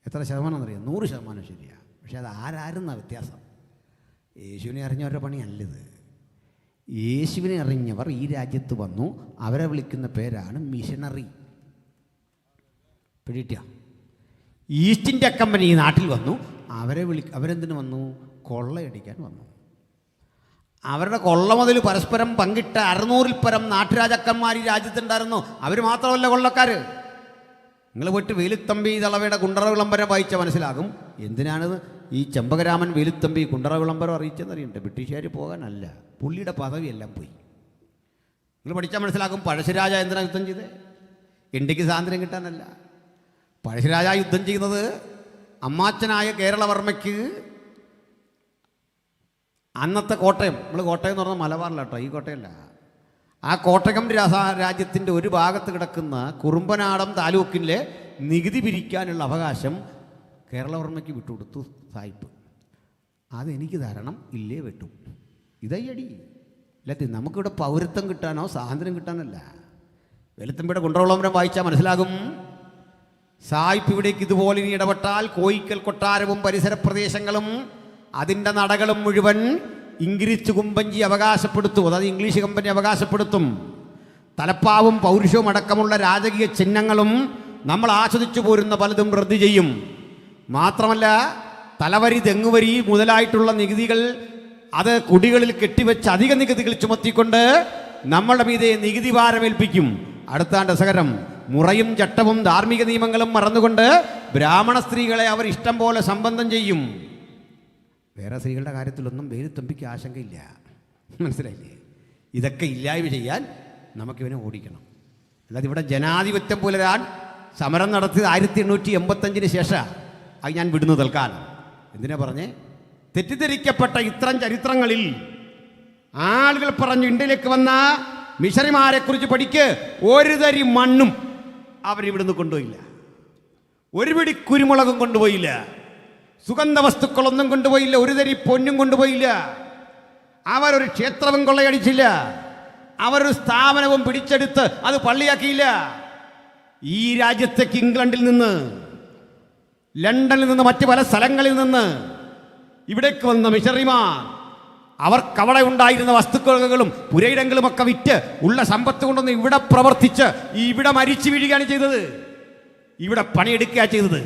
എത്ര ശതമാനം എന്നറിയാം? 100% ശരിയാ. പക്ഷെ അത് ആരായിരുന്ന വ്യത്യാസം. യേശുവിനെ അറിഞ്ഞവരുടെ പണിയല്ലത്. യേശുവിനെ അറിഞ്ഞവർ ഈ രാജ്യത്ത് വന്നു, അവരെ വിളിക്കുന്ന പേരാണ് മിഷണറി. പിടിയിട്ട ഈസ്റ്റ് ഇന്ത്യ കമ്പനി ഈ നാട്ടിൽ വന്നു, അവരെന്തിനു വന്നു? കൊള്ളയടിക്കാൻ വന്നു. അവരുടെ കൊള്ള മുതൽ പരസ്പരം പങ്കിട്ട 600-ൽ പരം നാട്ടുരാജാക്കന്മാർ ഈ രാജ്യത്തുണ്ടായിരുന്നു. അവർ മാത്രമല്ല കൊള്ളക്കാർ. നിങ്ങൾ പോയിട്ട് വേലുത്തമ്പി തളവയുടെ കുണ്ടറ വിളംബരം വായിച്ചാൽ മനസ്സിലാകും എന്തിനാണ് ഈ ചെമ്പകരാമൻ വേലുത്തമ്പി കുണ്ടറ വിളംബരം അറിയിച്ചെന്നറിയണ്ടേ. ബ്രിട്ടീഷുകാർ പോകാനല്ല, പുള്ളിയുടെ പദവിയെല്ലാം പോയി. നിങ്ങൾ പഠിച്ചാൽ മനസ്സിലാകും പഴശ്ശിരാജ എന്തിനാ യുദ്ധം ചെയ്തത്? ഇന്ത്യക്ക് സ്വാതന്ത്ര്യം കിട്ടാനല്ല. പഴശ്ശിരാജ യുദ്ധം ചെയ്യുന്നത് അമ്മാച്ചനായ കേരളവർമ്മയ്ക്ക് അന്നത്തെ കോട്ടയം, നമ്മൾ കോട്ടയം എന്ന് പറഞ്ഞാൽ മലബാറിലാട്ടോ, ഈ കോട്ടയല്ല, ആ കോട്ടയം രാജ്യത്തിൻ്റെ ഒരു ഭാഗത്ത് കിടക്കുന്ന കുറുമ്പനാടം താലൂക്കിലെ നികുതി പിരിക്കാനുള്ള അവകാശം കേരളവർമ്മയ്ക്ക് വിട്ടുകൊടുത്തു സായിപ്പ്. അതെനിക്ക് തരണം, ഇല്ലേ വെട്ടും. ഇതയ്യടി. അല്ലാതെ നമുക്കിവിടെ പൗരത്വം കിട്ടാനോ സ്വാതന്ത്ര്യം കിട്ടാനല്ല. വെളുത്തമ്പിയുടെ കുണ്ടറവിളംബരം വായിച്ചാൽ മനസ്സിലാകും സായിപ്പ് ഇവിടേക്ക് ഇതുപോലെ ഇനി ഇടപെട്ടാൽ കോയിക്കൽ കൊട്ടാരവും പരിസര പ്രദേശങ്ങളും അതിൻ്റെ നടകളും മുഴുവൻ ഇംഗ്ലീഷ് കുമ്പഞ്ചി അവകാശപ്പെടുത്തും. അതായത് ഇംഗ്ലീഷ് കമ്പനി അവകാശപ്പെടുത്തും. തലപ്പാവും പൗരുഷവും അടക്കമുള്ള രാജകീയ ചിഹ്നങ്ങളും നമ്മൾ ആസ്വദിച്ചു പോരുന്ന പലതും റദ്ദ് ചെയ്യും. മാത്രമല്ല തലവരി, തെങ്ങുവരി മുതലായിട്ടുള്ള നികുതികൾ അത് കുടികളിൽ കെട്ടിവെച്ച് അധിക നികുതികൾ ചുമത്തിക്കൊണ്ട് നമ്മളുടെ മീതെ നികുതി ഭാരമേൽപ്പിക്കും. അടുത്ത രസകരം, മുറയും ചട്ടവും ധാർമ്മിക നിയമങ്ങളും മറന്നുകൊണ്ട് ബ്രാഹ്മണ സ്ത്രീകളെ അവർ ഇഷ്ടം പോലെ സംബന്ധം ചെയ്യും. വേറെ സ്ത്രീകളുടെ കാര്യത്തിലൊന്നും വേലുത്തമ്പിക്ക് ആശങ്കയില്ല. മനസ്സിലായില്ലേ? ഇതൊക്കെ ഇല്ലായ്മ ചെയ്യാൻ നമുക്കിവനെ ഓടിക്കണം. അല്ലാതെ ഇവിടെ ജനാധിപത്യം പുലരാൻ സമരം നടത്തിയത് 1885 ശേഷം അത് ഞാൻ വിടുന്നു തൽക്കാലം. എന്തിനാ പറഞ്ഞേ? തെറ്റിദ്ധരിക്കപ്പെട്ട ഇത്തരം ചരിത്രങ്ങളിൽ ആളുകൾ പറഞ്ഞു ഇന്ത്യയിലേക്ക് വന്ന മിഷണറിമാരെ കുറിച്ച് പഠിക്ക്. ഒരു തരി മണ്ണും അവരിവിടുന്ന് കൊണ്ടുപോയില്ല, ഒരു പിടി കുരുമുളകും കൊണ്ടുപോയില്ല, സുഗന്ധ വസ്തുക്കളൊന്നും കൊണ്ടുപോയില്ല, ഒരു തരി പൊന്നും കൊണ്ടുപോയില്ല. അവരൊരു ക്ഷേത്രവും കൊള്ളയടിച്ചില്ല, അവരൊരു സ്ഥാപനവും പിടിച്ചെടുത്ത് അത് പള്ളിയാക്കിയില്ല. ഈ രാജ്യത്തേക്ക് ഇംഗ്ലണ്ടിൽ നിന്ന്, ലണ്ടനിൽ നിന്ന്, മറ്റ് പല സ്ഥലങ്ങളിൽ നിന്ന് ഇവിടേക്ക് വന്ന മിഷണറിമാർ അവർക്കവിടെ ഉണ്ടായിരുന്ന വസ്തുക്കളും പുരയിടങ്ങളും ഒക്കെ വിറ്റ് ഉള്ള സമ്പത്ത് കൊണ്ടൊന്ന് ഇവിടെ പ്രവർത്തിച്ച് ഇവിടെ മരിച്ചു വീഴുകയാണ് ചെയ്തത്. ഇവിടെ പണിയെടുക്കുകയാണ് ചെയ്തത്.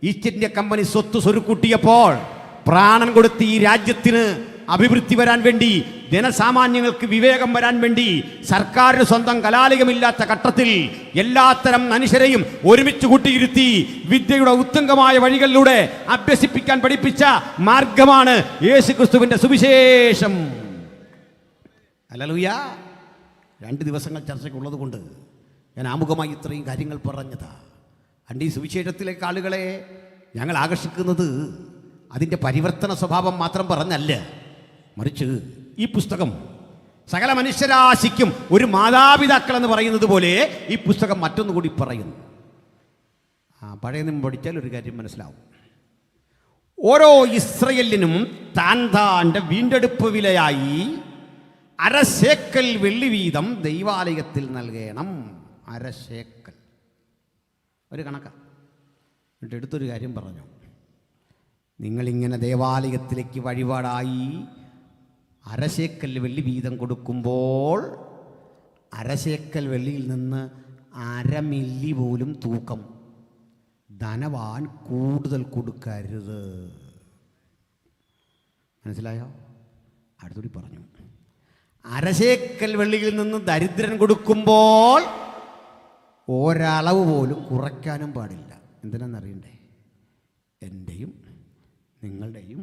ഈസ്റ്റ് ഇന്ത്യ കമ്പനി സ്വത്ത് സ്വരുക്കൂട്ടിയപ്പോൾ പ്രാണൻ കൊടുത്ത് ഈ രാജ്യത്തിന് അഭിവൃദ്ധി വരാൻ വേണ്ടി, ജനസാമാന്യങ്ങൾക്ക് വിവേകം വരാൻ വേണ്ടി, സർക്കാരിന് സ്വന്തം കലാലയമില്ലാത്ത ഘട്ടത്തിൽ എല്ലാത്തരം മനുഷ്യരെയും ഒരുമിച്ച് കൂട്ടിയിരുത്തി വിദ്യയുടെ ഉത്തുംഗമായ വഴികളിലൂടെ അഭ്യസിപ്പിക്കാൻ പഠിപ്പിച്ച മാർഗമാണ് യേശുക്രിസ്തുവിന്റെ സുവിശേഷം. ഹല്ലേലൂയ. 2 ദിവസങ്ങൾ ചർച്ചയ്ക്കുള്ളത് കൊണ്ട് ഞാൻ ആമുഖമായി ഇത്രയും കാര്യങ്ങൾ പറഞ്ഞതാ. ഈ സുവിശേഷത്തിലേക്ക് ആളുകളെ ഞങ്ങൾ ആകർഷിക്കുന്നത് അതിൻ്റെ പരിവർത്തന സ്വഭാവം മാത്രം പറഞ്ഞല്ല, മറിച്ച് ഈ പുസ്തകം സകല മനുഷ്യരാശിക്കും ഒരു മാതാപിതാക്കൾ എന്ന് പറയുന്നത് പോലെ ഈ പുസ്തകം മറ്റൊന്നുകൂടി പറയുന്നു. പഴയ നിയമം പഠിച്ചാൽ ഒരു കാര്യം മനസ്സിലാവും. ഓരോ ഇസ്രയേലിനും താൻ്റെ വീണ്ടെടുപ്പ് വിലയായി 1/2 ശേക്കൽ വെള്ളി വീതം ദൈവാലയത്തിൽ നൽകണം. 1/2 ശേക്കൽ ഒരു കണക്കാണ്. എന്നിട്ട് എടുത്തൊരു കാര്യം പറഞ്ഞു, നിങ്ങളിങ്ങനെ ദേവാലയത്തിലേക്ക് വഴിപാടായി 1/2 ശേക്കൽ വെള്ളി വീതം കൊടുക്കുമ്പോൾ അരശേക്കൽ വെള്ളിയിൽ നിന്ന് 1/2 മില്ലി പോലും തൂക്കം ധനവാൻ കൂടുതൽ കൊടുക്കരുത്. മനസ്സിലായോ? അടുത്തുകൂടി പറഞ്ഞു. അരശേക്കൽ വെള്ളിയിൽ നിന്ന് ദരിദ്രൻ കൊടുക്കുമ്പോൾ ഒരളവ് പോലും കുറയ്ക്കാനും പാടില്ല. എന്തിനാണെന്നറിയണ്ടേ? എൻ്റെയും നിങ്ങളുടെയും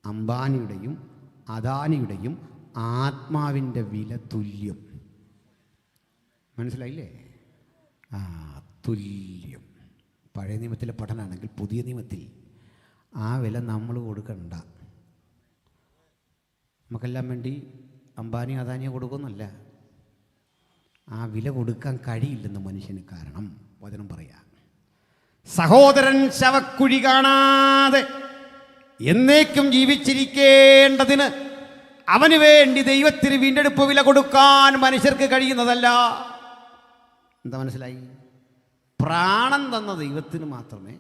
അംബാനിയുടെയും അദാനിയുടെയും ആത്മാവിൻ്റെ വില തുല്യം. മനസ്സിലായില്ലേ? തുല്യം. പഴയ നിയമത്തിലെ പഠനമാണെങ്കിൽ പുതിയ നിയമത്തിൽ ആ വില നമ്മൾ കൊടുക്കണ്ട. നമുക്കെല്ലാം വേണ്ടി അംബാനി അദാനിയെ കൊടുക്കുമെന്നല്ല, ആ വില കൊടുക്കാൻ കഴിയില്ലെന്ന് മനുഷ്യന്. കാരണം വചനം പറയാം, സഹോദരൻ ശവക്കുഴി കാണാതെ എന്നേക്കും ജീവിച്ചിരിക്കേണ്ടതിന് അവന് വേണ്ടി ദൈവത്തിന് വീണ്ടെടുപ്പ് വില കൊടുക്കാൻ മനുഷ്യർക്ക് കഴിയുന്നതല്ല. എന്താ മനസ്സിലായി? പ്രാണൻ തന്ന ദൈവത്തിന് മാത്രമേ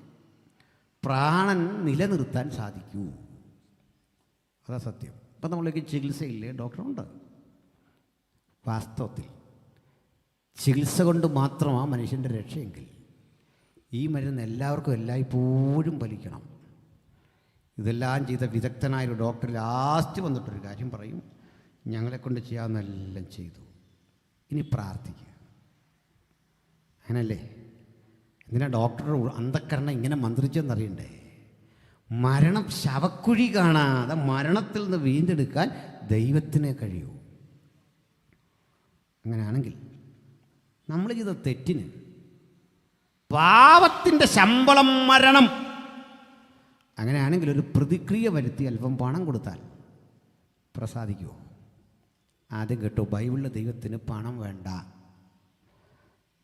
പ്രാണൻ നിലനിർത്താൻ സാധിക്കൂ. അതാ സത്യം. ഇപ്പം നമ്മളേക്ക് ചികിത്സയില്ലേ? ഡോക്ടറുണ്ട്. വാസ്തവത്തിൽ ചികിത്സ കൊണ്ട് മാത്രമാണ് മനുഷ്യൻ്റെ രക്ഷയെങ്കിൽ ഈ മരുന്ന് എല്ലാവർക്കും എല്ലായ്പ്പോഴും ഫലിക്കണം. ഇതെല്ലാം ചെയ്ത വിദഗ്ധനായൊരു ഡോക്ടർ ലാസ്റ്റ് വന്നിട്ടൊരു കാര്യം പറയും, ഞങ്ങളെക്കൊണ്ട് ചെയ്യാവുന്നതെല്ലാം ചെയ്തു, ഇനി പ്രാർത്ഥിക്കുക. അങ്ങനല്ലേ? എന്തിനാ ഡോക്ടർ അന്ധക്കരണം ഇങ്ങനെ മന്ത്രിച്ചെന്നറിയണ്ടേ? മരണം ശവക്കുഴി കാണാതെ മരണത്തിൽ നിന്ന് വീണ്ടെടുക്കാൻ ദൈവത്തിനെ കഴിയൂ. അങ്ങനെയാണെങ്കിൽ നമ്മൾ ചെയ്ത തെറ്റിന് പാപത്തിൻ്റെ ശമ്പളം മരണം. അങ്ങനെയാണെങ്കിൽ ഒരു പ്രതിക്രിയ വരുത്തി അല്പം പണം കൊടുത്താൽ പ്രസാദിക്കുമോ? ആദ്യം കേട്ടോ, ബൈബിളിലെ ദൈവത്തിന് പണം വേണ്ട,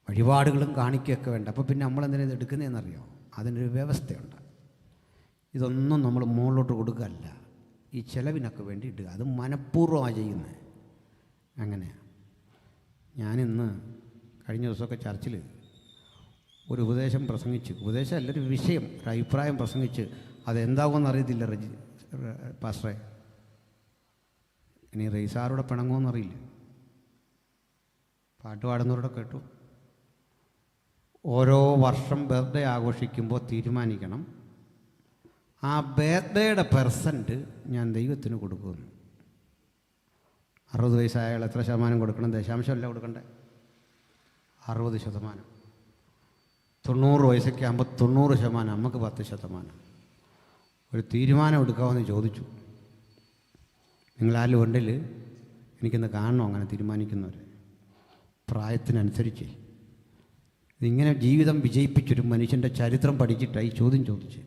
വഴിപാടുകളും കാണിക്കുകയൊക്കെ വേണ്ട. അപ്പോൾ പിന്നെ നമ്മളെന്തിനാ ഇത് എടുക്കുന്നതെന്നറിയോ? അതിനൊരു വ്യവസ്ഥയുണ്ട്. ഇതൊന്നും നമ്മൾ മുകളിലോട്ട് കൊടുക്കുകയല്ല, ഈ ചെലവിനൊക്കെ വേണ്ടി ഇടുക. അത് മനഃപൂർവ്വമാണ് ചെയ്യുന്നത്. അങ്ങനെയാണ്. ഞാനിന്ന് കഴിഞ്ഞ ദിവസമൊക്കെ ചർച്ചിൽ ഒരു ഉപദേശം പ്രസംഗിച്ച്, ഉപദേശമല്ല, ഒരു വിഷയം, ഒരു അഭിപ്രായം പ്രസംഗിച്ച്, അതെന്താകുമെന്ന് അറിയത്തില്ല പാസ്റ്ററെ. ഇനി റെയ്സാറോടെ പിണങ്ങുമെന്നറിയില്ല. പാട്ട് പാടുന്നവരോടെ കേട്ടു. ഓരോ വർഷം ബർത്ത്ഡേ ആഘോഷിക്കുമ്പോൾ തീരുമാനിക്കണം, ആ ബർത്ത്ഡേയുടെ % ഞാൻ ദൈവത്തിന് കൊടുക്കുമെന്ന്. 60 വയസ്സായ അയാൾ എത്ര ശതമാനം കൊടുക്കണം? ദശാംശമല്ല കൊടുക്കണ്ടേ, 60%. 90 വയസ്സൊക്കെ ആകുമ്പോൾ 90%, നമുക്ക് 10%. ഒരു തീരുമാനം എടുക്കാമെന്ന് ചോദിച്ചു. നിങ്ങളാരും ഉണ്ടെങ്കിൽ എനിക്കൊന്ന് കാണണം അങ്ങനെ തീരുമാനിക്കുന്നവർ. പ്രായത്തിനനുസരിച്ച് ഇങ്ങനെ ജീവിതം വിജയിപ്പിച്ചൊരു മനുഷ്യൻ്റെ ചരിത്രം പഠിച്ചിട്ടായി ചോദ്യം ചോദിച്ച്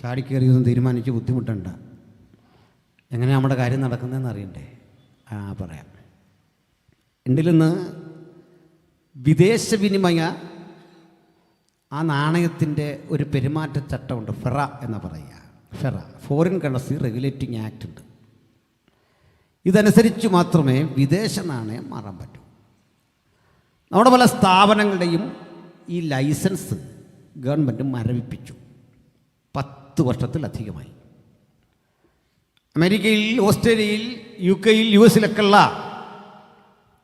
ചാടിക്കയറിയൊന്നും തീരുമാനിച്ച് ബുദ്ധിമുട്ടണ്ട. എങ്ങനെ നമ്മുടെ കാര്യം നടക്കുന്നതെന്ന് അറിയണ്ടേ? പറയാം. എൻ്റെ നിന്ന് വിദേശ വിനിമയ ആ നാണയത്തിൻ്റെ ഒരു പെരുമാറ്റച്ചട്ടമുണ്ട്, ഫെറ എന്ന് പറയുക. FERA, foreign currency regulating act ഉണ്ട്. ഇതനുസരിച്ച് മാത്രമേ വിദേശ നാണയം മാറാൻ പറ്റൂ. നമ്മുടെ പല സ്ഥാപനങ്ങളുടെയും ഈ ലൈസൻസ് ഗവൺമെൻറ് മരവിപ്പിച്ചു. 10 വർഷത്തിലധികമായി. അമേരിക്കയിൽ, ഓസ്ട്രേലിയയിൽ, UK യിൽ, US ലൊക്കെയുള്ള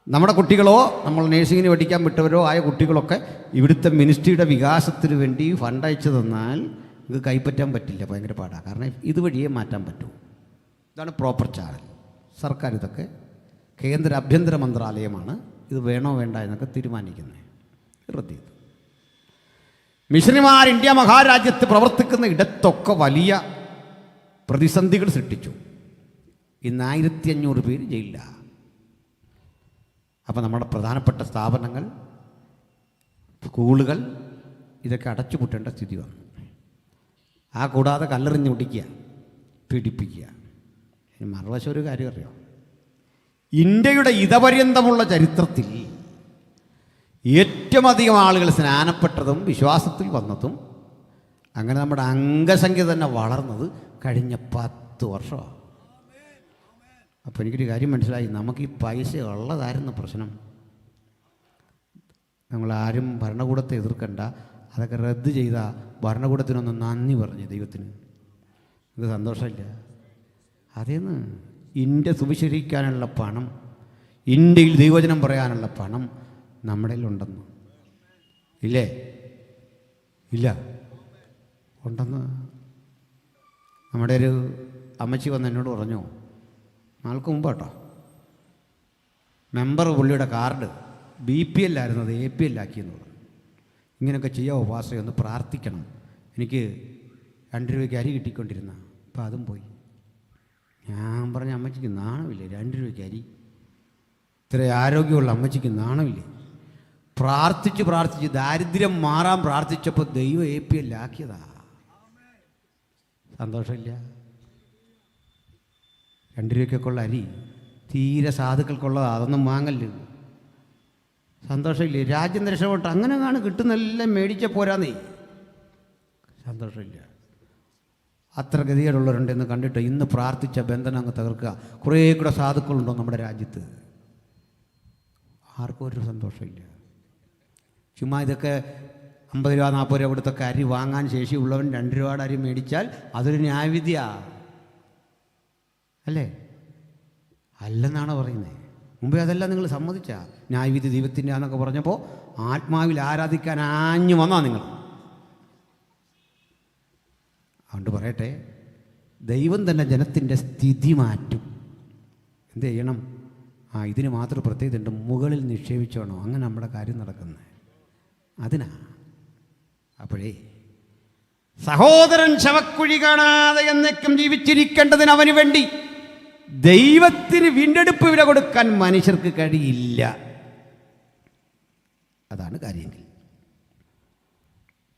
നമ്മുടെ കുട്ടികളോ നമ്മൾ നേഴ്സിങ്ങിന് പഠിക്കാൻ വിട്ടവരോ ആയ കുട്ടികളൊക്കെ ഇവിടുത്തെ മിനിസ്ട്രിയുടെ വികാസത്തിന് വേണ്ടി ഫണ്ട് അയച്ചു തന്നാൽ ഇത് കൈപ്പറ്റാൻ പറ്റില്ല, ഭയങ്കര പാടാണ്. കാരണം ഇതുവഴിയേ മാറ്റാൻ പറ്റൂ. ഇതാണ് പ്രോപ്പർ ചാനൽ. സർക്കാർ ഇതൊക്കെ, കേന്ദ്ര ആഭ്യന്തര മന്ത്രാലയമാണ് ഇത് വേണോ വേണ്ട എന്നൊക്കെ തീരുമാനിക്കുന്നത്. റദ്ദ് ചെയ്തു. മിഷണറിമാർ ഇന്ത്യ മഹാരാജ്യത്ത് പ്രവർത്തിക്കുന്ന ഇടത്തൊക്കെ വലിയ പ്രതിസന്ധികൾ സൃഷ്ടിച്ചു. ഇന്ന് 1500 പേര് ജയിലിലാണ്. അപ്പോൾ നമ്മുടെ പ്രധാനപ്പെട്ട സ്ഥാപനങ്ങൾ, സ്കൂളുകൾ ഇതൊക്കെ അടച്ചുപൂട്ടേണ്ട സ്ഥിതി വന്നു. കൂടാതെ കല്ലെറിഞ്ഞ് ഒടിക്കുക, പീഡിപ്പിക്കുക. മറുവശം ഒരു കാര്യം അറിയാം, ഇന്ത്യയുടെ ഇതപര്യന്തമുള്ള ചരിത്രത്തിൽ ഏറ്റവും അധികം ആളുകൾ സ്നാനപ്പെട്ടതും വിശ്വാസത്തിൽ വന്നതും അങ്ങനെ നമ്മുടെ അംഗസംഖ്യ തന്നെ വളർന്നത് കഴിഞ്ഞ 10 വർഷമാണ്. അപ്പോൾ എനിക്കൊരു കാര്യം മനസ്സിലായി, നമുക്ക് ഈ പൈസ ഉള്ളതായിരുന്നു പ്രശ്നം. നമ്മളാരും ഭരണകൂടത്തെ എതിർക്കണ്ട, അതൊക്കെ റദ്ദ് ചെയ്ത ഭരണകൂടത്തിനൊന്ന് നന്ദി പറഞ്ഞു ദൈവത്തിന്. ഇത് സന്തോഷമില്ല. അതേന്ന് ഇന്ത്യ സുവിശേഷിക്കാനുള്ള പണം ഇന്ത്യയിൽ ദൈവവചനം പറയാനുള്ള പണം നമ്മുടെ ഉണ്ടെന്ന്. ഇല്ലേ? ഇല്ല, ഉണ്ടെന്ന്. നമ്മുടെ ഒരു അമ്മച്ചി വന്ന് എന്നോട് പറഞ്ഞു, നാൾക്ക് മുമ്പ് കേട്ടോ, മെമ്പർ പുള്ളിയുടെ കാർഡ് BPL ആയിരുന്നു, അത് APL ആക്കിയെന്ന് പറഞ്ഞു. ഇങ്ങനെയൊക്കെ ചെയ്യാമോ പാസ്റ്ററെ, ഒന്ന് പ്രാർത്ഥിക്കണം, എനിക്ക് 2 രൂപയ്ക്ക് അരി കിട്ടിക്കൊണ്ടിരുന്ന, അപ്പം അതും പോയി. ഞാൻ പറഞ്ഞ അമ്മച്ചിക്ക് നാണമില്ലേ? 2 രൂപയ്ക്ക് അരി, ഇത്ര ആരോഗ്യമുള്ള അമ്മച്ചിക്ക് നാണമില്ലേ? പ്രാർത്ഥിച്ച് പ്രാർത്ഥിച്ച് ദാരിദ്ര്യം മാറാൻ പ്രാർത്ഥിച്ചപ്പോൾ ദൈവം APL ആക്കിയതാ. സന്തോഷമില്ല? 2 രൂപയ്ക്കൊക്കെ ഉള്ള അരി തീരെ സാധുക്കൾക്കുള്ളതാ, അതൊന്നും വാങ്ങല്ല്. സന്തോഷമില്ലേ? രാജ്യം രക്ഷപ്പെട്ട് അങ്ങനെ കിട്ടുന്നെല്ലാം മേടിച്ച പോരാന്നേ. സന്തോഷമില്ല? അത്ര ഗതികേടുള്ളവരുണ്ടെന്ന് കണ്ടിട്ട് ഇന്ന് പ്രാർത്ഥിച്ച ബന്ധനം അങ്ങ് തകർക്കുക. കുറേ കൂടെ സാധുക്കളുണ്ടോ നമ്മുടെ രാജ്യത്ത്? ആർക്കും ഒരു സന്തോഷമില്ല. ചുമ്മാ ഇതൊക്കെ 50 രൂപ 40 രൂപ കൊടുത്തൊക്കെ അരി വാങ്ങാൻ ശേഷിയുള്ളവൻ 2 രൂപയുടെ അരി മേടിച്ചാൽ അതൊരു ന്യായവിധിയാ അല്ലേ? അല്ലെന്നാണ് പറയുന്നത്. മുമ്പേ അതെല്ലാം നിങ്ങൾ സമ്മതിച്ച ന്യായവിധി ദൈവത്തിൻ്റെ എന്നൊക്കെ പറഞ്ഞപ്പോൾ ആത്മാവിൽ ആരാധിക്കാൻ ആഞ്ഞു വന്നാ നിങ്ങൾ. അതുകൊണ്ട് പറയട്ടെ, ദൈവം തന്നെ ജനത്തിൻ്റെ സ്ഥിതി മാറ്റും. എന്ത് ചെയ്യണം? ഇതിന് മാത്രം പ്രത്യേകത ഉണ്ട്, മുകളിൽ നിക്ഷേപിച്ചോണോ, അങ്ങനെ നമ്മുടെ കാര്യം നടക്കുന്നത് അതിനാ. അപ്പോഴേ സഹോദരൻ ശവക്കുഴി കാണാതെ എന്നേക്കും ജീവിച്ചിരിക്കേണ്ടതിന് അവന് വേണ്ടി ദൈവത്തിന് വീണ്ടെടുപ്പ് വില കൊടുക്കാൻ മനുഷ്യർക്ക് കഴിയില്ല. അതാണ് കാര്യമെങ്കിൽ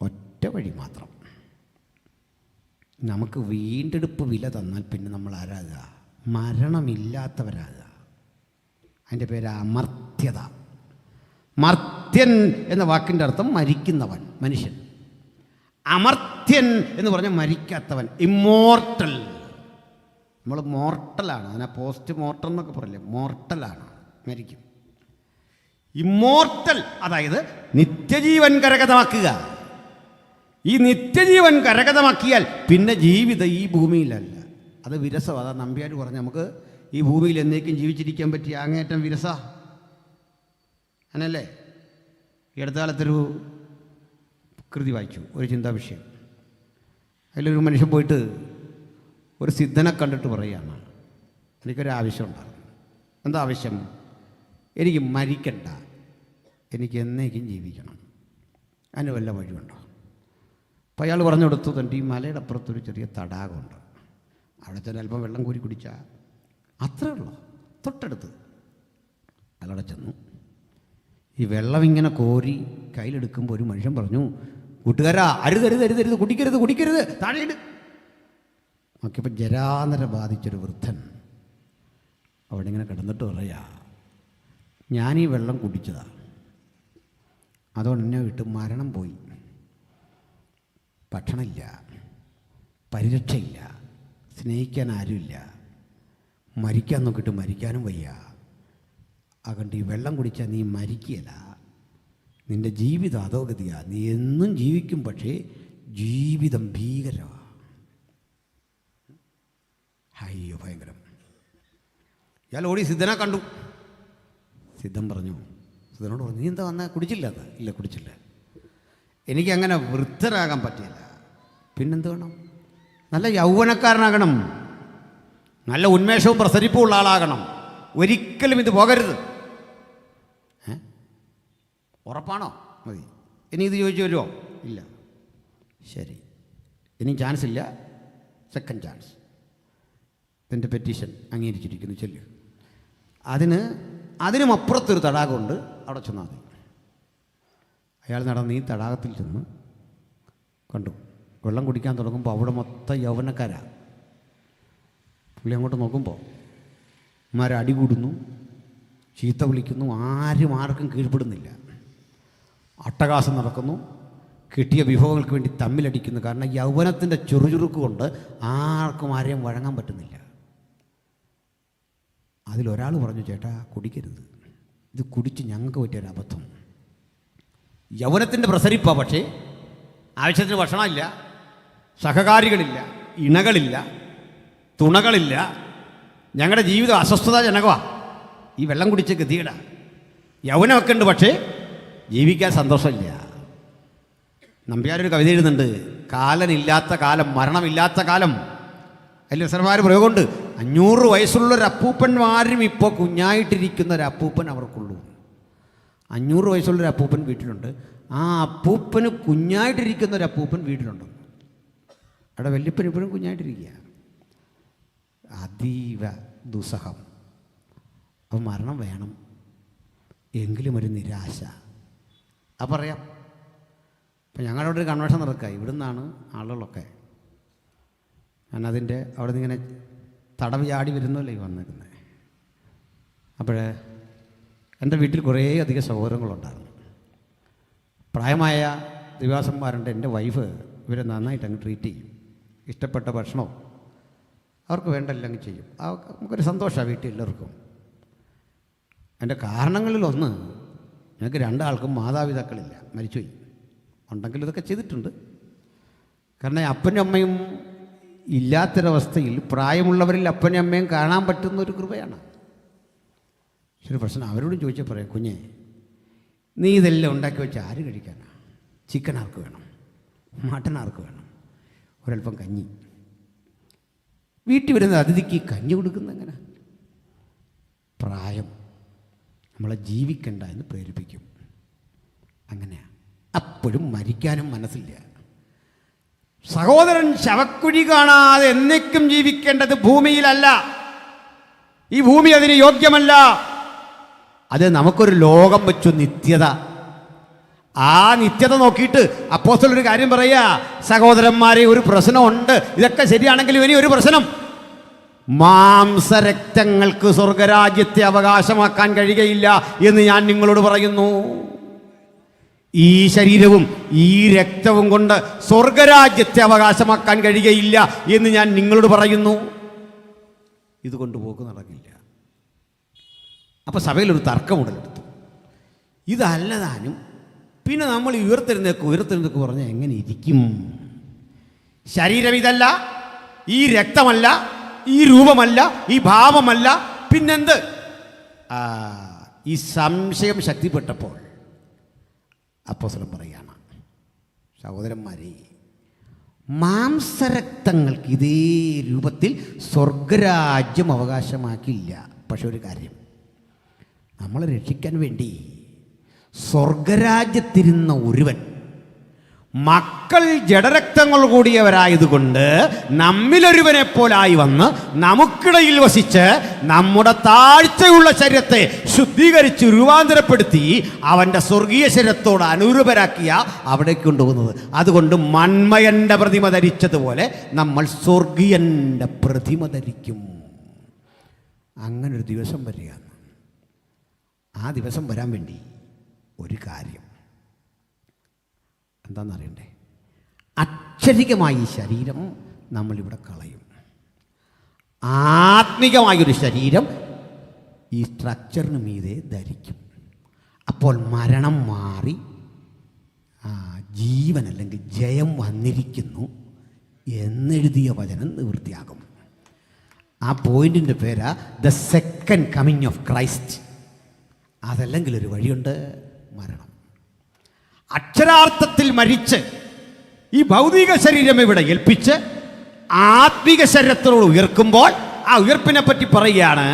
ഒറ്റ വഴി മാത്രം. നമുക്ക് വീണ്ടെടുപ്പ് വില തന്നാൽ പിന്നെ നമ്മൾ ആരാകുക? മരണമില്ലാത്തവരാകുക. അതിൻ്റെ പേര് അമർത്യത. മർത്യൻ എന്ന വാക്കിൻ്റെ അർത്ഥം മരിക്കുന്നവൻ, മനുഷ്യൻ. അമർത്യൻ എന്ന് പറഞ്ഞാൽ മരിക്കാത്തവൻ, ഇമ്മോർട്ടൽ. നമ്മൾ മോർട്ടലാണ്, അതിനെ പോസ്റ്റ് മോർട്ടം എന്നൊക്കെ പറയില്ലേ, മോർട്ടലാണ്, മരിക്കും. ഇമ്മോർട്ടൽ അതായത് നിത്യജീവൻ കരഗതമാക്കുക. ഈ നിത്യജീവൻ കരഗതമാക്കിയാൽ പിന്നെ ജീവിതം ഈ ഭൂമിയിലല്ല, അത് വിരസം. അതാ നമ്പ്യാർ പറഞ്ഞ് നമുക്ക് ഈ ഭൂമിയിൽ എന്നേക്കും ജീവിച്ചിരിക്കാൻ പറ്റിയ അങ്ങേറ്റം വിരസ അങ്ങനല്ലേ. ഈ അടുത്ത കാലത്തൊരു കൃതി വായിച്ചു, ഒരു ചിന്താ വിഷയം. അതിലൊരു മനുഷ്യൻ പോയിട്ട് ഒരു സിദ്ധനെ കണ്ടിട്ട് പറയുകയാണ്, എനിക്കൊരു ആവശ്യം ഉണ്ടാകും. എന്താ ആവശ്യം? എനിക്ക് മരിക്കണ്ട, എനിക്ക് എന്നേക്കും ജീവിക്കണം, അതിന് വല്ല വഴിയുണ്ടോ? അപ്പോൾ അയാൾ പറഞ്ഞു കൊടുത്തു, തൻ്റെ ഈ മലയുടെ അപ്പുറത്തൊരു ചെറിയ തടാകമുണ്ട്, അവിടെ ചെന്ന് അല്പം വെള്ളം കോരി കുടിച്ചാൽ അത്രേ ഉള്ളൂ, തൊട്ടടുത്ത്. അയാളവിടെ ചെന്നു. ഈ വെള്ളം ഇങ്ങനെ കോരി കയ്യിലെടുക്കുമ്പോൾ ഒരു മനുഷ്യൻ പറഞ്ഞു, കൂട്ടുകാരാ, അരുതരുത്, കുടിക്കരുത്, താഴെയിട്. നോക്കിയപ്പോൾ ജരാനര ബാധിച്ചൊരു വൃദ്ധൻ അവിടെ ഇങ്ങനെ കിടന്നിട്ട് പറയാ, ഞാനീ വെള്ളം കുടിച്ചതാ, അതുകൊണ്ട് എന്നെ വിട്ട് മരണം പോയി. ഭക്ഷണമില്ല, പരിരക്ഷയില്ല, സ്നേഹിക്കാൻ ആരുമില്ല, മരിക്കാൻ നോക്കിയിട്ട് മരിക്കാനും വയ്യ. അതുകൊണ്ട് ഈ വെള്ളം കുടിച്ചാൽ നീ മരിക്കുകയില്ല, നിൻ്റെ ജീവിതം അധോഗതിയാണ്, നീ എന്നും ജീവിക്കും, പക്ഷേ ജീവിതം ഭീകരമാണ്. അയ്യോ ഭയങ്കരം. ഇയാൾ ഓടി സിദ്ധനെ കണ്ടു. സിദ്ധൻ പറഞ്ഞു, സിദ്ധനോട് പറഞ്ഞു, നീ എന്താ വന്നാൽ കുടിച്ചില്ല? അത് ഇല്ല, കുടിച്ചില്ല, എനിക്കങ്ങനെ വൃദ്ധരാകാൻ പറ്റില്ല. പിന്നെന്ത് വേണം? നല്ല യൗവനക്കാരനാകണം, നല്ല ഉന്മേഷവും പ്രസരിപ്പും ഉള്ള ആളാകണം. ഒരിക്കലും ഇത് പോകരുത്. ഉറപ്പാണോ? മതി. ഇനി ഇത് ചോദിച്ചു വരുമോ? ഇല്ല. ശരി, ഇനി ചാൻസ് ഇല്ല, സെക്കൻഡ് ചാൻസ്. ഇതിൻ്റെ പെറ്റീഷൻ അംഗീകരിച്ചിരിക്കുന്നു, ചെല്ലു. അതിനും അപ്പുറത്തൊരു തടാകമുണ്ട്, അവിടെ ചെന്നാൽ മതി. അയാൾ നടന്ന് ഈ തടാകത്തിൽ ചെന്ന് കണ്ടു. വെള്ളം കുടിക്കാൻ തുടങ്ങുമ്പോൾ അവിടെ മൊത്തം യൗവനക്കാരാണ്. പുള്ളി അങ്ങോട്ട് നോക്കുമ്പോൾ അടി കൂടുന്നു, ചീത്ത വിളിക്കുന്നു, ആർക്കും കീഴ്പ്പെടുന്നില്ല. അട്ടഹാസം നടക്കുന്നു, കിട്ടിയ വിഭവങ്ങൾക്ക് വേണ്ടി തമ്മിലടിക്കുന്നു. കാരണം യൗവനത്തിൻ്റെ ചുറുചുറുക്ക് കൊണ്ട് ആരെയും വഴങ്ങാൻ പറ്റുന്നില്ല. അതിലൊരാൾ പറഞ്ഞു, ചേട്ടാ കുടിക്കരുത്, ഇത് കുടിച്ച് ഞങ്ങൾക്ക് പറ്റിയൊരബദ്ധം. യൗവനത്തിൻ്റെ പ്രസരിപ്പാണ്, പക്ഷേ ആവശ്യത്തിന് ഭക്ഷണമില്ല, സഹകാരികളില്ല, ഇണകളില്ല, തുണകളില്ല, ഞങ്ങളുടെ ജീവിതം അസ്വസ്ഥതാജനകമാണ്. ഈ വെള്ളം കുടിച്ച് ഗതികേടാ. യൗവനമൊക്കെ ഉണ്ട്, പക്ഷേ ജീവിക്കാൻ സന്തോഷമില്ല. നമ്പ്യാരൊരു കവിത എഴുതുന്നുണ്ട്, കാലനില്ലാത്ത കാലം, മരണമില്ലാത്ത കാലം. അതിൽ രസകരമായ പ്രയോഗമുണ്ട്. 500 വയസ്സുള്ളൊരു അപ്പൂപ്പന്മാരും ഇപ്പോൾ കുഞ്ഞായിട്ടിരിക്കുന്ന ഒരു അപ്പൂപ്പൻ അവർക്കുള്ളൂ. 500 വയസ്സുള്ളൊരു അപ്പൂപ്പൻ വീട്ടിലുണ്ട്, ആ അപ്പൂപ്പന് കുഞ്ഞായിട്ടിരിക്കുന്ന ഒരു അപ്പൂപ്പൻ വീട്ടിലുണ്ട്. അവിടെ വല്യപ്പൻ ഇപ്പോഴും കുഞ്ഞായിട്ടിരിക്കുക. അതീവ ദുസ്സഹം. അപ്പം മരണം വേണം, എങ്കിലും ഒരു നിരാശ. അത് പറയാം. അപ്പം ഞങ്ങളവിടെ ഒരു കൺവെൻഷൻ നടക്കുക, ഇവിടുന്നാണ് ആളുകളൊക്കെ. ഞാനതിൻ്റെ അവിടെ നിന്ന് ഇങ്ങനെ തടവ് ചാടി വരുന്നല്ലേ ഈ വന്നിരുന്നത്. അപ്പോഴേ എൻ്റെ വീട്ടിൽ കുറേ അധികം സഹോദരങ്ങളുണ്ടായിരുന്നു. പ്രായമായ ദിവാസന്മാരുണ്ട്. എൻ്റെ വൈഫ് ഇവരെ നന്നായിട്ട് അങ്ങ് ട്രീറ്റ് ചെയ്യും. ഇഷ്ടപ്പെട്ട ഭക്ഷണവും അവർക്ക് വേണ്ടെല്ലാം അങ്ങ് ചെയ്യും. നമുക്കൊരു സന്തോഷമാണ് വീട്ടിൽ എല്ലാവർക്കും. എൻ്റെ കാരണങ്ങളിലൊന്ന്, ഞങ്ങൾക്ക് 2 ആൾക്കും മാതാപിതാക്കളില്ല, മരിച്ചുപോയി. ഉണ്ടെങ്കിൽ ഇതൊക്കെ ചെയ്തിട്ടുണ്ട്. കാരണം അപ്പനും അമ്മയും ഇല്ലാത്തൊരവസ്ഥയിൽ പ്രായമുള്ളവരിൽ അപ്പനും അമ്മയും കാണാൻ പറ്റുന്ന ഒരു കൃപയാണ്. ശരി, പ്രശ്നം അവരോടും ചോദിച്ചാൽ പറയാം, കുഞ്ഞെ നീ ഇതെല്ലാം ഉണ്ടാക്കി വെച്ച് ആര് കഴിക്കാനാണ്? ചിക്കൻ ആർക്ക് വേണം? മട്ടൻ ആർക്ക് വേണം? ഒരൽപ്പം കഞ്ഞി. വീട്ടിൽ വരുന്ന അതിഥിക്ക് കഞ്ഞി കൊടുക്കുന്ന എങ്ങനെ? പ്രായം നമ്മളെ ജീവിക്കണ്ട എന്ന് പ്രേരിപ്പിക്കും. അങ്ങനെയാണ്. അപ്പോഴും മരിക്കാനും മനസ്സില്ല. സഹോദരൻ, ശവക്കുഴി കാണാതെ എന്നേക്കും ജീവിക്കേണ്ടത് ഭൂമിയിലല്ല. ഈ ഭൂമി അതിന് യോഗ്യമല്ല. അത് നമുക്കൊരു ലോകം വെച്ചു നിത്യത. ആ നിത്യത നോക്കിയിട്ട് അപ്പോസ്തലൻ ഒരു കാര്യം പറയുക, സഹോദരന്മാരെ, ഒരു പ്രശ്നമുണ്ട്. ഇതൊക്കെ ശരിയാണെങ്കിലും ഇനി ഒരു പ്രശ്നം, മാംസരക്തങ്ങൾക്ക് സ്വർഗരാജ്യത്തെ അവകാശമാക്കാൻ കഴിയുകയില്ല എന്ന് ഞാൻ നിങ്ങളോട് പറയുന്നു. ഈ ശരീരവും ഈ രക്തവും കൊണ്ട് സ്വർഗരാജ്യത്തെ അവകാശമാക്കാൻ കഴിയുകയില്ല എന്ന് ഞാൻ നിങ്ങളോട് പറയുന്നു. ഇത് കൊണ്ടുപോക്ക് നടക്കില്ല. അപ്പോൾ സഭയിലൊരു തർക്കം ഉടലെടുത്തു. ഇതല്ലതാനും പിന്നെ നമ്മൾ ഉയർത്തെഴുന്നേക്ക് പറഞ്ഞാൽ എങ്ങനെ ഇരിക്കും? ശരീരം ഇതല്ല, ഈ രക്തമല്ല, ഈ രൂപമല്ല, ഈ ഭാവമല്ല, പിന്നെന്ത്? ഈ സംശയം ശക്തിപ്പെട്ടപ്പോൾ അപ്പോസ്തലൻ പറയുകയാണ്, സഹോദരന്മാരെ, മാംസരക്തങ്ങൾക്ക് ഇതേ രൂപത്തിൽ സ്വർഗരാജ്യം അവകാശമാക്കില്ല. പക്ഷെ ഒരു കാര്യം, നമ്മളെ രക്ഷിക്കാൻ വേണ്ടി സ്വർഗരാജ്യത്തിരുന്ന ഒരുവൻ മക്കൾ ജഡരക്തങ്ങൾ കൂടിയവരായതുകൊണ്ട് നമ്മിലൊരുവനെ പോലായി വന്ന് നമുക്കിടയിൽ വസിച്ച് നമ്മുടെ താഴ്ചയുള്ള ശരീരത്തെ ശുദ്ധീകരിച്ച് രൂപാന്തരപ്പെടുത്തി അവൻ്റെ സ്വർഗീയ ശരീരത്തോട് അനുരൂപരാക്കിയ അവിടേക്ക് കൊണ്ടുപോകുന്നത്. അതുകൊണ്ട് മന്മയൻ്റെ പ്രതിമ ധരിച്ചതുപോലെ നമ്മൾ സ്വർഗീയൻ്റെ പ്രതിമ ധരിക്കും. അങ്ങനൊരു ദിവസം വരികയാണ്. ആ ദിവസം വരാൻ വേണ്ടി ഒരു കാര്യം എന്താണെന്നറിയണ്ടേ? അക്ഷരികമായി ശരീരം നമ്മളിവിടെ കളയും. ആത്മികമായൊരു ശരീരം ഈ സ്ട്രക്ചറിന് മീതെ ധരിക്കും. അപ്പോൾ മരണം മാറി ജീവൻ അല്ലെങ്കിൽ ജയം വന്നിരിക്കുന്നു എന്നെഴുതിയ വചനം നിവൃത്തിയാകും. ആ പോയിന്റിൻ്റെ പേരാ the second coming of Christ. അതല്ലെങ്കിൽ ഒരു വഴിയുണ്ട്, മരണം. അക്ഷരാർത്ഥത്തിൽ മരിച്ച് ഈ ഭൗതിക ശരീരം ഇവിടെ ഏൽപ്പിച്ച് ആത്മിക ശരീരത്തോട് ഉയർക്കുമ്പോൾ ആ ഉയർപ്പിനെ പറ്റി പറയുകയാണ്,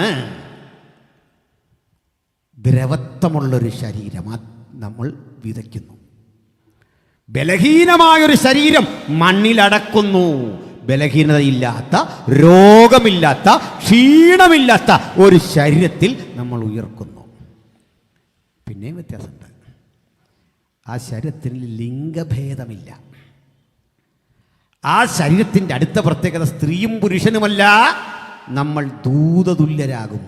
ദ്രവത്വമുള്ളൊരു ശരീരം നമ്മൾ വിതയ്ക്കുന്നു. ബലഹീനമായൊരു ശരീരം മണ്ണിലടക്കുന്നു. ബലഹീനതയില്ലാത്ത, രോഗമില്ലാത്ത, ക്ഷീണമില്ലാത്ത ഒരു ശരീരത്തിൽ നമ്മൾ ഉയർക്കുന്നു. പിന്നെയും വ്യത്യാസമുണ്ട്. ആ ശരീരത്തിന് ലിംഗഭേദമില്ല. ആ ശരീരത്തിൻ്റെ അടുത്ത പ്രത്യേകത സ്ത്രീയും പുരുഷനുമല്ല, നമ്മൾ ദൂതതുല്യരാകും,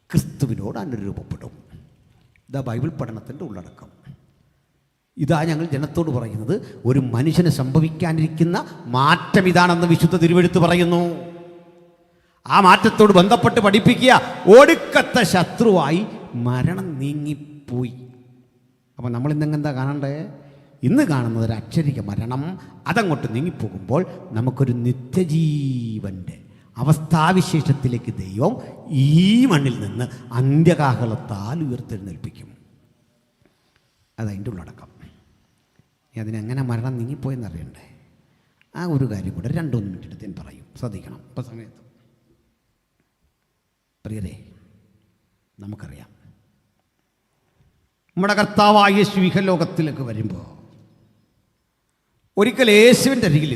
ക്രിസ്തുവിനോട് അനുരൂപപ്പെടും. ഇതാ ബൈബിൾ പഠനത്തിൻ്റെ ഉള്ളടക്കം. ഇതാ ഞങ്ങൾ ജനത്തോട് പറയുന്നത്. ഒരു മനുഷ്യന് സംഭവിക്കാനിരിക്കുന്ന മാറ്റം ഇതാണെന്ന് വിശുദ്ധ തിരുവെഴുത്ത് പറയുന്നു. ആ മാറ്റത്തോട് ബന്ധപ്പെട്ട് പഠിപ്പിക്കുക. ഒടുക്കത്തെ ശത്രുവായി മരണം നീങ്ങിപ്പോയി. അപ്പം നമ്മൾ ഇന്നെന്താ കാണണ്ടേ? ഇന്ന് കാണുന്നത് ഒരു അക്ഷരിക മരണം. അതങ്ങോട്ട് നീങ്ങിപ്പോകുമ്പോൾ നമുക്കൊരു നിത്യജീവൻ്റെ അവസ്ഥാവിശേഷത്തിലേക്ക് ദൈവം ഈ മണ്ണിൽ നിന്ന് അന്ത്യകാഹളത്താൽ ഉയർത്തെഴുന്നേൽപ്പിക്കും. അതതിൻ്റെ ഉള്ളടക്കം. അതിനെങ്ങനെ മരണം നീങ്ങിപ്പോയെന്നറിയണ്ടേ? ആ ഒരു കാര്യം കൂടെ 2-3 മിനിറ്റ് എടുത്ത് ഞാൻ പറയും, ശ്രദ്ധിക്കണം. ഇപ്പം സമയത്ത് പ്രിയരേ, നമുക്കറിയാം നമ്മുടെ കർത്താവായ യേശു ഇഹലോകത്തിലേക്ക് വരുമ്പോൾ ഒരിക്കൽ യേശുവിൻ്റെ അരികിൽ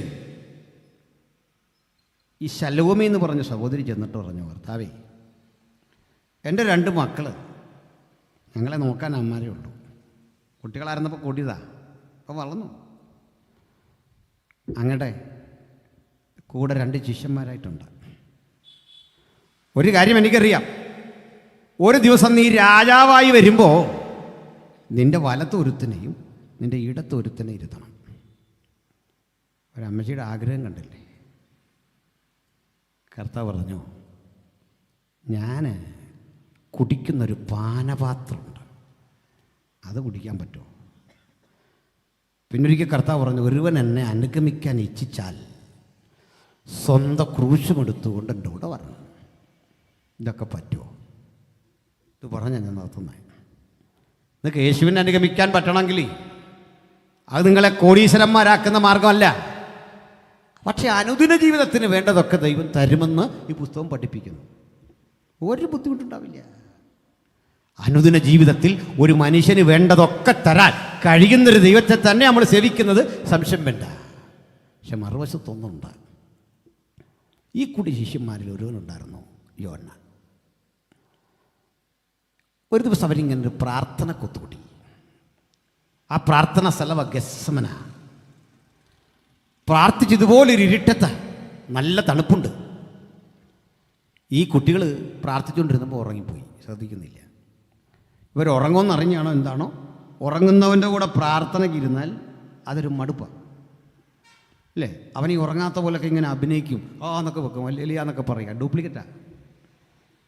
ഈ ശലോമി എന്ന് പറഞ്ഞ സഹോദരി ചെന്നിട്ട് പറഞ്ഞു, കർത്താവേ, എൻ്റെ 2 മക്കൾ ഞങ്ങളെ നോക്കാൻ അമ്മമാരേ ഉള്ളൂ. കുട്ടികളായിരുന്നപ്പോൾ കൂടിയതാ, അപ്പോൾ വളർന്നു. അങ്ങടെ കൂടെ 2 ശിഷ്യന്മാരായിട്ടുണ്ട്. ഒരു കാര്യം എനിക്കറിയാം, ഒരു ദിവസം നീ രാജാവായി വരുമ്പോൾ നിൻ്റെ വലത്തൊരുത്തനെയും നിൻ്റെ ഇടത്തൊരുത്തനെ ഇരുത്തണം. ഒരമ്മച്ചിയുടെ ആഗ്രഹം കണ്ടില്ലേ? കർത്താവ് പറഞ്ഞു, ഞാൻ കുടിക്കുന്നൊരു പാനപാത്രമുണ്ട്, അത് കുടിക്കാൻ പറ്റുമോ? പിന്നൊരിക്കൽ കർത്താവ് പറഞ്ഞു, ഒരുവൻ എന്നെ അനുഗമിക്കാൻ ഇച്ഛിച്ചാൽ സ്വന്തം ക്രൂശുമെടുത്തുകൊണ്ട് എൻ്റെ കൂടെ വരണം. ഇതൊക്കെ പറ്റുമോ? ഇത് പറഞ്ഞ ഞാൻ നടത്തുന്നത്. നിങ്ങൾക്ക് യേശുവിനെ അനുഗമിക്കാൻ പറ്റണമെങ്കിൽ അത് നിങ്ങളെ കോടീശ്വരന്മാരാക്കുന്ന മാർഗമല്ല. പക്ഷേ അനുദിന ജീവിതത്തിന് വേണ്ടതൊക്കെ ദൈവം തരുമെന്ന് ഈ പുസ്തകം പഠിപ്പിക്കുന്നു. ഒരു ബുദ്ധിമുട്ടുണ്ടാവില്ല. അനുദിന ജീവിതത്തിൽ ഒരു മനുഷ്യന് വേണ്ടതൊക്കെ തരാൻ കഴിയുന്നൊരു ദൈവത്തെ തന്നെ നമ്മൾ സേവിക്കുന്നത് സംശയം വേണ്ട. പക്ഷെ മറുവശത്തൊന്നുണ്ട്. ഈ കൂടി ശിഷ്യന്മാരിൽ ഒരുവനുണ്ടായിരുന്നു, യോഹന്നാൻ. ഒരു ദിവസം അവരിങ്ങനെ ഒരു പ്രാർത്ഥന കൊത്തുകൂടി. ആ പ്രാർത്ഥന സ്ഥലം ഗെത്സമന. പ്രാർത്ഥിച്ചതുപോലൊരു ഇരുട്ടത്ത് നല്ല തണുപ്പുണ്ട്. ഈ കുട്ടികൾ പ്രാർത്ഥിച്ചുകൊണ്ടിരുന്നപ്പോൾ ഉറങ്ങിപ്പോയി, ശ്രദ്ധിക്കുന്നില്ല. ഇവർ ഉറങ്ങുമെന്നറിഞ്ഞാണോ എന്താണോ? ഉറങ്ങുന്നവൻ്റെ കൂടെ പ്രാർത്ഥനയ്ക്ക് ഇരുന്നാൽ അതൊരു മടുപ്പാണ് അല്ലേ? അവൻ ഈ ഉറങ്ങാത്ത പോലൊക്കെ ഇങ്ങനെ അഭിനയിക്കും, എന്നൊക്കെ വെക്കും, അല്ലെങ്കിൽ എന്നൊക്കെ പറയുക. ഡ്യൂപ്ലിക്കേറ്റാണ്,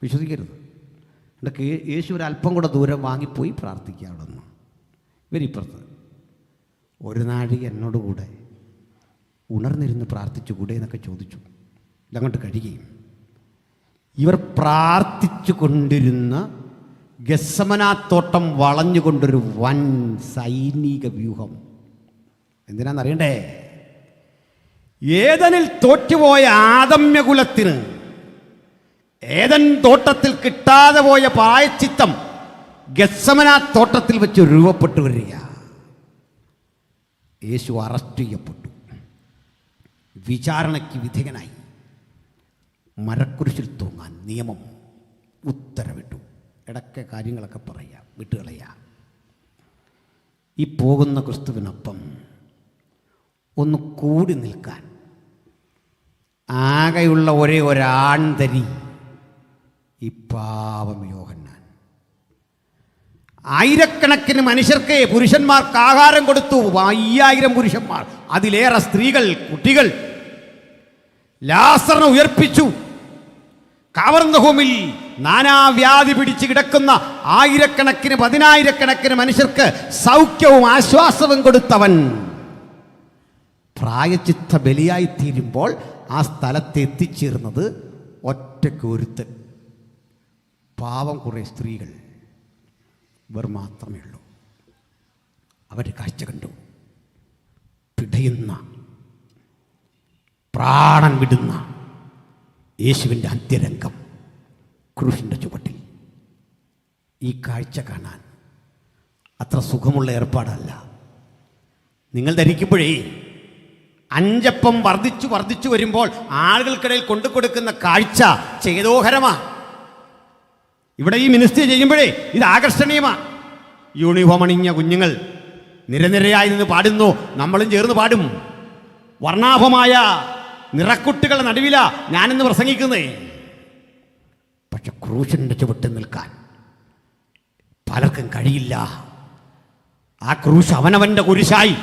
വിശ്വസിക്കരുത്. എന്നിട്ട് യേശു ഒരല്പം കൂടെ ദൂരം വാങ്ങിപ്പോയി പ്രാർത്ഥിക്കുക അവിടെ നിന്ന്. ഇവരിപ്പുറത്ത് ഒരു നാഴിക എന്നോടുകൂടെ ഉണർന്നിരുന്ന് പ്രാർത്ഥിച്ചു കൂടെ എന്നൊക്കെ ചോദിച്ചു. ഇതങ്ങോട്ട് കഴിയുകയും ഇവർ പ്രാർത്ഥിച്ചു കൊണ്ടിരുന്ന ഗെത്സമനാത്തോട്ടം വളഞ്ഞുകൊണ്ടൊരു വൻ സൈനിക വ്യൂഹം. എന്തിനാണെന്നറിയണ്ടേ? ഏദനിൽ തോറ്റുപോയ ആദമ്യകുലത്തിന് ഏദൻ തോട്ടത്തിൽ കിട്ടാതെ പോയ പ്രായശ്ചിത്തം ഗെത്സമനാത്തോട്ടത്തിൽ വെച്ച് രൂപപ്പെട്ടു വരിക. യേശു അറസ്റ്റ് ചെയ്യപ്പെട്ടു, വിചാരണയ്ക്ക് വിധേയനായി, മരക്കുരിശിൽ തൂങ്ങാൻ നിയമം ഉത്തരവിട്ടു. ഇടയ്ക്ക് കാര്യങ്ങളൊക്കെ പറയാം, വിട്ടുകളയാം. ഈ പോകുന്ന ക്രിസ്തുവിനൊപ്പം ഒന്ന് കൂടി നിൽക്കാൻ ആകെയുള്ള ഒരേ ഒരാൺതരി ഈ പാവം യോഹന്നാൻ. ആയിരക്കണക്കിന് മനുഷ്യർക്ക്, പുരുഷന്മാർക്ക് ആഹാരം കൊടുത്തു. 5000 പുരുഷന്മാർ, അതിലേറെ സ്ത്രീകൾ, കുട്ടികൾ. ലാസറിനെ ഉയർപ്പിച്ചു. കവർന്നഹൂമിൽ നാനാവ്യാധി പിടിച്ച് കിടക്കുന്ന ആയിരക്കണക്കിന് 10000കണക്കിന് മനുഷ്യർക്ക് സൗഖ്യവും ആശ്വാസവും കൊടുത്തവൻ പ്രായശ്ചിത്ത ബലിയായിത്തീരുമ്പോൾ ആ സ്ഥലത്ത് എത്തിച്ചേർന്നത് ഒറ്റയ്ക്ക് ഒരുത്തൻ. പാവം കുറേ സ്ത്രീകൾ, ഇവർ മാത്രമേ ഉള്ളൂ. അവർ കാഴ്ച കണ്ടു. പിടയുന്ന, പ്രാണൻ വിടുന്ന യേശുവിൻ്റെ അന്ത്യരംഗം ക്രൂശിൻ്റെ ചുവട്ടിൽ. ഈ കാഴ്ച കാണാൻ അത്ര സുഖമുള്ള ഏർപ്പാടല്ല. നിങ്ങൾ ധരിക്കുമ്പോഴേ 5 അപ്പം വർദ്ധിച്ചു വരുമ്പോൾ ആളുകൾക്കിടയിൽ കൊണ്ടുകൊടുക്കുന്ന കാഴ്ച ചേതോഹരമാണ്. ഇവിടെ ഈ മിനിസ്ട്രി ചെയ്യുമ്പോഴേ ഇത് ആകർഷണീയമാണ്. യൂണിഫോം അണിഞ്ഞ കുഞ്ഞുങ്ങൾ നിരനിരയായി നിന്ന് പാടുന്നു, നമ്മളും ചേർന്ന് പാടും. വർണ്ണാഭമായ നിറക്കുട്ടികളുടെ നടുവിലാ ഞാനിന്ന് പ്രസംഗിക്കുന്നേ. പക്ഷെ ക്രൂശിൻ്റെ ചുവട്ടിൽ നിൽക്കാൻ പലർക്കും കഴിയില്ല. ആ ക്രൂശ് അവനവൻ്റെ കുരിശായി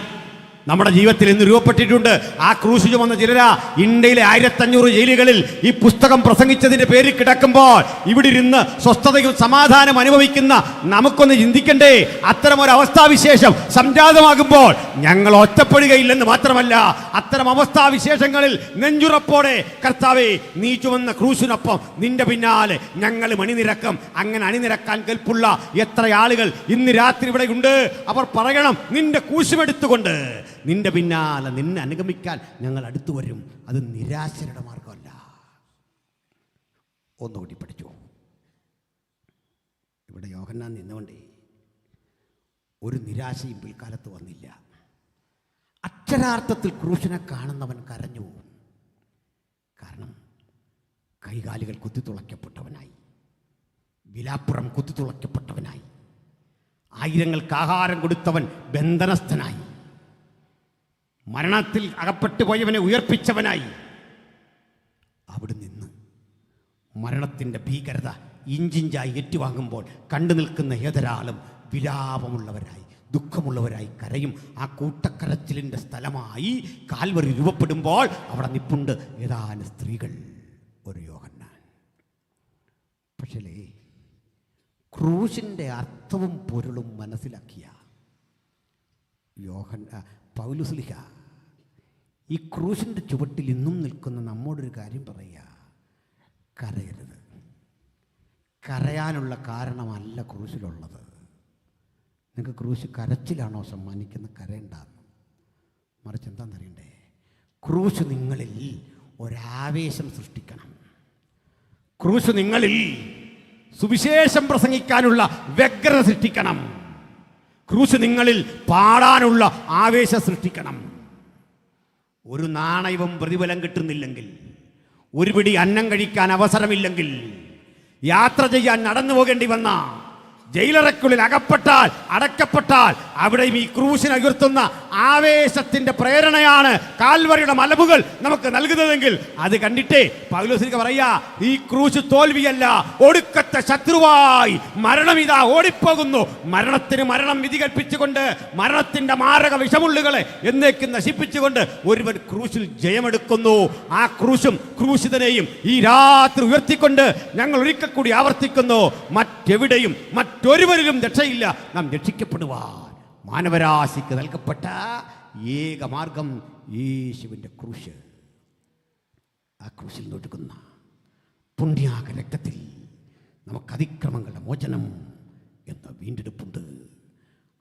നമ്മുടെ ജീവിതത്തിൽ ഇന്ന് രൂപപ്പെട്ടിട്ടുണ്ട്. ആ ക്രൂശ് ചുമന്ന ചിലരാ ഇന്ത്യയിലെ 1500 ജയിലുകളിൽ ഈ പുസ്തകം പ്രസംഗിച്ചതിന്റെ പേരിൽ കിടക്കുമ്പോൾ ഇവിടെ ഇരുന്ന് സ്വസ്ഥതയും സമാധാനം അനുഭവിക്കുന്ന നമുക്കൊന്ന് ചിന്തിക്കണ്ടേ? അത്തരം ഒരു അവസ്ഥാവിശേഷം സംജാതമാകുമ്പോൾ ഞങ്ങൾ ഒറ്റപ്പെടുകയില്ലെന്ന് മാത്രമല്ല, അത്തരം അവസ്ഥാവിശേഷങ്ങളിൽ നെഞ്ചുറപ്പോടെ കർത്താവേ, നീ ചുമന്ന ക്രൂശിനൊപ്പം നിന്റെ പിന്നാലെ ഞങ്ങൾ അണിനിരക്കും. അങ്ങനെ അണിനിരക്കാൻ കെൽപ്പുള്ള എത്ര ആളുകൾ ഇന്ന് രാത്രി ഇവിടെ ഉണ്ട്? അവർ പറയണം, നിന്റെ ക്രൂശുമെടുത്തുകൊണ്ട് നിന്റെ പിന്നാലെ നിന്നെ അനുഗമിക്കാൻ ഞങ്ങൾ അടുത്തു വരും. അത് നിരാശരുടെ മാർഗമല്ല. ഒന്നുകൂടി പഠിച്ചു. ഇവിടെ യോഹന്നാൻ നിന്നുകൊണ്ടേ ഒരു നിരാശയും പിൽക്കാലത്ത് വന്നില്ല. അക്ഷരാർത്ഥത്തിൽ ക്രൂശിനെ കാണുന്നവൻ കരഞ്ഞു. കാരണം കൈകാലുകൾ കുത്തിത്തുളയ്ക്കപ്പെട്ടവനായി, വിലാപ്പുറം കുത്തിത്തുളയ്ക്കപ്പെട്ടവനായി, ആയിരങ്ങൾക്ക് ആഹാരം കൊടുത്തവൻ ബന്ധനസ്ഥനായി, മരണത്തിൽ അകപ്പെട്ടു പോയവനെ ഉയർപ്പിച്ചവനായി. അവിടെ നിന്ന് മരണത്തിൻ്റെ ഭീകരത ഇഞ്ചിഞ്ചായി ഏറ്റുവാങ്ങുമ്പോൾ കണ്ടു നിൽക്കുന്ന ഏതൊരാളും വിലാപമുള്ളവരായി, ദുഃഖമുള്ളവരായി കരയും. ആ കൂട്ടക്കരച്ചിലിൻ്റെ സ്ഥലമായി കാൽവറി രൂപപ്പെടുമ്പോൾ അവിടെ നിപ്പുണ്ട് ഏതാനും സ്ത്രീകൾ, ഒരു യോഹന്നാൻ. പക്ഷേ ക്രൂശിൻ്റെ അർത്ഥവും പൊരുളും മനസ്സിലാക്കിയ പൗലോസ്ലീഹ ഈ ക്രൂശിൻ്റെ ചുവട്ടിൽ ഇന്നും നിൽക്കുന്ന നമ്മോടൊരു കാര്യം പറയുക: കരയരുത്. കരയാനുള്ള കാരണമല്ല ക്രൂശിലുള്ളത്. നിങ്ങൾക്ക് ക്രൂശ് കരച്ചിലാണോ സമ്മാനിക്കുന്ന? കരയണ്ടെന്ന്. മറിച്ച് എന്താണെന്നറിയണ്ടേ? ക്രൂശ് നിങ്ങളിൽ ഒരാവേശം സൃഷ്ടിക്കണം. ക്രൂശ് നിങ്ങളിൽ സുവിശേഷം പ്രസംഗിക്കാനുള്ള വ്യഗ്രത സൃഷ്ടിക്കണം. ക്രൂശ് നിങ്ങളിൽ പാടാനുള്ള ആവേശം സൃഷ്ടിക്കണം. ഒരു നാണയവും പ്രതിഫലം കിട്ടുന്നില്ലെങ്കിൽ, ഒരു പിടി അന്നം കഴിക്കാൻ അവസരമില്ലെങ്കിൽ, യാത്ര ചെയ്യാൻ നടന്നു പോകേണ്ടി വന്ന, ജയിലറയ്ക്കുള്ളിൽ അകപ്പെട്ടാൽ, അടക്കപ്പെട്ടാൽ, അവിടെയും ഈ ക്രൂശിനെ ഉയർത്തുന്ന ആവേശത്തിന്റെ പ്രേരണയാണ് കാൽവറിയുടെ മലമുകൾ നമുക്ക് നൽകുന്നതെങ്കിൽ അത് കണ്ടിട്ടേ പൗലോസ്ലീഹ പറയാ, ഈ ക്രൂശ് തോൽവിയല്ല, ഒടുക്കത്തെ ശത്രുവായി മരണം ഇതാ ഓടിപ്പോകുന്നു. മരണത്തിന് മരണം വിധി കൽപ്പിച്ചുകൊണ്ട്, മരണത്തിന്റെ മാരക വിഷമുള്ളുകളെ എന്നേക്കും നശിപ്പിച്ചുകൊണ്ട് ഒരുവൻ ക്രൂശിൽ ജയമെടുക്കുന്നു. ആ ക്രൂശും ക്രൂശിതനെയും ഈ രാത്രി ഉയർത്തിക്കൊണ്ട് ഞങ്ങൾ ഒരിക്കൽ കൂടി ആവർത്തിക്കുന്നു: മറ്റെവിടെയും മറ്റൊരുവരിലും രക്ഷയില്ല. നാം രക്ഷിക്കപ്പെടുവാൻ മാനവരാശിക്ക് നൽകപ്പെട്ട ഏക മാർഗം യേശുവിൻ്റെ ക്രൂശ്. ആ ക്രൂശിൽ നൊടുക്കുന്ന പുണ്യാക രക്തത്തിൽ നമുക്ക് അതിക്രമങ്ങളുടെ മോചനം എന്ന വീണ്ടെടുപ്പുണ്ട്.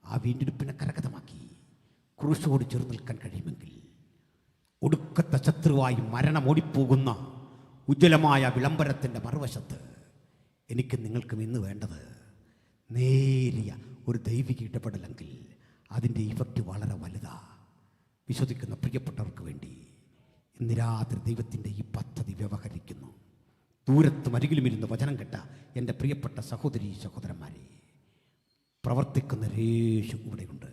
ആ വീണ്ടെടുപ്പിനെ കരഗതമാക്കി ക്രൂശോട് ചേർന്ന് നിൽക്കാൻ കഴിയുമെങ്കിൽ, ഒടുക്കത്തെ ശത്രുവായി മരണം ഓടിപ്പോകുന്ന ഉജ്ജ്വലമായ വിളംബരത്തിൻ്റെ മറുവശത്ത് എനിക്ക് നിങ്ങൾക്കും ഇന്ന് വേണ്ടത് നേരിയ ഒരു ദൈവിക ഇടപെടലെങ്കിൽ അതിൻ്റെ ഇഫക്റ്റ് വളരെ വലുതാണ്. വിശ്വസിക്കുന്ന പ്രിയപ്പെട്ടവർക്ക് വേണ്ടി ഇന്ന് രാത്രി ദൈവത്തിൻ്റെ ഈ പദ്ധതി വ്യവഹരിക്കുന്നു. ദൂരത്തും അരികിലും ഇരുന്ന് വചനം കേട്ട എൻ്റെ പ്രിയപ്പെട്ട സഹോദരീ സഹോദരന്മാരെ, പ്രവർത്തിക്കുന്ന ഒരു യേശു ഇവിടെയുണ്ട്.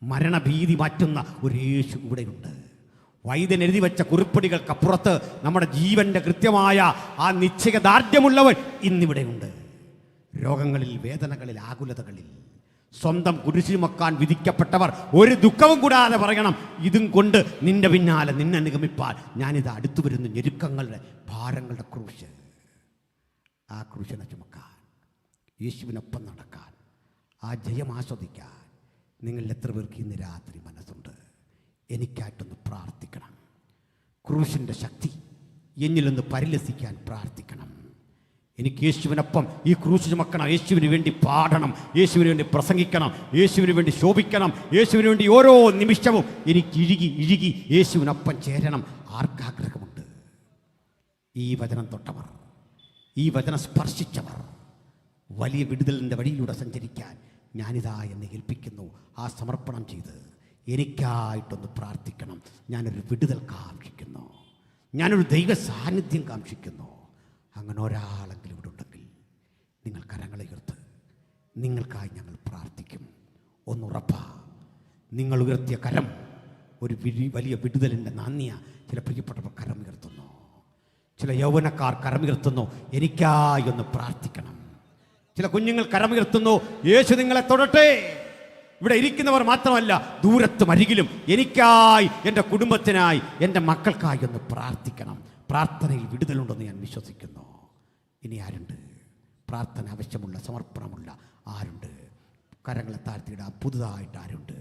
മരണഭീതി മാറ്റുന്ന ഒരു യേശു ഇവിടെയുണ്ട്. വൈദ്യൻ എഴുതി വെച്ച കുറിപ്പടികൾക്കപ്പുറത്ത് നമ്മുടെ ജീവൻ്റെ കൃത്യമായ ആ നിശ്ചയദാർഢ്യമുള്ളവൻ ഇന്നിവിടെയുണ്ട്. രോഗങ്ങളിൽ, വേദനകളിൽ, ആകുലതകളിൽ സ്വന്തം കുരിശ് ചുമക്കാൻ വിധിക്കപ്പെട്ടവർ ഒരു ദുഃഖവും കൂടാതെ പറയണം: ഇതും കൊണ്ട് നിന്റെ പിന്നാലെ നിന്നെ അനുഗമിപ്പാൻ ഞാനിത് അടുത്തു വരുന്ന ഞെരുക്കങ്ങളുടെ, ഭാരങ്ങളുടെ ക്രൂശ്. ആ ക്രൂശിനെ ചുമക്കാൻ, യേശുവിനൊപ്പം നടക്കാൻ, ആ ജയം ആസ്വദിക്കാൻ നിങ്ങൾ എത്ര പേർക്ക് ഇന്ന് രാത്രി മനസ്സുണ്ട്? എനിക്കായിട്ടൊന്ന് പ്രാർത്ഥിക്കണം. ക്രൂശിൻ്റെ ശക്തി എന്നിലൊന്ന് പരിലസിക്കാൻ പ്രാർത്ഥിക്കണം. എനിക്ക് യേശുവിനൊപ്പം ഈ ക്രൂശ് ചുമക്കണം, യേശുവിന് വേണ്ടി പാടണം, യേശുവിന് വേണ്ടി പ്രസംഗിക്കണം, യേശുവിന് വേണ്ടി ശോഭിക്കണം, യേശുവിന് വേണ്ടി ഓരോ നിമിഷവും എനിക്ക് ഇഴുകി യേശുവിനൊപ്പം ചേരണം. ആർക്കാഗ്രഹമുണ്ട്? ഈ വചനം തൊട്ടവർ, ഈ വചനം സ്പർശിച്ചവർ, വലിയ വിടുതലിൻ്റെ വഴിയിലൂടെ സഞ്ചരിക്കാൻ ഞാനിതാ എന്നെ ഏൽപ്പിക്കുന്നു. ആ സമർപ്പണം ചെയ്ത് എനിക്കായിട്ടൊന്ന് പ്രാർത്ഥിക്കണം. ഞാനൊരു വിടുതൽ കാക്ഷിക്കുന്നു, ഞാനൊരു ദൈവ സാന്നിധ്യം കാക്ഷിക്കുന്നു. അങ്ങനെ ഒരാളെങ്കിലും ഇവിടെ ഉണ്ടെങ്കിൽ നിങ്ങൾ കരങ്ങളെ ഉയർത്ത്, നിങ്ങൾക്കായി ഞങ്ങൾ പ്രാർത്ഥിക്കും. ഒന്നുറപ്പാ, നിങ്ങൾ ഉയർത്തിയ കരം ഒരു വലിയ വിടുതലിൻ്റെ നാന്ദിയ. ചില പ്രിയപ്പെട്ടവർ കരമുയർത്തുന്നു, ചില യൗവനക്കാർ കരമുയർത്തുന്നു. എനിക്കായി ഒന്ന് പ്രാർത്ഥിക്കണം. ചില കുഞ്ഞുങ്ങൾ കരമുയർത്തുന്നു. യേശു നിങ്ങളെ തൊടട്ടെ. ഇവിടെ ഇരിക്കുന്നവർ മാത്രമല്ല, ദൂരത്തും അരികിലും എനിക്കായി, എൻ്റെ കുടുംബത്തിനായി, എൻ്റെ മക്കൾക്കായി ഒന്ന് പ്രാർത്ഥിക്കണം. പ്രാർത്ഥനയിൽ വിടുതലുണ്ടെന്ന് ഞാൻ വിശ്വസിക്കുന്നു. ഇനി ആരുണ്ട് പ്രാർത്ഥന ആവശ്യമുള്ള, സമർപ്പണമുള്ള ആരുണ്ട്? കരങ്ങളെ താഴ്ത്തിയിടാം. പുതുതായിട്ട് ആരുണ്ട്?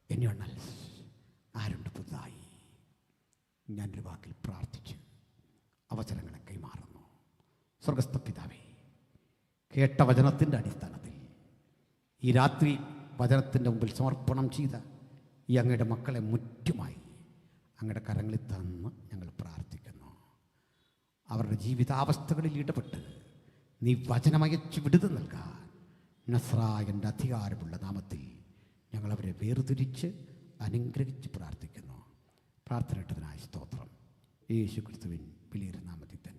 എനിവണ്ണൽ ആരുണ്ട് പുതുതായി? ഞാനൊരു വാക്കിൽ പ്രാർത്ഥിച്ച് അവസരങ്ങളെ കൈമാറുന്നു. സ്വർഗസ്ഥ പിതാവേ, കേട്ട വചനത്തിൻ്റെ അടിസ്ഥാനത്തിൽ ഈ രാത്രി വചനത്തിൻ്റെ മുമ്പിൽ സമർപ്പണം ചെയ്ത ഈ അങ്ങയുടെ മക്കളെ മുറ്റുമായി അങ്ങയുടെ കരങ്ങളിൽ തന്ന് ഞങ്ങൾ പ്രാർത്ഥിക്കുന്നു. അവരുടെ ജീവിതാവസ്ഥകളിൽ ഇടപെട്ട് നീ വചനമയച്ച് വിടുതൽ നൽകാൻ നസ്രായൻ്റെ അധികാരമുള്ള നാമത്തിൽ ഞങ്ങളവരെ വേർതിരിച്ച് അനുഗ്രഹിച്ച് പ്രാർത്ഥിക്കുന്നു. പ്രാർത്ഥന ഇട്ടതിനായി സ്തോത്രം. യേശു ക്രിസ്തുവിൻ വലിയൊരു നാമത്തിൽ തന്നെ.